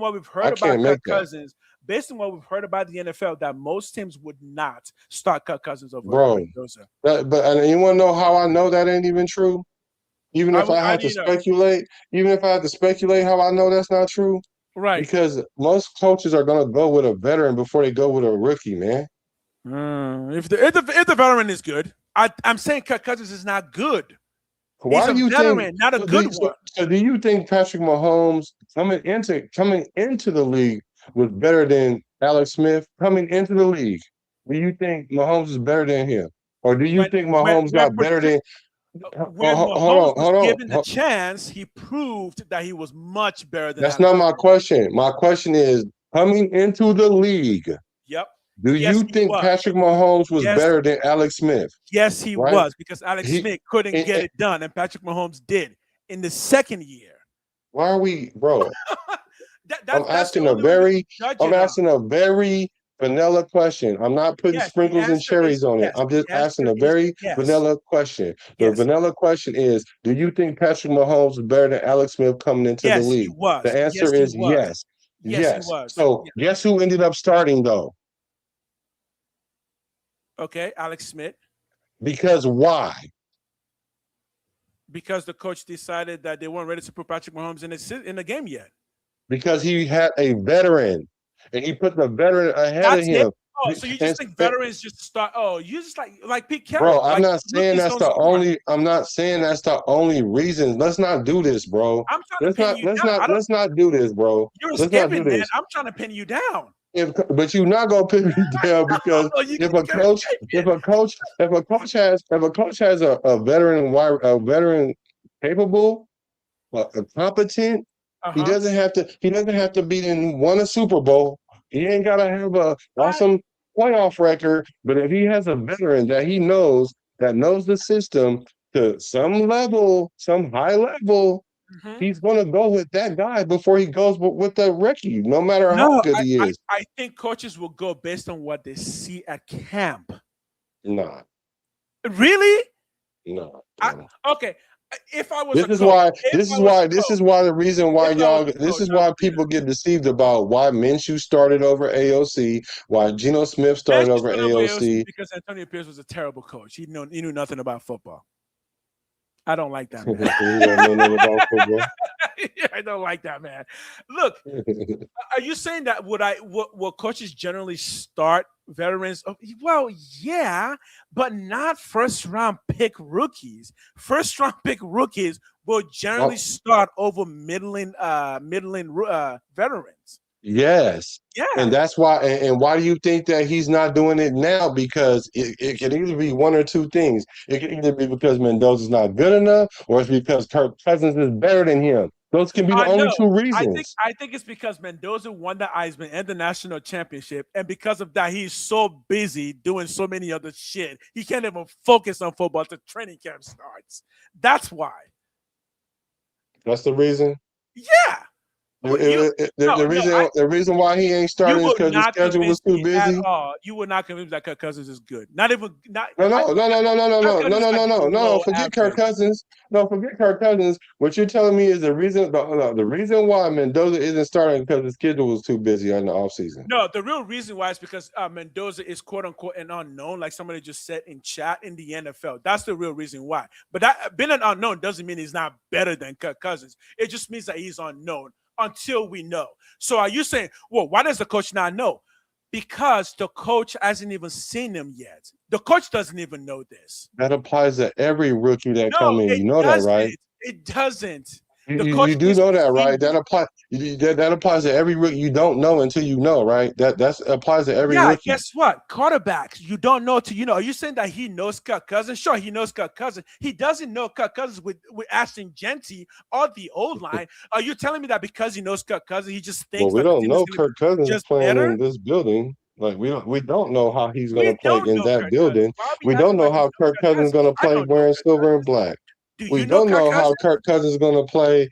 what we've heard about Kirk Cousins, based on what we've heard about the NFL, that most teams would not start Kirk Cousins over Mendoza. But you want to know how I know that ain't even true? Even if I had to speculate how I know that's not true? Right. Because most coaches are going to go with a veteran before they go with a rookie, man. If the veteran is good, I'm saying Kirk Cousins is not good. Why do you think not a good one? So do you think Patrick Mahomes coming into the league was better than Alex Smith coming into the league? Do you think Mahomes is better than him, or do you think Mahomes got better than? When Mahomes was given the chance, he proved that he was much better than. That's not my question. My question is coming into the league. Yep. Do you think Patrick Mahomes was better than Alex Smith? Yes, he was, because Alex Smith couldn't get it done, and Patrick Mahomes did in the second year. Why are we, bro? I'm asking a very vanilla question. I'm not putting sprinkles and cherries on it. I'm just asking a very vanilla question. The vanilla question is, do you think Patrick Mahomes was better than Alex Smith coming into the league? He was. The answer is yes. Yes. He was. So guess who ended up starting, though? Okay, Alex Smith. Because why? Because the coach decided that they weren't ready to put Patrick Mahomes in the game yet. Because he had a veteran, and he put the veteran ahead of him. Oh, so you just think veterans just start? Oh, you just like Pete Carroll. Bro, I'm not saying that's the only. I'm not saying that's the only reason. Let's not do this, bro. I'm trying to pin you down. Let's not do this, bro. You're skipping, man. I'm trying to pin you down. But you're not gonna pin me down because if a coach has a veteran capable, a competent, he doesn't have to be won a Super Bowl. He ain't gotta have a awesome playoff record. But if he has a veteran that he knows the system to some level, some high level. He's going to go with that guy before he goes with the rookie, no matter how good he is. I think coaches will go based on what they see at camp. Nah. Really? No. Okay. If I was this is why people get deceived about why Minshew started over AOC, why Geno Smith started over AOC. Because Antonio Pierce was a terrible coach. He knew nothing about football. I don't like that, man. I don't like that, man. Look, are you saying that will coaches generally start veterans? Well, yeah, but not first-round pick rookies. First-round pick rookies will generally start over middling veterans. Yes. Yeah. And that's why. And why do you think that he's not doing it now? Because it can either be one or two things. It can either be because Mendoza's not good enough, or it's because Kirk Cousins is better than him. Those can be the only two reasons. I think it's because Mendoza won the Heisman and the national championship, and because of that, he's so busy doing so many other shit. He can't even focus on football till training camp starts. That's why. That's the reason. Yeah. The reason why he ain't starting is because his schedule was too busy. You will not convince that Kirk Cousins is good. Not even. No. Forget Kirk Cousins. No, forget Kirk Cousins. What you're telling me is the reason why Mendoza isn't starting because his schedule was too busy in the offseason. No, the real reason why is because Mendoza is quote unquote an unknown, like somebody just said in chat in the NFL. That's the real reason why. But that being an unknown doesn't mean he's not better than Kirk Cousins. It just means that he's unknown until we know. So are you saying, well, why does the coach not know? Because the coach hasn't even seen him yet. The coach doesn't even know this. That applies to every rookie that come in. You know that, right? It doesn't. You do know that, right? That applies to every rookie. You don't know until you know, right? That applies to every rookie. Yeah, guess what? Quarterbacks, you don't know till you know. Are you saying that he knows Kirk Cousins? Sure, he knows Kirk Cousins. He doesn't know Kirk Cousins with Ashton Genty or the old line. Are you telling me that because he knows Kirk Cousins, he just thinks? Well, we don't know Kirk Cousins is playing in this building. Like we don't know how he's going to play in that building. We don't know how Kirk Cousins is going to play wearing silver and black. We don't know how Kirk Cousins is going to play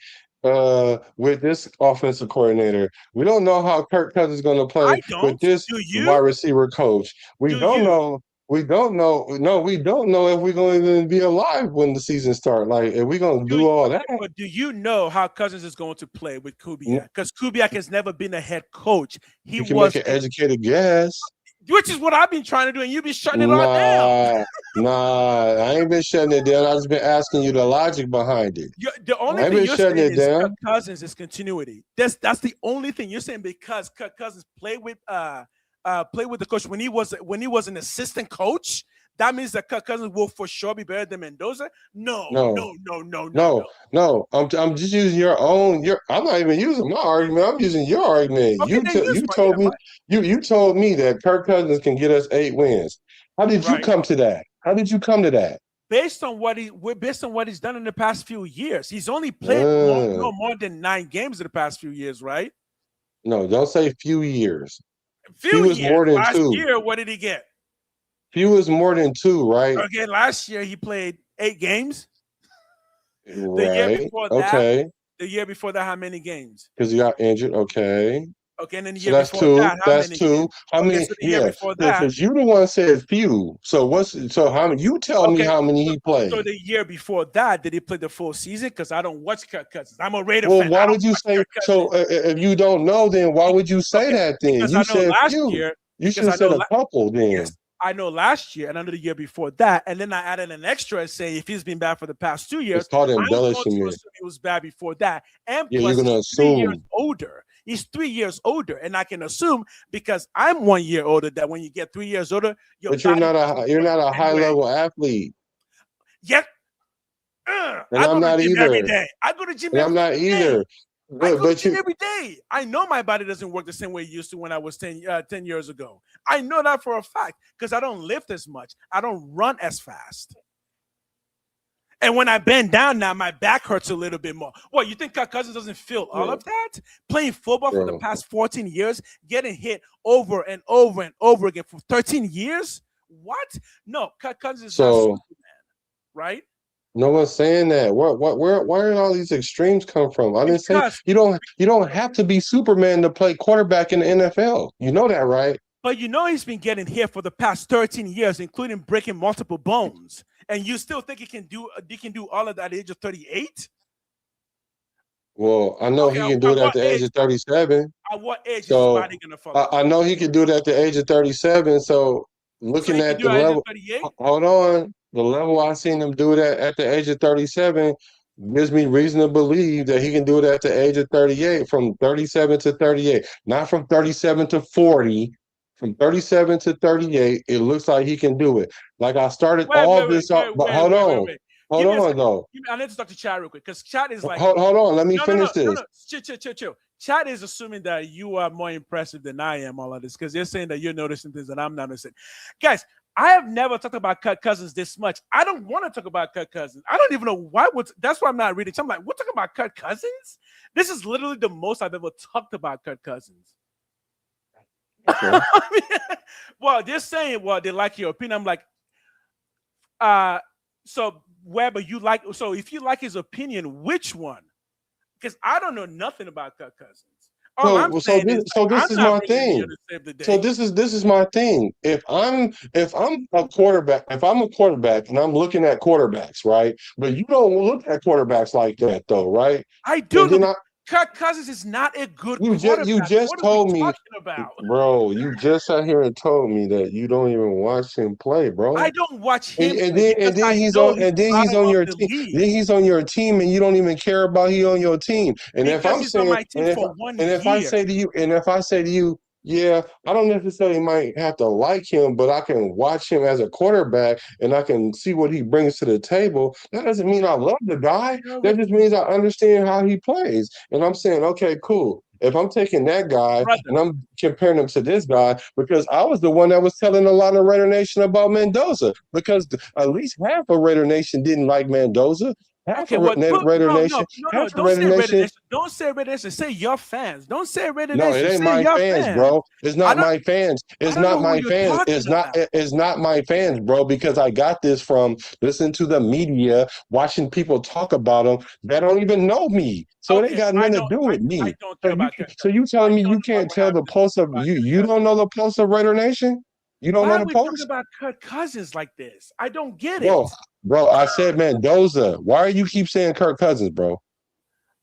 with this offensive coordinator. We don't know how Kirk Cousins is going to play with this wide receiver coach. We don't know. No, we don't know if we're going to even be alive when the season starts. Like, if we're going to do all that. But do you know how Cousins is going to play with Kubiak? Because Kubiak has never been a head coach. You can make an educated guess. Which is what I've been trying to do, and you've been shutting it all down. I ain't been shutting it down. I've just been asking you the logic behind it. The only thing you're saying is Kirk Cousins is continuity. That's the only thing you're saying, because Kirk Cousins played with the coach when he was an assistant coach. That means that Kirk Cousins will for sure be better than Mendoza. No. I'm just using your own. I'm not even using my argument. I'm using your argument. Okay, you told me that Kirk Cousins can get us 8 wins. How did you come to that? How did you come to that? Based on what he's done in the past few years. He's only played no more than 9 games in the past few years, right? No, don't say few years. Few years. More than last 2. year, what did he get? Few is more than 2, right? Okay, last year he played 8 games. Right. The year before that, how many games? Because he got injured. Okay. Okay, and then the So year that's before 2. that, That's 2. How many? So the year before that, because you the one said few. So how many? You tell me how many he played. So the year before that, did he play the full season? Because I don't watch Kirk Cousins. I'm a Raider fan. fan. Well, why would you say so? If you don't know, then why would you say that? Then because you said last few. Year, you should have said a couple. Then. Yes. I know last year and I know the year before that, and then I added an extra and say if he's been bad for the past 2 years, it's called I'm going embellishment. to assume he was bad before that. And yeah, plus, you're gonna he's 3 assume. years older. He's 3 years older, and I can assume because I'm 1 year older that when you get 3 years older, but you're not a high level athlete. Yet, and I'm not either. Every day. I go to gym. And I'm not either. I go to gym every day. I know my body doesn't work the same way it used to when I was 10 years ago. I know that for a fact because I don't lift as much. I don't run as fast. And when I bend down now, my back hurts a little bit more. What, you think Kirk Cousins doesn't feel all of that? Playing football for the past 14 years, getting hit over and over and over again for 13 years? What? No, Kirk Cousins is not Superman, right? No one's saying that. Where did all these extremes come from? I didn't say you don't have to be Superman to play quarterback in the NFL. You know that, right? But you know he's been getting hit for the past 13 years, including breaking multiple bones. And you still think he can do all of that at the age of 38? Well, I know he can do it at the age of 37. At what age is his body going to fall? I know he can do it at the age of 37. So looking at the level, hold on. The level I seen him do it at the age of 37 gives me reason to believe that he can do it at the age of 38, from 37 to 38, not from 37 to 40. From 37 to 38, it looks like he can do it. Like I started this up, but hold on. Hold on, though. I need to talk to Chad real quick because Chad is like, hold on. Let me finish this. No. Chill. Chad is assuming that you are more impressive than I am. All of this because they're saying that you're noticing things that I'm not noticing. Guys, I have never talked about Kirk Cousins this much. I don't want to talk about Kirk Cousins. I don't even know why. That's why I'm not reading. So I'm like, we're talking about Kirk Cousins? This is literally the most I've ever talked about Kirk Cousins. Okay. Well, they're saying, they like your opinion. I'm like, so Weber, so if you like his opinion, which one? because I don't know nothing about Kirk Cousins. All I'm So saying this, is so like, this I'm is not my bringing him here thing. to save the day. So this is my thing. If I'm a quarterback, if I'm a quarterback and I'm looking at quarterbacks, right? But you don't look at quarterbacks like that, though, right? I do. And then Kirk Cousins is not a good you quarterback. just What are told we me, talking about? bro. You just sat here and told me that you don't even watch him play, bro. I don't watch him. And then he's on your team. Then he's on your team, and you don't even care about he on your team. And because if I'm he's on saying, my team for 1 year. if I say to you, yeah, I don't necessarily might have to like him, but I can watch him as a quarterback and I can see what he brings to the table. That doesn't mean I love the guy. That just means I understand how he plays. And I'm saying, okay, cool. If I'm taking that guy and I'm comparing him to this guy, because I was the one that was telling a lot of Raider Nation about Mendoza, because at least half of Raider Nation didn't like Mendoza. Half of Raider Nation. No, don't say Raider Nation. Don't say Raider Nation. Say your fans. Don't say Raider Nation. No, it ain't my fans, bro. It's not my fans. It's not my fans. It's not my fans, bro, because I got this from listening to the media, watching people talk about them that don't even know me. So it ain't got nothing to do with me. So you telling me you can't tell the pulse of you don't know the pulse of Raider Nation? You don't know the pulse? Why are we talking about Kirk Cousins like this? I don't get it. Bro, I said Mendoza. Why do you keep saying Kirk Cousins, bro?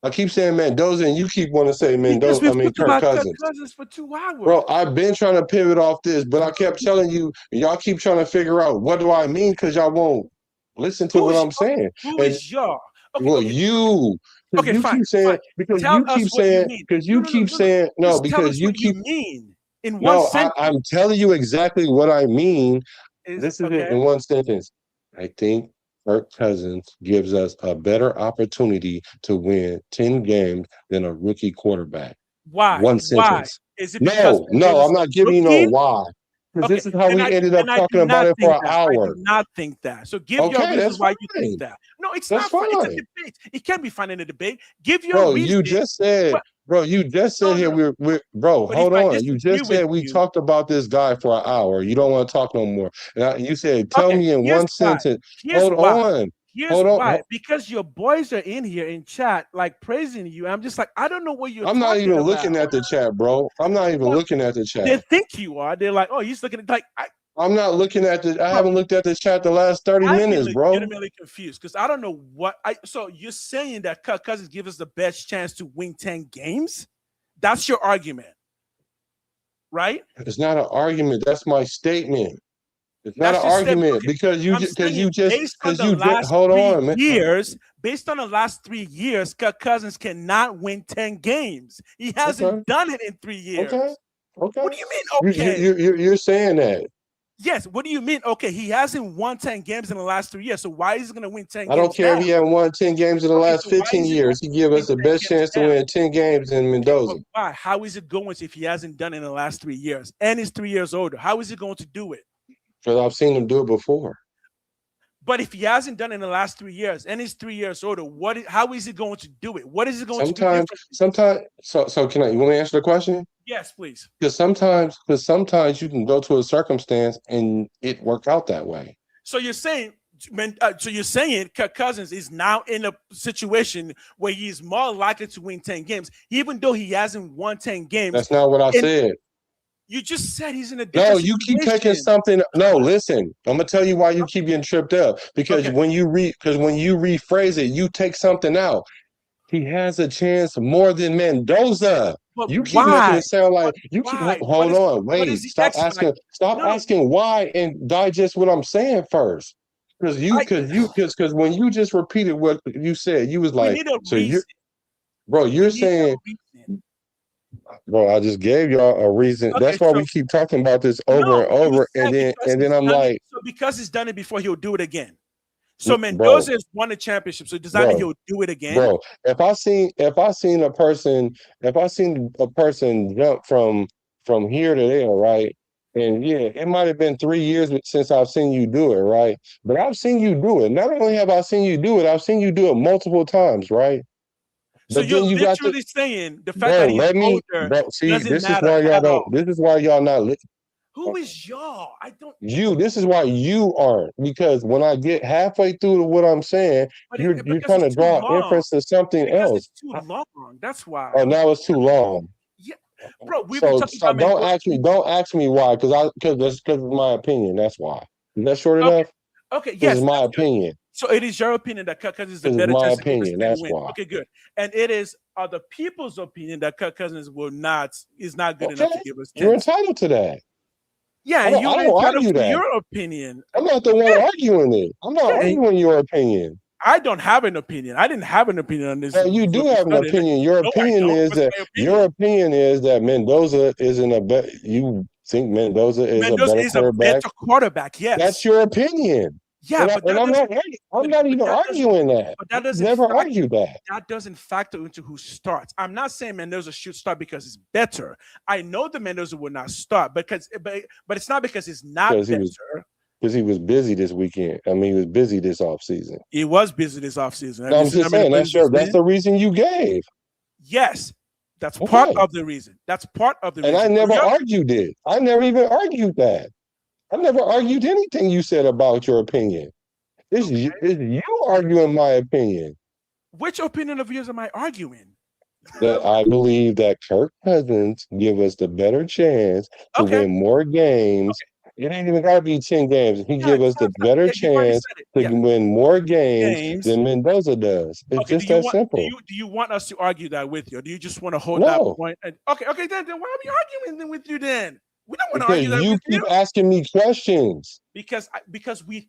I keep saying Mendoza, and you keep wanting to say Mendoza. Kirk Cousins. Kirk Cousins for 2 hours. Bro, I've been trying to pivot off this, but I kept telling you, y'all keep trying to figure out what do I mean because y'all won't listen to what I'm saying. Who is y'all? You. Okay, you fine. Keep saying because you keep saying because you keep saying no because you keep mean in one sentence. I'm telling you exactly what I mean. This is it in one sentence. I think Kirk Cousins gives us a better opportunity to win 10 games than a rookie quarterback. Why? One sentence. Why? Is it because no, I'm not giving you no why. Because this is how we ended up talking about it for an hour. I do not think that. So give your reasons why you think that. No, it's not fine. It's a debate. It can't be fun in a debate. Give your reason. You just said, here we're bro, hold on. You just said we talked about this guy for an hour. You don't want to talk no more. And you said, tell me in one sentence. Hold on. Here's why. Because your boys are in here in chat, like praising you. I'm just like, I don't know what you're I'm not even looking at the chat, bro. I'm not even looking at the chat. They think you are. They're like, oh, he's looking at I'm not looking at I haven't looked at the chat the last 30 minutes, bro. I'm legitimately confused because I don't know what so you're saying that Kirk Cousins gives us the best chance to win 10 games? That's your argument, right? It's not an argument. That's my statement. It's not an argument because you just hold on, man. Based on the last 3 years, Kirk Cousins cannot win 10 games. He hasn't done it in 3 years. Okay. What do you mean? Okay, you're saying that. Yes. What do you mean? Okay, he hasn't won 10 games in the last 3 years. So why is he going to win 10 games? I don't care if he hasn't won 10 games in the last 15 years. He give us the best chance to win 10 games in Mendoza. Why? How is it going if he hasn't done it in the last 3 years and he's 3 years older? How is he going to do it? Because I've seen him do it before. But if he hasn't done it in the last 3 years and he's 3 years older, how is he going to do it? What is he going to do? Sometimes. So you want me to answer the question? Yes, please. Because sometimes you can go to a circumstance and it work out that way. So you're saying, Kirk Cousins is now in a situation where he's more likely to win 10 games, even though he hasn't won 10 games. That's not what I said. You just said he's in a different situation. You keep taking something. No, listen. I'm gonna tell you why you keep getting tripped up. Because when you rephrase it, you take something out. He has a chance more than Mendoza. But you keep making it sound like you keep hold on, wait. Stop asking why and digest what I'm saying first. Because when you just repeated what you said, you was like, you're saying. Bro, I just gave y'all a reason. That's why we keep talking about this over and over, and then I'm like, so because he's done it before, he'll do it again. So Mendoza has won a championship, so does that mean he'll do it again? Bro, if I seen a person jump from here to there, right? And yeah, it might have been 3 years since I've seen you do it, right? But I've seen you do it. Not only have I seen you do it, I've seen you do it multiple times, right? So you're literally saying the fact that he's older see, this is why y'all don't. This is why y'all not. Who is y'all? I don't. You. This is why you aren't, because when I get halfway through to what I'm saying, you're trying to draw inference to something else. It's too long. That's why. Oh, now it's too long. Yeah, bro. We've So, been talking about don't ask me why, because it's my opinion. That's why. Is that short enough? Okay. Yes. This is my opinion. So it is your opinion that Kirk Cousins is the better my chance opinion. to That's win. why. Okay, good. And it is other people's opinion that Kirk Cousins is not good enough to give us. You're entitled to that. Yeah, I don't argue that. Your opinion. I'm not the one arguing it. I'm not arguing your opinion. I don't have an opinion. I didn't have an opinion on this. No, you do have an opinion. Your opinion is that Mendoza isn't a better. You think Mendoza is a better quarterback? Yes, that's your opinion. Yeah, and I'm not even arguing that. But that doesn't never argue that. That doesn't factor into who starts. I'm not saying Mendoza should start because it's better. I know the Mendoza will not start but it's not because it's not better. Because he was busy this weekend. I mean, he was busy this offseason. He was busy this offseason. No, I'm just saying that's the reason you gave. Yes, that's part of the reason. That's part of the reason. And I never argued it. I never even argued that. I never argued anything you said about your opinion. It's you arguing my opinion. Which opinion of yours am I arguing? That I believe that Kirk Cousins give us the better chance to win more games. It ain't even gotta be 10 games. He give us the better chance to win more games than Mendoza does. It's just that simple. Do you want us to argue that with you? Or do you just want to hold that point? And, okay, then why are we arguing with you then? We don't want to argue that you with keep asking me questions. Because we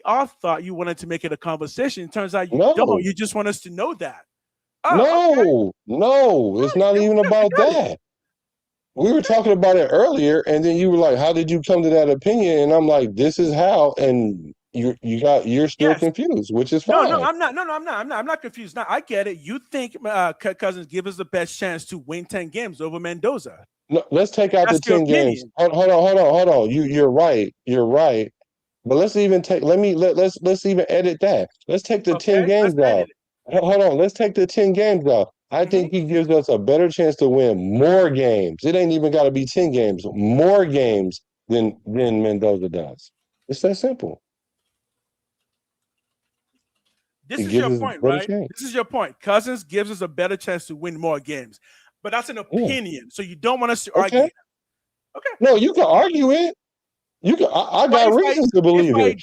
all thought you wanted to make it a conversation. It turns out you don't. You just want us to know that. No, it's not even about that. We were talking about it earlier, and then you were like, "How did you come to that opinion?" And I'm like, "This is how." And you're still confused, which is fine. No, I'm not. I'm not confused. Now I get it. You think Kirk Cousins give us the best chance to win 10 games over Mendoza? No, let's take out the 10 games. Hold on. You're right. But let's even let's even edit that. Let's take the 10 games out. Hold on. Let's take the 10 games out. I think he gives us a better chance to win more games. It ain't even got to be 10 games, more games than Mendoza does. It's that simple. This is your point, right? This is your point. Cousins gives us a better chance to win more games. But that's an opinion. So you don't want us to argue. Okay. No, you can argue it. You can. I got reasons to believe it.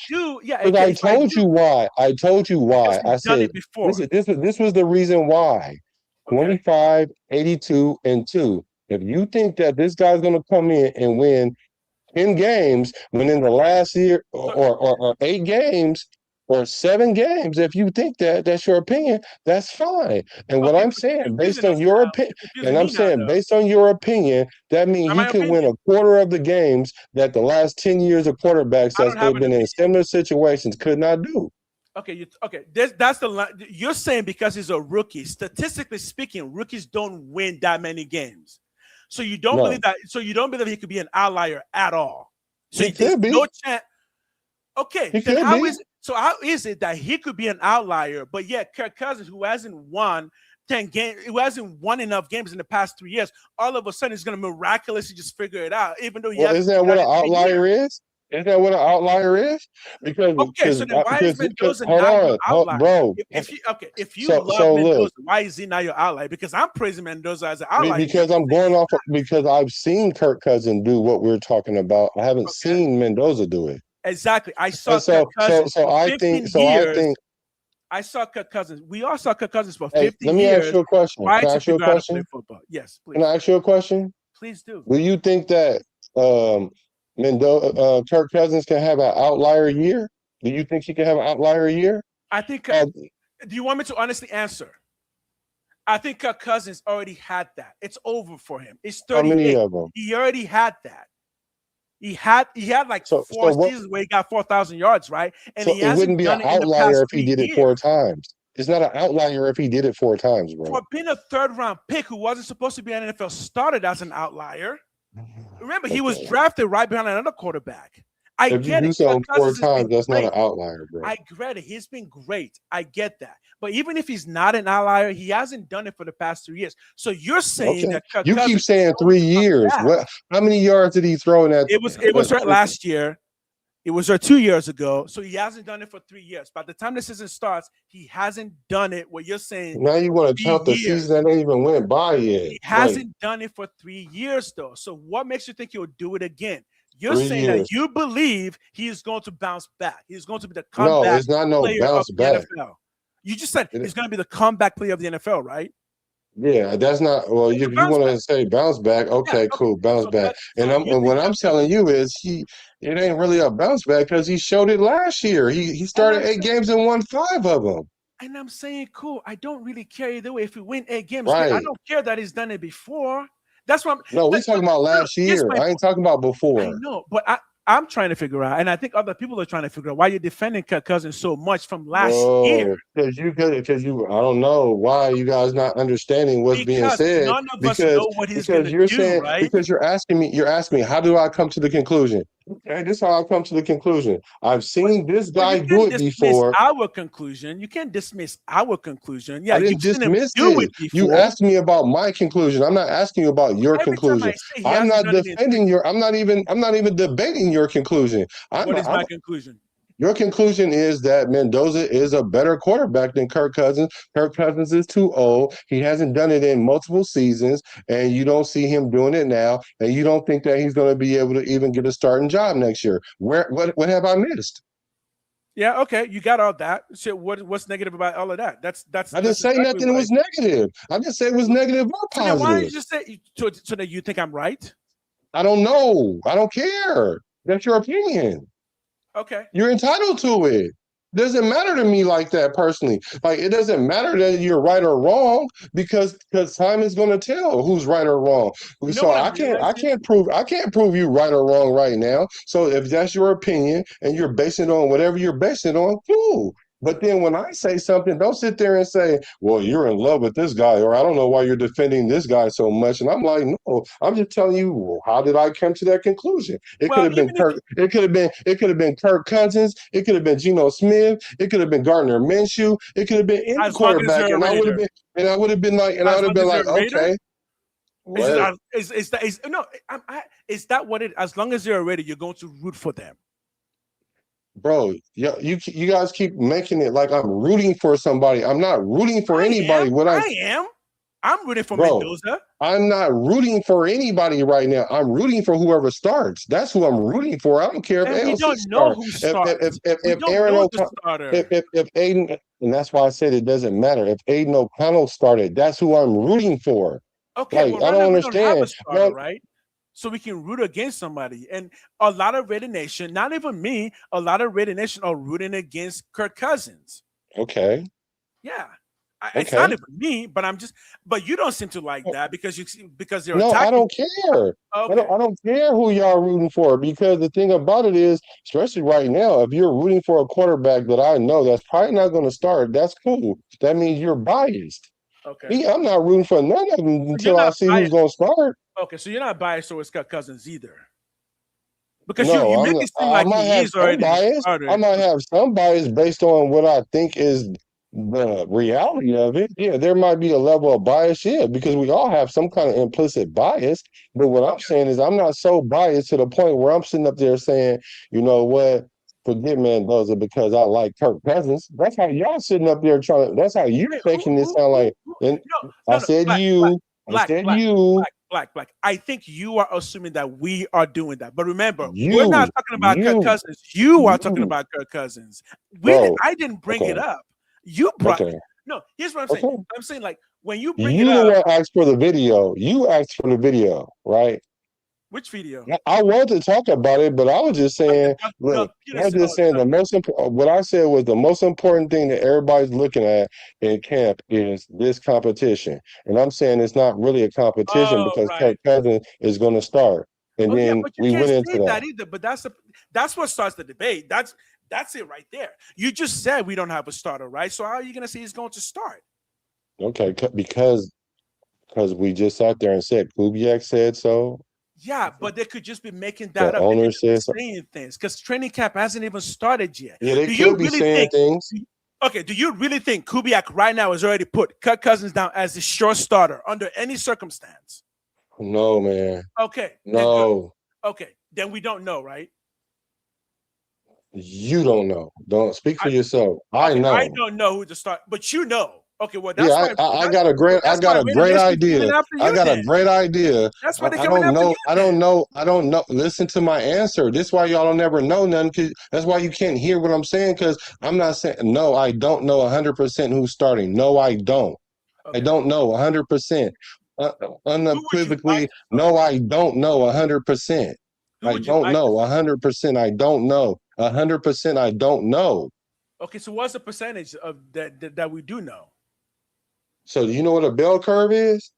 I told you why. I said this was the reason why. 25, 82, and 2. If you think that this guy's going to come in and win 10 games when in the last year or 8 games or 7 games, if you think that's your opinion, that's fine. And what I'm saying, based on your opinion, that means he could win a quarter of the games that the last 10 years of quarterbacks that they've been in similar situations could not do. Okay, that's the line. You're saying because he's a rookie. Statistically speaking, rookies don't win that many games. So you don't believe that. So you don't believe he could be an outlier at all. So he could be. No chance. Okay, then how is it that he could be an outlier, but yet Kirk Cousins, who hasn't won 10 games, who hasn't won enough games in the past 3 years, all of a sudden he's going to miraculously just figure it out, even though isn't that what an outlier is? Isn't that what an outlier is? Because so then why is Mendoza not your outlier? Bro. If you love Mendoza, why is he not your outlier? Because I'm praising Mendoza as an outlier. Because I'm going off because I've seen Kirk Cousins do what we're talking about. I haven't seen Mendoza do it. Exactly. I saw Kirk Cousins I saw Kirk Cousins. We all saw Kirk Cousins for 50 years. Let me ask you a question. Can I ask you a question? Yes, please. Can I ask you a question? Please do. Do you think that Kirk Cousins can have an outlier year? Do you think he can have an outlier year? I think. Do you want me to honestly answer? I think Kirk Cousins already had that. It's over for him. It's 38. How many of them? He already had that. He had like 4 seasons where he got 4,000 yards, right? And so it wouldn't be an outlier if he did it 4 times. It's not an outlier if he did it 4 times, bro. For being a 3rd-round pick who wasn't supposed to be an NFL starter, that's an outlier. Remember, he was drafted right behind another quarterback. I If you get do it. Kirk something 4 Cousins has been times, that's not great. an outlier, bro. I get it. He's been great. I get that. But even if he's not an outlier, he hasn't done it for the past 3 years. So you're saying Okay. that Kirk You keep Cousins is saying going 3 to come years. back. What? How many yards did he throw in that? It was right last year. It was there 2 years ago. So he hasn't done it for 3 years. By the time the season starts, he hasn't done it. What you're saying, Now you want to 3 count the years. season that ain't even went by yet. He hasn't done it for 3 years, though. So what makes you think he'll do it again? You're 3 saying years. that you believe he is going to bounce back. He's going to be the No, comeback it's not no player bounce of the back. NFL. You just said he's going to be the comeback player of the NFL, right? Yeah, that's not. Well, if you bounce want to say bounce back, okay, Yeah, cool, bounce So back. that- And so I'm you think what I'm that- telling you is it ain't really a bounce back because he showed it last year. He started I'm 8 games and won 5 of them. And I'm saying, cool. I don't really care either way. If we win 8 games, I Right. don't care that he's done it before. That's what I'm. No, we talking about last here's year. my I ain't talking about I before. know, but I'm trying to figure out, and I think other people are trying to figure out why you're defending Kirk Cousins so much from last year. Because you I don't know why you guys not understanding what's being Because said. none of us know what he's because gonna you're do, saying right? because you're asking me how do I come to the conclusion? Okay, this is how I come to the conclusion. I've seen this But guy you do can't it dismiss before. our conclusion. You can't dismiss our conclusion. Yeah, I didn't you've seen him dismiss do it. it You before. asked me about my conclusion. I'm not asking you about your Every time conclusion. I say he I'm hasn't not done it in defending your. I'm not even debating your conclusion. What is my conclusion? Your conclusion is that Mendoza is a better quarterback than Kirk Cousins. Kirk Cousins is too old. He hasn't done it in multiple seasons, and you don't see him doing it now. And you don't think that he's going to be able to even get a starting job next year. What have I missed? Yeah, okay, you got all that. So what's negative about all of that? That's I didn't say exactly nothing was negative. I didn't say it was negative or So then why don't you positive. just say so that you think I'm right? I don't know. I don't care. That's your opinion. Okay. You're entitled to it. Doesn't matter to me like that personally. Like it doesn't matter that you're right or wrong because time is going to tell who's right or wrong. You know So what I I'm can't prove you right or wrong right now. So if that's your opinion and you're basing it on whatever you're basing it on, cool. But then when I say something, don't sit there and say, well, you're in love with this guy, or I don't know why you're defending this guy so much. And I'm like, no, I'm just telling you, well, how did I come to that conclusion? It could have been Kirk, it could have been Kirk Cousins, it could have been Geno Smith, it could have been Gardner Minshew, it could have been any quarterback, and I would have been like, okay. Is that what it? As long as they're ready, you're going to root for them. Bro, you guys keep making it like I'm rooting for somebody. I'm not rooting for anybody. I'm rooting for Mendoza. I'm not rooting for anybody right now. I'm rooting for whoever starts. That's who I'm rooting for. I don't care if we don't know who starts. If Aaron O'Connell, if Aiden, and that's why I said it doesn't matter. If Aiden O'Connell started, that's who I'm rooting for. Okay, like, I don't understand. We don't have a starter, right? So we can root against somebody. And a lot of Raider Nation, not even me, a lot of Raider Nation are rooting against Kirk Cousins. Okay. Yeah. It's not even me, but you don't seem to like that because they're no, attacking. I don't care. Okay. I don't care who y'all rooting for because the thing about it is, especially right now, if you're rooting for a quarterback that I know that's probably not going to start, that's cool. That means you're biased. Okay. Me, I'm not rooting for none of them until I see who's going to start. Okay, so you're not biased towards Kirk Cousins either. Because no, you make it seem like he is already biased. I might have some bias based on what I think is the reality of it. Yeah, there might be a level of bias, because we all have some kind of implicit bias. But what I'm saying is I'm not so biased to the point where I'm sitting up there saying, you know what, forget Mendoza because I like Kirk Cousins. That's how y'all sitting up there that's how you're making this sound like. And I said you. Black. I think you are assuming that we are doing that. But remember, we're not talking about Kirk Cousins. You are talking about Kirk Cousins. I didn't bring it up. You brought it. No, here's what I'm saying. I'm saying, like, when you bring it up. You asked for the video. You asked for the video, right? Which video? I wanted to talk about it, but I was just saying, what I said was the most important thing that everybody's looking at in camp is this competition. And I'm saying it's not really a competition because Kirk Cousins is going to start. And then we went into that. Either, but that's what starts the debate. That's it right there. You just said we don't have a starter, right? So how are you going to say he's going to start? Okay, because we just sat there and said Kubiak said so. Yeah, but they could just be making The that up. They owner could just be says, saying things because training camp hasn't even started yet. yeah, they Do you could be really saying think? things. Okay, do you really think Kubiak right now has already put Kirk Cousins down as the sure starter under any circumstance? No, man. Okay, then good. No, Okay, then we don't know, right? you don't know. Don't speak for I- yourself. I Okay, know. I don't know who to start, but you know. Okay, well that's Yeah, why I got a great Raiders idea. coming after I you got a then. great idea. That's why they're I coming don't after know. you. I don't know. I don't know. Listen to my answer. This is why y'all don't never know nothing. 'Cause that's why you can't hear what I'm saying. Because I'm not saying no. I don't know 100% who's starting. No, I don't. Okay. I don't know 100%. Unequivocally, like? no, I don't know 100%. Who I would you don't like know to- 100%. I don't know 100%. I don't know. Okay, so what's the percentage of that we do know? So do you know what a bell curve is?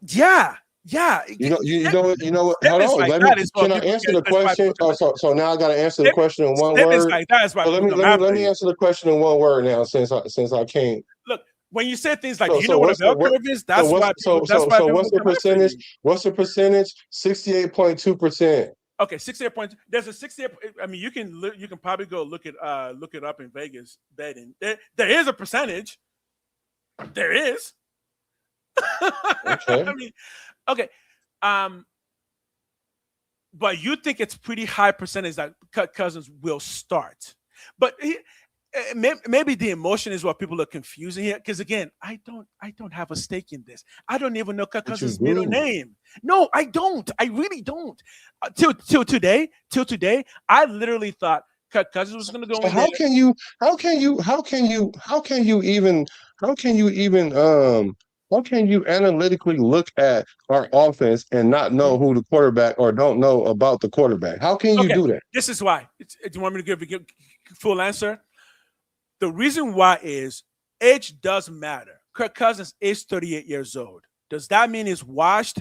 Yeah. You know what? Hold Statements on. like Let that me. is what Can I people answer get- the that's why question? people- So now I got to answer the question in one Statements word. like that is why So let people me come after let me you. answer the question in one word now, since I can't. Look, when you say things like, So- "Do you so know what a what's the- bell what- curve is?" That's so why. what's People, that's why so people what's the come after percentage? you. What's the percentage? 68.2%. Okay, 68 points. There's a 68. I mean, you can probably go look it up in Vegas betting. There is a percentage. There is. Okay. I mean, okay. But you think it's pretty high percentage that Kirk Cousins will start. But maybe the emotion is what people are confusing here. Because again, I don't have a stake in this. I don't even know Kirk But you Cousins' middle do. name. No, I don't. I really don't. Till today, I literally thought Kirk Cousins was going to go So in how there. can you analytically look at our offense and not know who the quarterback or don't know about the quarterback? How can you Okay, do that? this is why. Do you want me to give a full answer? The reason why is age does matter. Kirk Cousins is 38 years old. Does that mean he's washed?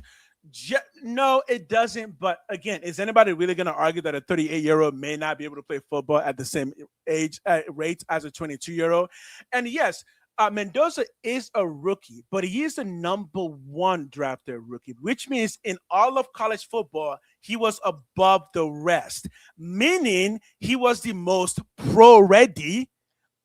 No, it doesn't. But again, is anybody really going to argue that a 38-year-old may not be able to play football at the same age rate as a 22-year-old? And yes, Mendoza is a rookie, but he is the #1 drafted rookie, which means in all of college football, he was above the rest, meaning he was the most pro-ready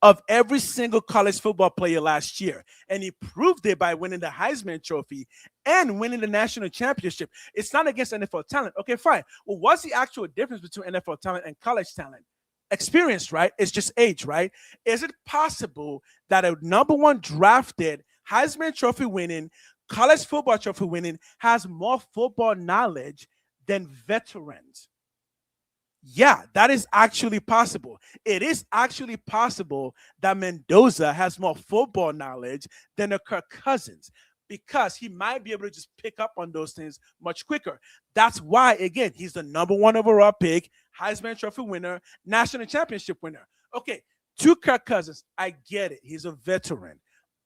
of every single college football player last year. And he proved it by winning the Heisman Trophy and winning the national championship. It's not against NFL talent. Okay, fine. Well, what's the actual difference between NFL talent and college talent? Experience, right? It's just age, right? Is it possible that a #1 drafted Heisman Trophy winning, college football trophy winning has more football knowledge than veterans? Yeah, that is actually possible. It is actually possible that Mendoza has more football knowledge than a Kirk Cousins because he might be able to just pick up on those things much quicker. That's why, again, he's the #1 overall pick, Heisman Trophy winner, national championship winner. Okay, to Kirk Cousins, I get it. He's a veteran.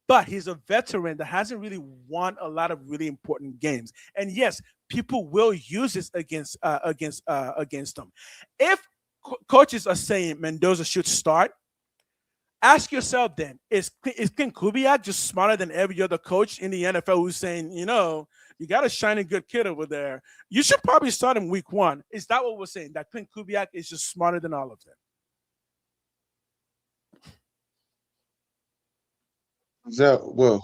But he's a veteran that hasn't really won a lot of really important games. And yes, people will use this against them. If coaches are saying Mendoza should start, ask yourself then, is Ken Kubiak just smarter than every other coach in the NFL who's saying, you got a shining good kid over there. You should probably start him week 1. Is that what we're saying? That Ken Kubiak is just smarter than all of them?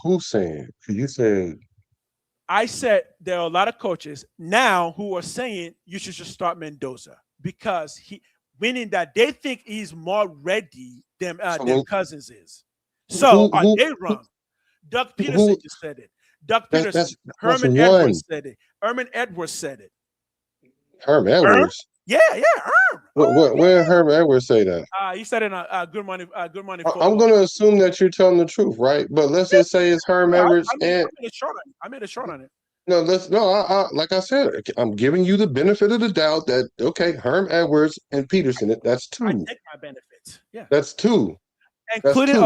Who's saying? You said. I said there are a lot of coaches now who are saying you should just start Mendoza because meaning that they think he's more ready than Cousins is. So are they wrong? Doug Peterson just said it. Doug Peterson, Herman Edwards said it. Herman Edwards said it. Herm Edwards. Yeah, Herm. Where did Herm Edwards say that? He said in a Good Morning. I'm going to assume that you're telling the truth, right? But let's just say it's Herm Edwards. I made a short on it. No, like I said, I'm giving you the benefit of the doubt that okay, Herm Edwards and Peterson, that's 2. I take my benefits. Yeah, that's 2. Including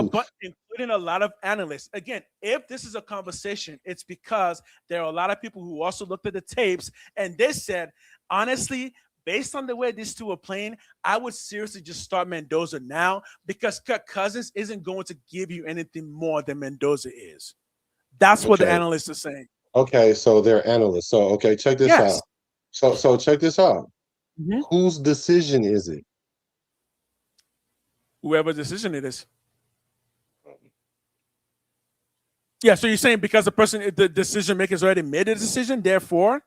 a lot of analysts. Again, if this is a conversation, it's because there are a lot of people who also looked at the tapes and they said, honestly, based on the way these two are playing, I would seriously just start Mendoza now because Kirk Cousins isn't going to give you anything more than Mendoza is. That's what the analysts are saying. Okay, so they're analysts. So, okay, check this out. So check this out. Mhm. Whose decision is it? Whoever decision it is. Yeah, so you're saying because the decision maker has already made a decision, therefore?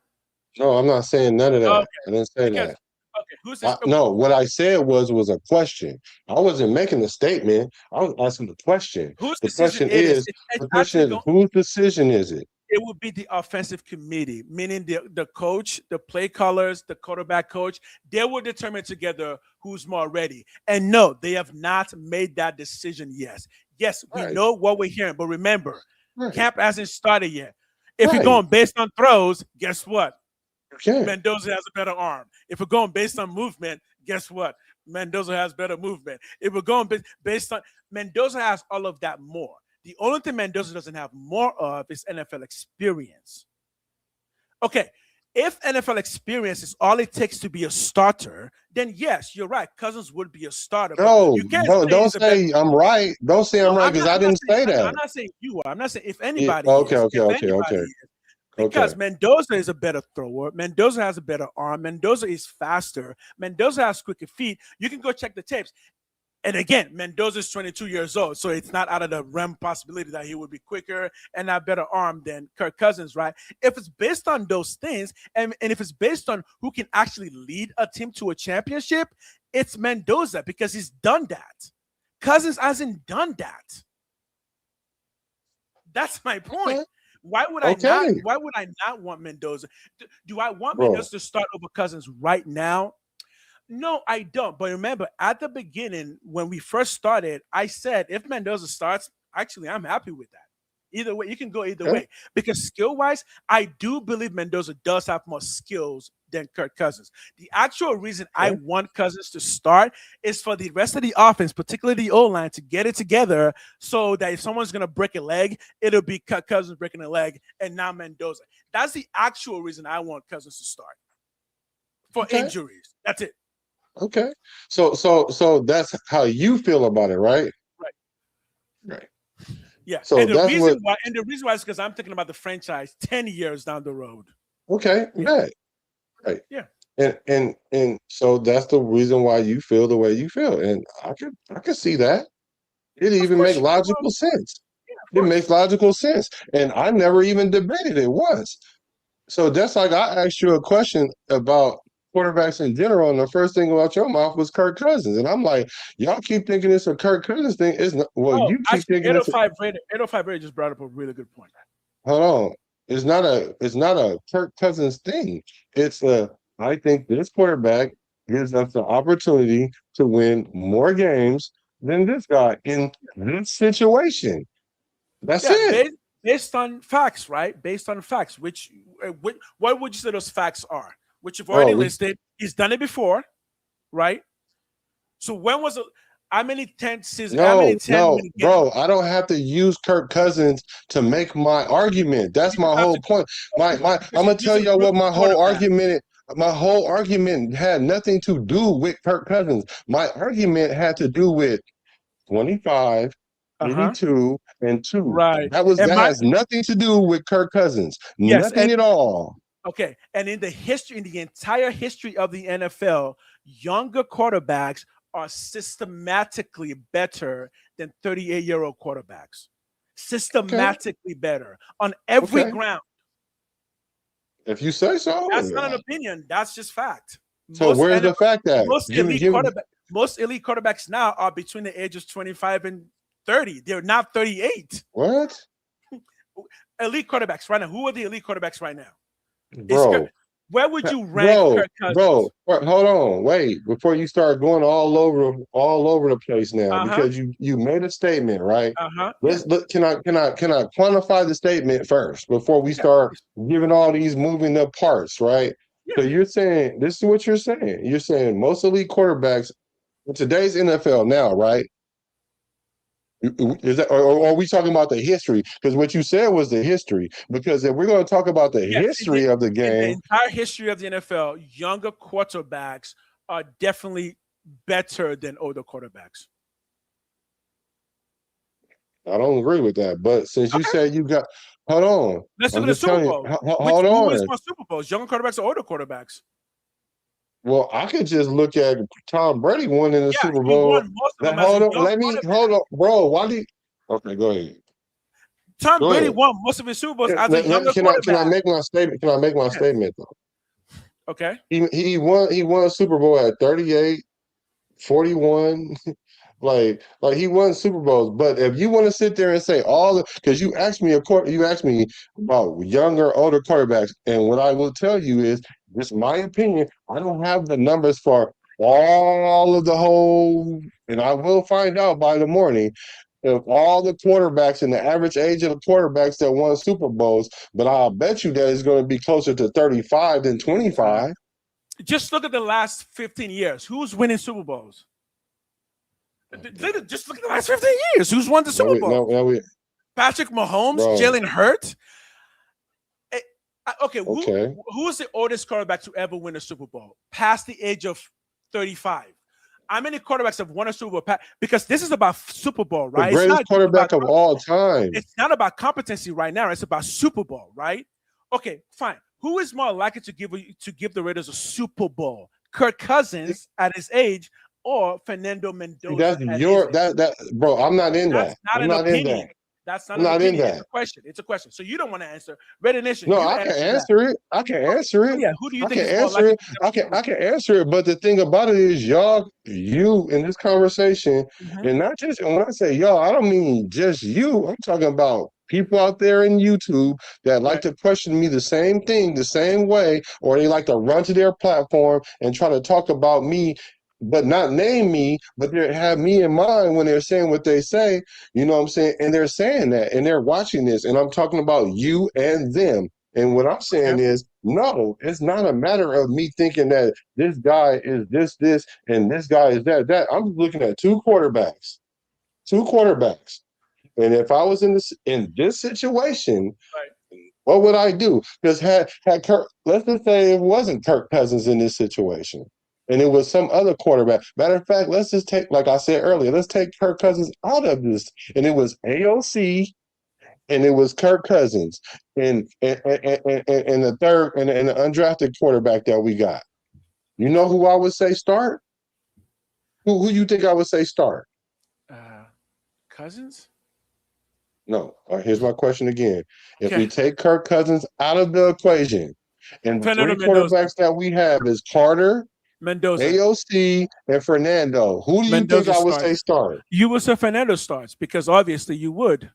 No, I'm not saying none of that. Okay. I didn't say Because that. okay, who's this? No, what I said was a question. I wasn't making a statement. I was asking the question. Whose The decision question it is? is, It's the question actually is, whose decision is it? it would be the offensive committee, meaning the coach, the play callers, the quarterback coach. They will determine together who's more ready. And no, they have not made that decision yet. Yes, we Right. know what we're hearing, but remember, Right. camp hasn't started yet. If Right. you're going based on throws, guess what? Okay. Mendoza has a better arm. If we're going based on movement, guess what? Mendoza has better movement. If we're going based on Mendoza has all of that more. The only thing Mendoza doesn't have more of is NFL experience. Okay, if NFL experience is all it takes to be a starter, then yes, you're right. Cousins would be a starter. but No, you can't don't he's a better- say I'm right. Don't say I'm No, right because I I'm didn't not say saying- that. I'm not saying you are. I'm not saying if Yeah, anybody okay, is. okay, If okay, anybody okay. is. Because Okay. Mendoza is a better thrower. Mendoza has a better arm. Mendoza is faster. Mendoza has quicker feet. You can go check the tapes. And again, Mendoza is 22 years old, so it's not out of the realm possibility that he would be quicker and have better arm than Kirk Cousins, right? If it's based on those things, and if it's based on who can actually lead a team to a championship, it's Mendoza because he's done that. Cousins hasn't done that. That's my point. Okay. Why would I Okay. not? Why would I not want Mendoza? Do I want Bro. Mendoza to start over Cousins right now? No, I don't. But remember, at the beginning, when we first started, I said if Mendoza starts, actually, I'm happy with that. Either way, you can go either Okay. way. Because skill-wise, I do believe Mendoza does have more skills than Kirk Cousins. The actual reason I Okay. want Cousins to start is for the rest of the offense, particularly the O-line, to get it together so that if someone's going to break a leg, it'll be Kirk Cousins breaking a leg and not Mendoza. That's the actual reason I want Cousins to start. For Okay. injuries. That's it. Okay. So that's how you feel about it, right? Right. Right. Yeah. So and the that's reason what. why is because I'm thinking about the franchise 10 years down the road. Okay. Right. Right. Yeah. And so that's the reason why you feel the way you feel, and I could see that. It even course makes you logical will. sense. Yeah, of It course. makes logical sense, and I never even debated it once. So that's like I asked you a question about quarterbacks in general, and the first thing out your mouth was Kirk Cousins, and I'm like, y'all keep thinking it's a Kirk Cousins thing. It's not. Well, Oh, you keep actually, thinking it's. 805 Raider just brought up a really good point. Hold on. It's not a Kirk Cousins thing. I think this quarterback gives us the opportunity to win more games than this guy in this situation. That's Yeah, it. based on facts, right? Based on facts, which what would you say those facts are? Which you've Bro, already we- listed. He's done it before, right? So when was it? How many 10 seasons? How many 10 win games? Bro, I don't have to use Kirk Cousins to make my argument. That's You my don't have whole to- point. I'm gonna he's tell a y'all what rookie my whole quarterback. argument. My whole argument had nothing to do with Kirk Cousins. My argument had to do with 25, Uh-huh. 82, and 2. Right. That And has nothing to do with Kirk Cousins. Yes, Nothing and- at all. Okay, and in the entire history of the NFL, younger quarterbacks are systematically better than 38-year-old quarterbacks. Systematically better on every Okay. ground. If you say so. That's not an opinion. That's just fact. So Most where's the NFL fact at? Most Give me- elite give me- quarterbacks now are between the ages 25 and 30. They're not 38. What? Elite quarterbacks right now. Who are the elite quarterbacks right now? Bro. Where would you rank Kirk Cousins? Hold on, wait before you start going all over the place now, Uh-huh. because you made a statement, right? Uh-huh. Let's look. Can I quantify the statement first before we start giving all these moving the parts, right? So you're saying this is what you're saying. You're saying most elite quarterbacks in today's NFL now, right? Is that, or are we talking about the history? Because what you said was the history. Because if we're going to talk about the Yes, history of the in the game, entire history of the NFL, younger quarterbacks are definitely better than older quarterbacks. I don't agree with that. But since you said you got, hold on. Let's I'm look at the just telling Super you. Bowl. Hold Who on. wins more Super Bowls, young quarterbacks or older quarterbacks? Well, I could just look at Tom Brady winning the Super He Bowl. won most of them as a Hold on. young Let me quarterback. hold on, bro. Why do you? Okay, go ahead. Tom Go Brady ahead. won most of his Super Bowls as a younger Can quarterback. I make my statement? Can I make my statement though? Okay. He won a Super Bowl at 38, 41. Like he won Super Bowls. But if you want to sit there and say because you asked me about younger, older quarterbacks, and what I will tell you is, just my opinion, I don't have the numbers for all of the whole, and I will find out by the morning of all the quarterbacks and the average age of the quarterbacks that won Super Bowls. But I'll bet you that it's going to be closer to 35 than 25. Just look at the last 15 years. Who's winning Super Bowls? Just look at the last 15 years. Who's won the Super Bowl? Patrick Mahomes, Jalen Hurts. Okay. Who is the oldest quarterback to ever win a Super Bowl past the age of 35? How many quarterbacks have won a Super Bowl? Because this is about Super Bowl, right? The greatest quarterback of all time. It's not about competency right now. It's about Super Bowl, right? Okay, fine. Who is more likely to give the Raiders a Super Bowl? Kirk Cousins at his age, or Fernando Mendoza? Bro. I'm not in that. I'm not in that. That's not an opinion. It's a question. It's a question. So you don't want to answer. Raider Nation. No, I can answer it. I can answer it. Yeah. Who do you think? I can answer it. I can answer it. But the thing about it is, you in this conversation, and not just, and when I say y'all, I don't mean just you. I'm talking about people out there in YouTube that like to question me the same thing, the same way, or they like to run to their platform and try to talk about me, but not name me, but they have me in mind when they're saying what they say. You know what I'm saying? And they're saying that, and they're watching this, and I'm talking about you and them. And what I'm saying is, no, it's not a matter of me thinking that this guy is this, and this guy is that. I'm looking at two quarterbacks. And if I was in this situation, what would I do? Because had Kirk, let's just say it wasn't Kirk Cousins in this situation, and it was some other quarterback. Matter of fact, let's just take, like I said earlier, let's take Kirk Cousins out of this, and it was AOC, and it was Kirk Cousins, and the third and the undrafted quarterback that we got. You know who I would say start? Who you think I would say start? Cousins? No. All right, here's my question again. If we take Kirk Cousins out of the equation, and the three quarterbacks that we have is Carter, Mendoza, AOC, and Fernando, who do you think I would say start? You would say Fernando starts, because obviously you would.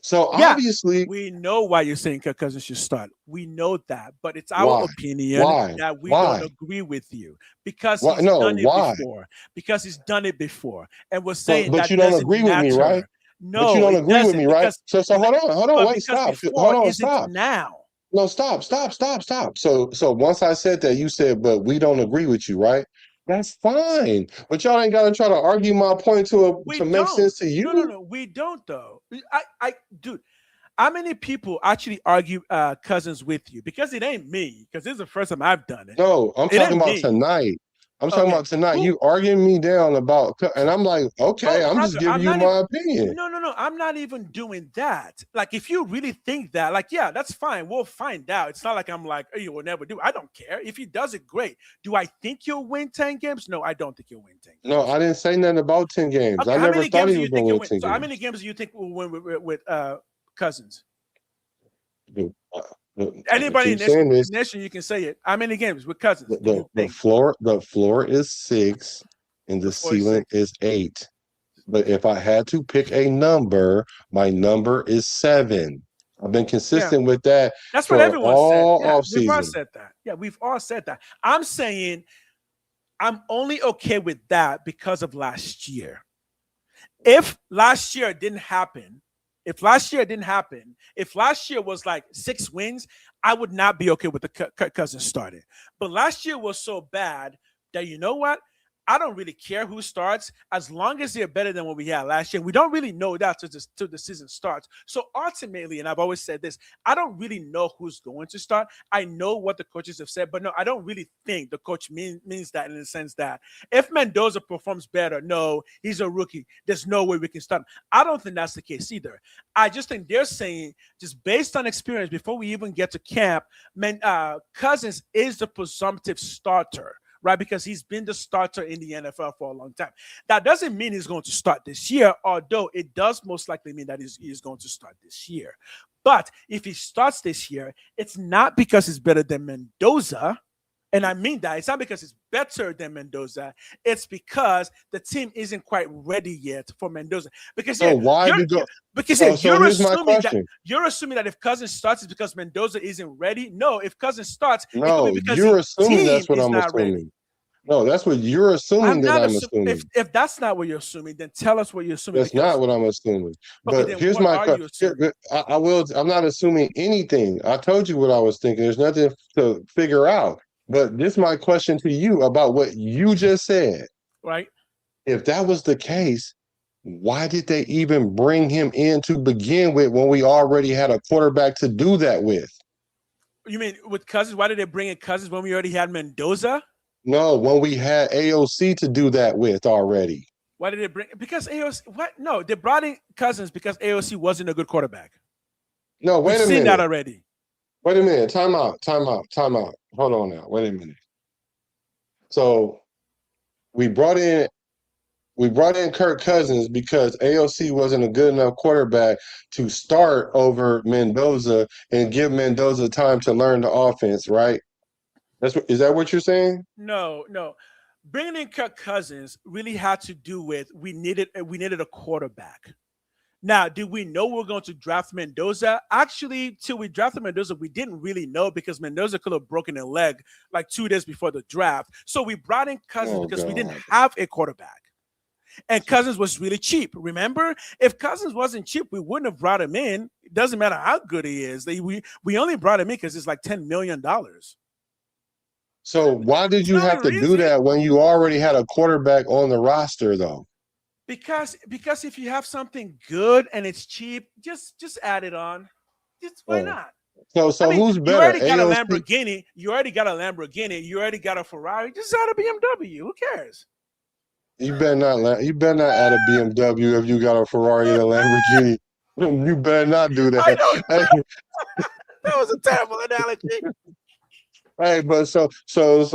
So obviously, we know why you're saying Kirk Cousins should start. We know that, but it's our opinion that we don't agree with you, because he's done it before. Because he's done it before, and we're saying but you don't agree with me, right? No, but you don't agree with me, right? So hold on, wait, stop. Stop. Now. No, stop. So once I said that, you said, but we don't agree with you, right? That's fine. But y'all ain't got to try to argue my point to make sense to you. No, we don't, though. Dude, how many people actually argue Cousins with you? Because it ain't me, because this is the first time I've done it. No, I'm talking about tonight. I'm talking about tonight. You arguing me down about, and I'm like, okay, I'm just giving you my opinion. No. I'm not even doing that. Like, if you really think that, like, yeah, that's fine. We'll find out. It's not like I'm like, oh, you will never do it. I don't care. If he does it, great. Do I think you'll win 10 games? No, I don't think you'll win 10 games. No, I didn't say nothing about 10 games. Okay, I never thought he was going to win 10 games. So how many games do you think will win with Cousins? Anybody in this nation, you can say it. How many games with Cousins? The floor is 6, and the ceiling is 8. But if I had to pick a number, my number is 7. I've been consistent with that. That's what everyone said. We've all said that. Yeah, we've all said that. I'm saying I'm only okay with that because of last year. If last year didn't happen, if last year was like 6 wins, I would not be okay with the Kirk Cousins starting. But last year was so bad that, you know what? I don't really care who starts as long as they're better than what we had last year. We don't really know that till the season starts. So ultimately, and I've always said this, I don't really know who's going to start. I know what the coaches have said, but no, I don't really think the coach means that in the sense that if Mendoza performs better, no, he's a rookie. There's no way we can start him. I don't think that's the case either. I just think they're saying, just based on experience, before we even get to camp, Cousins is the presumptive starter, right? Because he's been the starter in the NFL for a long time. That doesn't mean he's going to start this year, although it does most likely mean that he's going to start this year. But if he starts this year, it's not because he's better than Mendoza. And I mean that. It's not because it's better than Mendoza. It's because the team isn't quite ready yet for Mendoza. Because So why you're, you go? because So you're here's my assuming that question. if Cousins starts, it's because Mendoza isn't ready. No, if Cousins starts, it No, could be because you're the assuming team that's what is I'm not assuming. ready. No, that's what you're assuming that I'm assuming. If that's not what you're assuming, then tell us what you're assuming. That's not what I'm assuming. Okay, But then here's what my are you question. assuming? I will. I'm not assuming anything. I told you what I was thinking. There's nothing to figure out. But this is my question to you about what you just said. Right? If that was the case, why did they even bring him in to begin with when we already had a quarterback to do that with? You mean with Cousins? Why did they bring in Cousins when we already had Mendoza? No, when we had AOC to do that with already. Why did they bring? Because AOC. What? No, they brought in Cousins because AOC wasn't a good quarterback. No, wait We've a seen minute. that already. Wait a minute. Time out. Hold on now. Wait a minute. So we brought in Kirk Cousins because AOC wasn't a good enough quarterback to start over Mendoza and give Mendoza time to learn the offense, right? Is that what you're saying? No. Bringing in Kirk Cousins really had to do with we needed a quarterback. Now, did we know we were going to draft Mendoza? Actually, till we drafted Mendoza, we didn't really know because Mendoza could have broken a leg like 2 days before the draft. So we brought in Cousins because we didn't have a quarterback. And Cousins was really cheap. Remember, if Cousins wasn't cheap, we wouldn't have brought him in. It doesn't matter how good he is. We only brought him in because it's like $10 million. So why did you have to do that when you already had a quarterback on the roster, though? Because if you have something good and it's cheap, just add it on. Why not? So I mean, You who's better? already got AOC? a Lamborghini. You already got a Lamborghini. You already got a Ferrari. Just add a BMW. Who cares? You better not add a BMW if you got a Ferrari and a Lamborghini. You better not do that. I know. That was a terrible analogy. Hey, but so is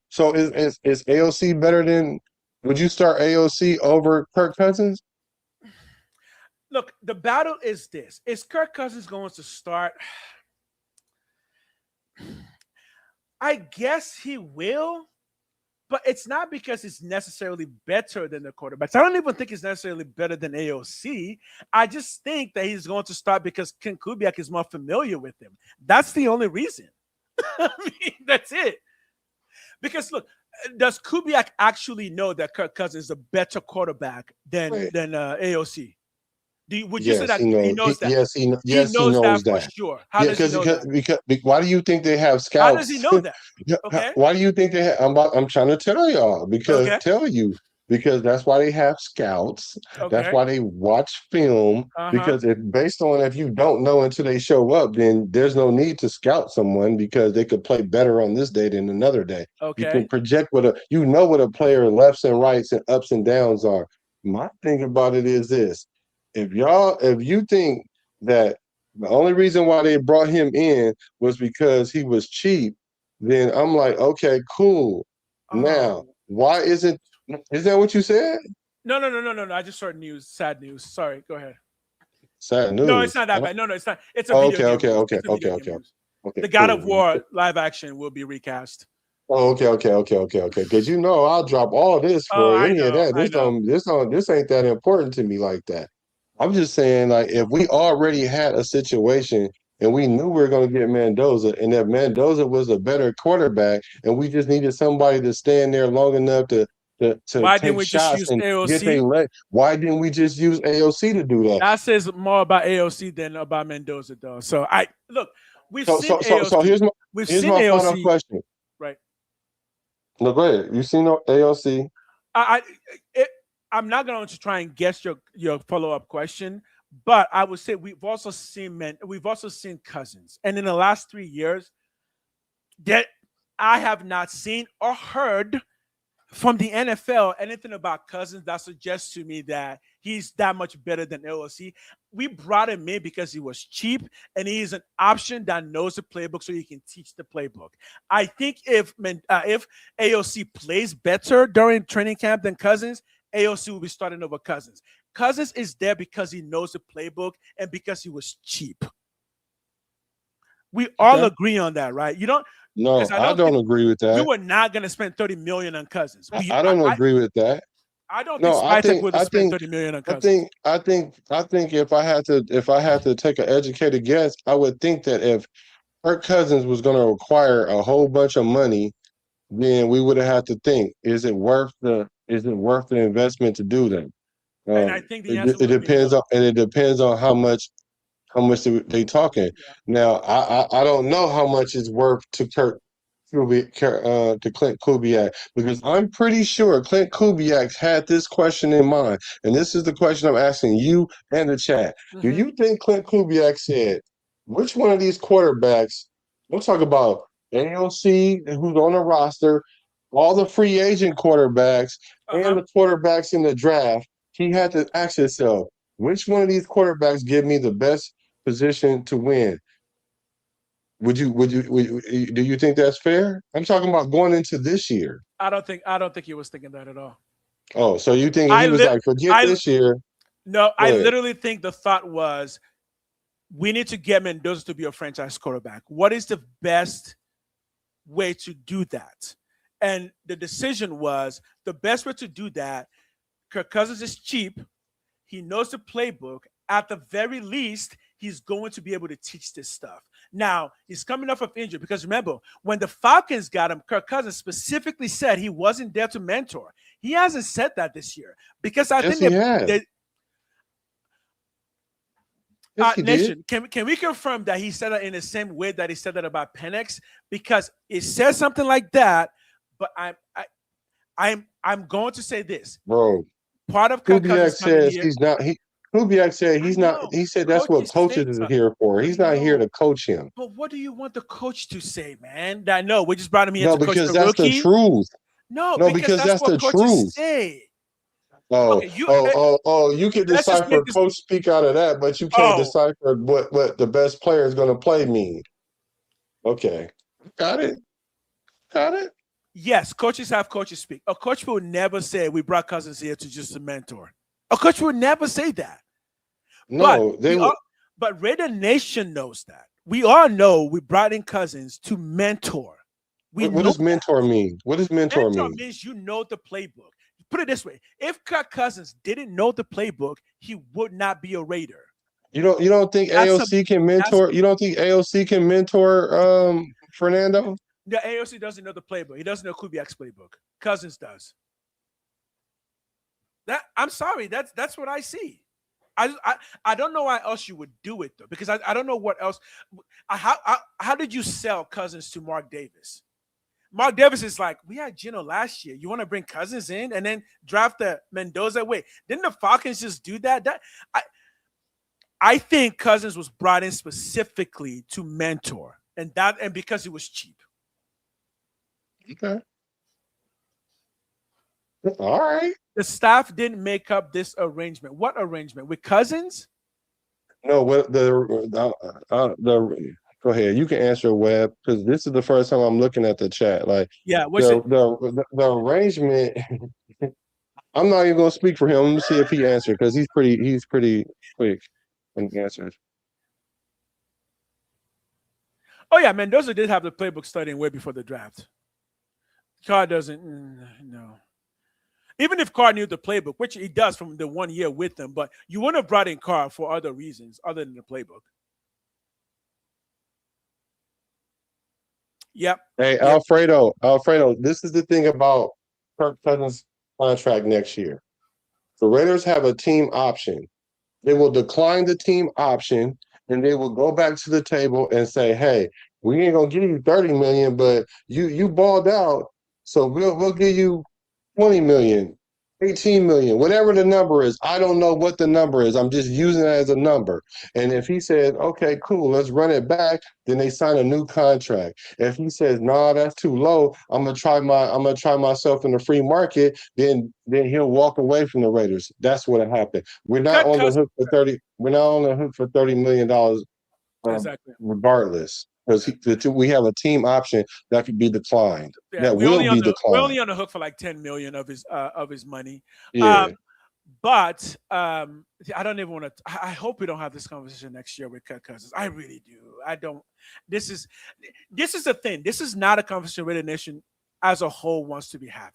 AOC better than? Would you start AOC over Kirk Cousins? Look, the battle is this: is Kirk Cousins going to start? I guess he will, but it's not because it's necessarily better than the quarterbacks. I don't even think it's necessarily better than AOC. I just think that he's going to start because Ken Kubiak is more familiar with him. That's the only reason. I mean, that's it. Because look, does Kubiak actually know that Kirk Cousins is a better quarterback than AOC? Would you say that he knows that? Yes, he knows that that for sure. How does he know that? Because why do you think they have scouts? How does he know that? Okay. Why do you think they have? I'm trying to tell y'all because that's why they have scouts. Okay. That's why they watch film. Because if you don't know until they show up, then there's no need to scout someone because they could play better on this day than another day. Okay. You can project what a player lefts and rights and ups and downs are. My thing about it is this: if you think that the only reason why they brought him in was because he was cheap, then I'm like, okay, cool. Now, why isn't? Is that what you said? No. I just heard news. Sad news. Sorry. Go ahead. Sad news. No, it's not that bad. No, it's not. It's a video game. Okay. The God of War live action will be recast. Oh, okay. Because I'll drop all this for any of that. This ain't that important to me like that. I'm just saying, like, if we already had a situation and we knew we were going to get Mendoza, and if Mendoza was a better quarterback, and we just needed somebody to stand there long enough to why take didn't we shots just use and AOC? get their leg, why didn't we just use AOC to do that? That says more about AOC than about Mendoza, though. So we've seen AOC. So here's my we've final seen AOC. question. Right. No, go ahead. You seen AOC? I'm not going to try and guess your follow up question, but I would say we've also seen Cousins, and in the last 3 years, that I have not seen or heard from the NFL anything about Cousins that suggests to me that he's that much better than AOC. We brought him in because he was cheap and he's an option that knows the playbook, so he can teach the playbook. I think if AOC plays better during training camp than Cousins, AOC will be starting over Cousins. Cousins is there because he knows the playbook and because he was cheap. We all agree on that, right? You don't. No, I don't agree with that. You were not going to spend $30 million on Cousins. I don't agree with that. I don't think Spytek would have spent $30 million on Cousins. I think if I had to take an educated guess, I would think that if Kirk Cousins was going to require a whole bunch of money, then we would have had to think: is it worth the investment to do that? And I think the answer it depends on how much they talking. Yeah. Now, I don't know how much it's worth to Clint Kubiak, because I'm pretty sure Clint Kubiak had this question in mind, and this is the question I'm asking you and the chat. Mm-hmm. Do you think Clint Kubiak said, which one of these quarterbacks, we'll talk about AOC, who's on the roster, all the free agent quarterbacks, and the quarterbacks in the draft, he had to ask himself, which one of these quarterbacks give me the best position to win? Do you think that's fair? I'm talking about going into this year. I don't think he was thinking that at all. Oh, so you think he was like, forget this year? No, I literally think the thought was, we need to get Mendoza to be a franchise quarterback. What is the best way to do that? And the decision was, the best way to do that, Kirk Cousins is cheap. He knows the playbook. At the very least, he's going to be able to teach this stuff. Now, he's coming off of injury because remember, when the Falcons got him, Kirk Cousins specifically said he wasn't there to mentor. He hasn't said that this year because I think Nation, can we confirm that he said that in the same way that he said that about Penix? Because it says something like that, but I'm going to say this, bro. Part of Kubiak says he's not. Kubiak said he's not. He said that's what coaches is here for. He's not here to coach him. But what do you want the coach to say, man? That no, we just brought him here to coach the because that's rookie. The truth. No, because that's the truth. Say. Oh, okay, you can decipher coach speak out of that, but you can't decipher what the best player is going to play mean. Okay, got it. Yes, coaches have coaches speak. A coach will never say we brought Cousins here to just a mentor. A coach will never say that. No, but Raider Nation knows that. We all know we brought in Cousins to mentor. What does mentor mean? What does mentor mean? Means you know the playbook. Put it this way: if Kirk Cousins didn't know the playbook, he would not be a Raider. You don't think AOC can mentor? You don't think AOC can mentor Fernando? The AOC doesn't know the playbook. He doesn't know Kubiak's playbook. Cousins does. I'm sorry. That's what I see. I don't know why else you would do it though, because I don't know what else. How did you sell Cousins to Mark Davis? Mark Davis is like, we had Gino last year. You want to bring Cousins in and then draft the Mendoza? Wait, didn't the Falcons just do that? I think Cousins was brought in specifically to mentor, and because he was cheap. Okay. All right. The staff didn't make up this arrangement. What arrangement? With Cousins? No, go ahead. You can answer, Webb, because this is the first time I'm looking at the chat. Like, yeah, the arrangement. I'm not even gonna speak for him. Let me see if he answered, because he's pretty quick in answers. Oh yeah, Mendoza did have the playbook studying way before the draft. Carr doesn't. No. Even if Carr knew the playbook, which he does from the 1 year with them, but you wouldn't have brought in Carr for other reasons other than the playbook. Yep. Hey, yep. Alfredo, this is the thing about Kirk Cousins' contract next year. The Raiders have a team option. They will decline the team option, and they will go back to the table and say, hey, we ain't going to give you $30 million, but you balled out. So we'll give you 20 million, 18 million, whatever the number is. I don't know what the number is. I'm just using it as a number. And if he said, okay, cool, let's run it back, then they sign a new contract. If he says, nah, that's too low, I'm gonna try myself in the free market, then he'll walk away from the Raiders. That's what happened. We're not on the hook for $30 million Exactly. regardless. Because we have a team option that could be declined. Yeah, that will be declined. We're only on the hook for like 10 million of his money. Yeah. But I don't even want to. I hope we don't have this conversation next year with Kirk Cousins. I really do. I don't. This is the thing. This is not a conversation Raider Nation as a whole wants to be having.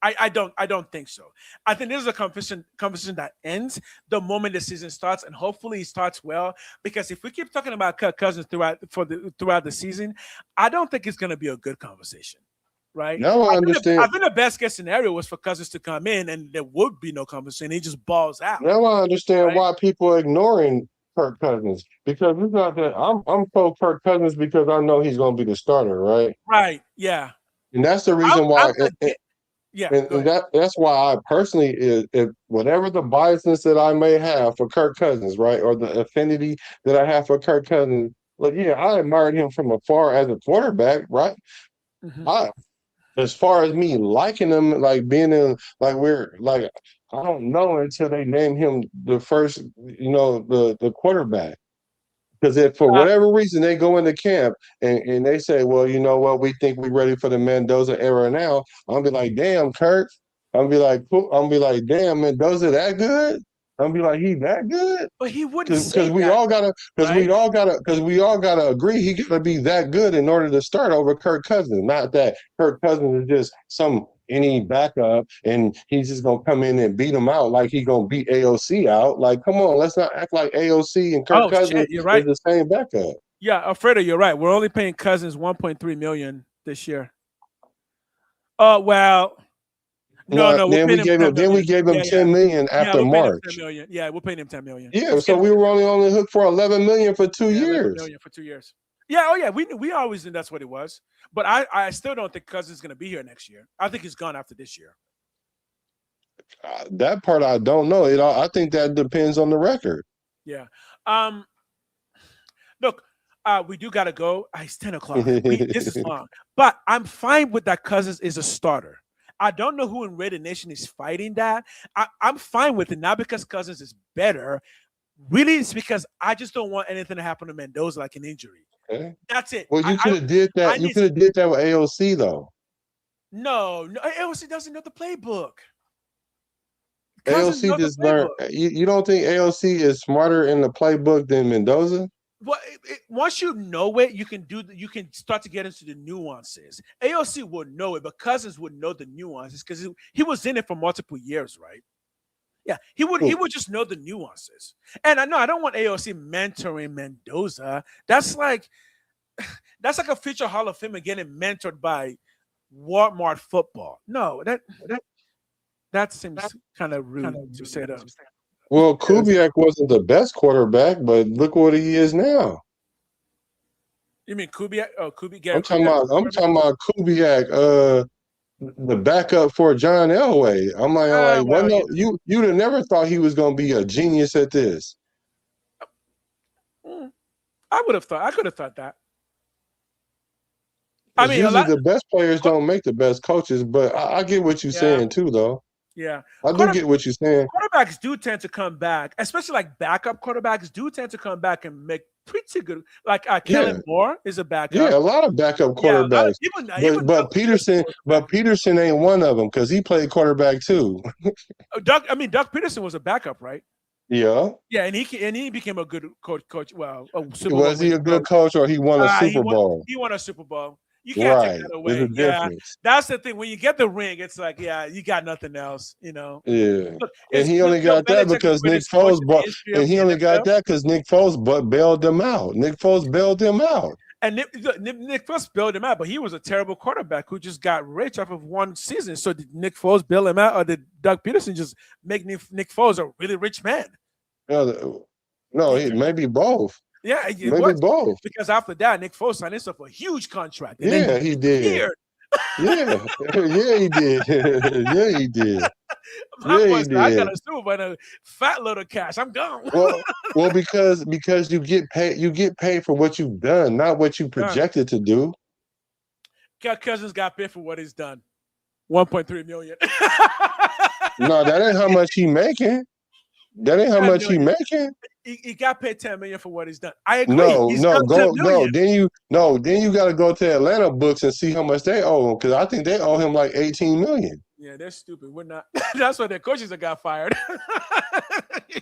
I don't think so. I think this is a conversation that ends the moment the season starts, and hopefully it starts well. Because if we keep talking about Kirk Cousins throughout the season, I don't think it's going to be a good conversation, right? No, I understand. I think the best case scenario was for Cousins to come in, and there would be no conversation. He just balls out. Now I understand right? why people are ignoring Kirk Cousins, because it's not that I'm pro Kirk Cousins because I know he's going to be the starter, right? Right. Yeah. And that's the reason why. Yeah, and that's why I personally, if whatever the biasness that I may have for Kirk Cousins, right, or the affinity that I have for Kirk Cousins, like, yeah, I admired him from afar as a quarterback, right? Mm-hmm. As far as me liking him, like being in, like I don't know until they name him the first, the quarterback. Because if for whatever reason they go into camp and they say, well, you know what, we think we're ready for the Mendoza era now, I'll be like, damn, Kirk. I'll be like, damn, Mendoza that good? I'll be like, he that good? But he wouldn't say because we all gotta agree he gotta be that good in order to start over Kirk Cousins. Not that Kirk Cousins is just any backup and he's just gonna come in and beat him out like he's gonna beat AOC out. Like, come on, let's not act like AOC and Kirk Cousins you're right. is the same backup. Yeah, Alfredo, you're right. We're only paying Cousins $1.3 million this year. Oh well. No. Then we gave him $10 million after March. Yeah, we're paying him $10 million. Yeah, so we were only on the hook for $11 million for 2 years. $11 million for 2 years. Yeah, oh yeah, we always knew that's what it was. But I still don't think Cousins is going to be here next year. I think he's gone after this year. That part I don't know. I think that depends on the record. Yeah. Look, we do got to go. It's 10 o'clock. This is long. But I'm fine with that Cousins is a starter. I don't know who in Raider Nation is fighting that. I'm fine with it, not because Cousins is better. Really, it's because I just don't want anything to happen to Mendoza like an injury. Okay. That's it. Well, you could have did that. You could have did that with AOC though. No, AOC doesn't know the playbook. AOC just learned. You don't think AOC is smarter in the playbook than Mendoza? Well, once you know it, you can start to get into the nuances. AOC would know it, but Cousins would know the nuances because he was in it for multiple years, right? Yeah, he would just know the nuances. And I know I don't want AOC mentoring Mendoza. That's like a future Hall of Famer getting mentored by Walmart football. No, that seems kind of rude to say that. Well, Kubiak wasn't the best quarterback, but look what he is now. You mean Kubiak? Oh, Kubiak. I'm talking about Kubiak, the backup for John Elway. I'm like, you'd have never thought he was going to be a genius at this. I could have thought that. I mean, usually the best players don't make the best coaches, but I get what you're saying too, though. Yeah, I do get what you're saying. Quarterbacks do tend to come back, especially like backup quarterbacks do tend to come back and make pretty good. Like Kellen Moore is a backup. Yeah, a lot of backup quarterbacks. But Peterson ain't one of them because he played quarterback too. Doug Peterson was a backup, right? Yeah. Yeah, and he became a good coach. Well, was he a good coach or he won a Super Bowl? He won a Super Bowl. You can't take that away. Yeah, that's the thing. When you get the ring, it's like, yeah, you got nothing else, you know. Yeah, look, and he only got that because Nick Foles bailed them out. Nick Foles bailed him out. And Nick Foles bailed him out, but he was a terrible quarterback who just got rich off of one season. So did Nick Foles bail him out, or did Doug Peterson just make Nick Foles a really rich man? No, maybe both. Yeah, maybe both. Because after that, Nick Foles signed himself a huge contract. Yeah, he did. Yeah, yeah, he did. Yeah, he did. My Yeah, boy he said, I got did. a super but a fat load of cash. I'm gone. Well, because you get paid for what you've done, not what you projected to do. Kirk Cousins got paid for what he's done. 1.3 million. No, that ain't how much he making. That ain't how much he making. He got paid 10 million for what he's done. I agree. No, He's no, done 10 million. Then you got to go to Atlanta books and see how much they owe him, because I think they owe him like 18 million. Yeah, they're stupid. We're not. That's why their coaches that got fired.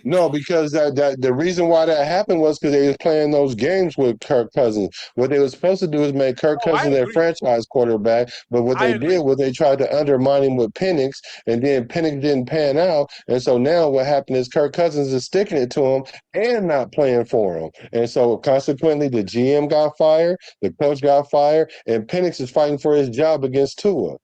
No, because the reason why that happened was because they was playing those games with Kirk Cousins. What they were supposed to do is make Kirk Cousins their franchise quarterback, but what they did was they tried to undermine him with Penix, and then Penix didn't pan out, and so now what happened is Kirk Cousins is sticking it to him and not playing for him, and so consequently the GM got fired, the coach got fired, and Penix is fighting for his job against Tua.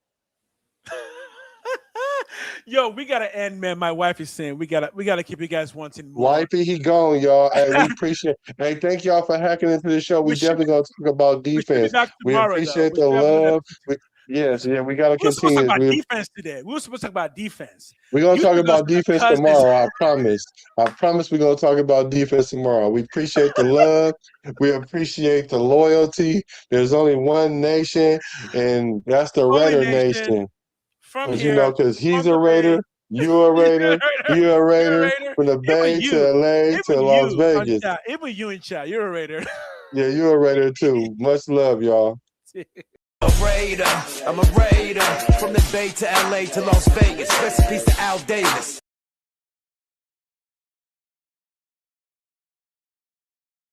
Yo, we gotta end, man. My wife is saying we gotta keep you guys wanting more. Wifey, he gone, y'all. Hey, we appreciate. Hey, thank y'all for hacking into the show. We definitely gonna talk about defense. We appreciate the love. We gotta continue. We were supposed to talk about defense today. We were supposed to talk about defense. We're gonna talk about defense tomorrow. I promise. I promise we're gonna talk about defense tomorrow. We appreciate the love. We appreciate the loyalty. There's only one nation, and that's the Raider Nation. Because because he's a Raider, you're a Raider, you're a Raider, from the Bay to LA to Las Vegas. Even you in chat, you're a Raider. Yeah, you're a Raider too. Much love, y'all. A Raider, I'm a Raider, from the Bay to LA to Las Vegas. Rest in peace to Al Davis.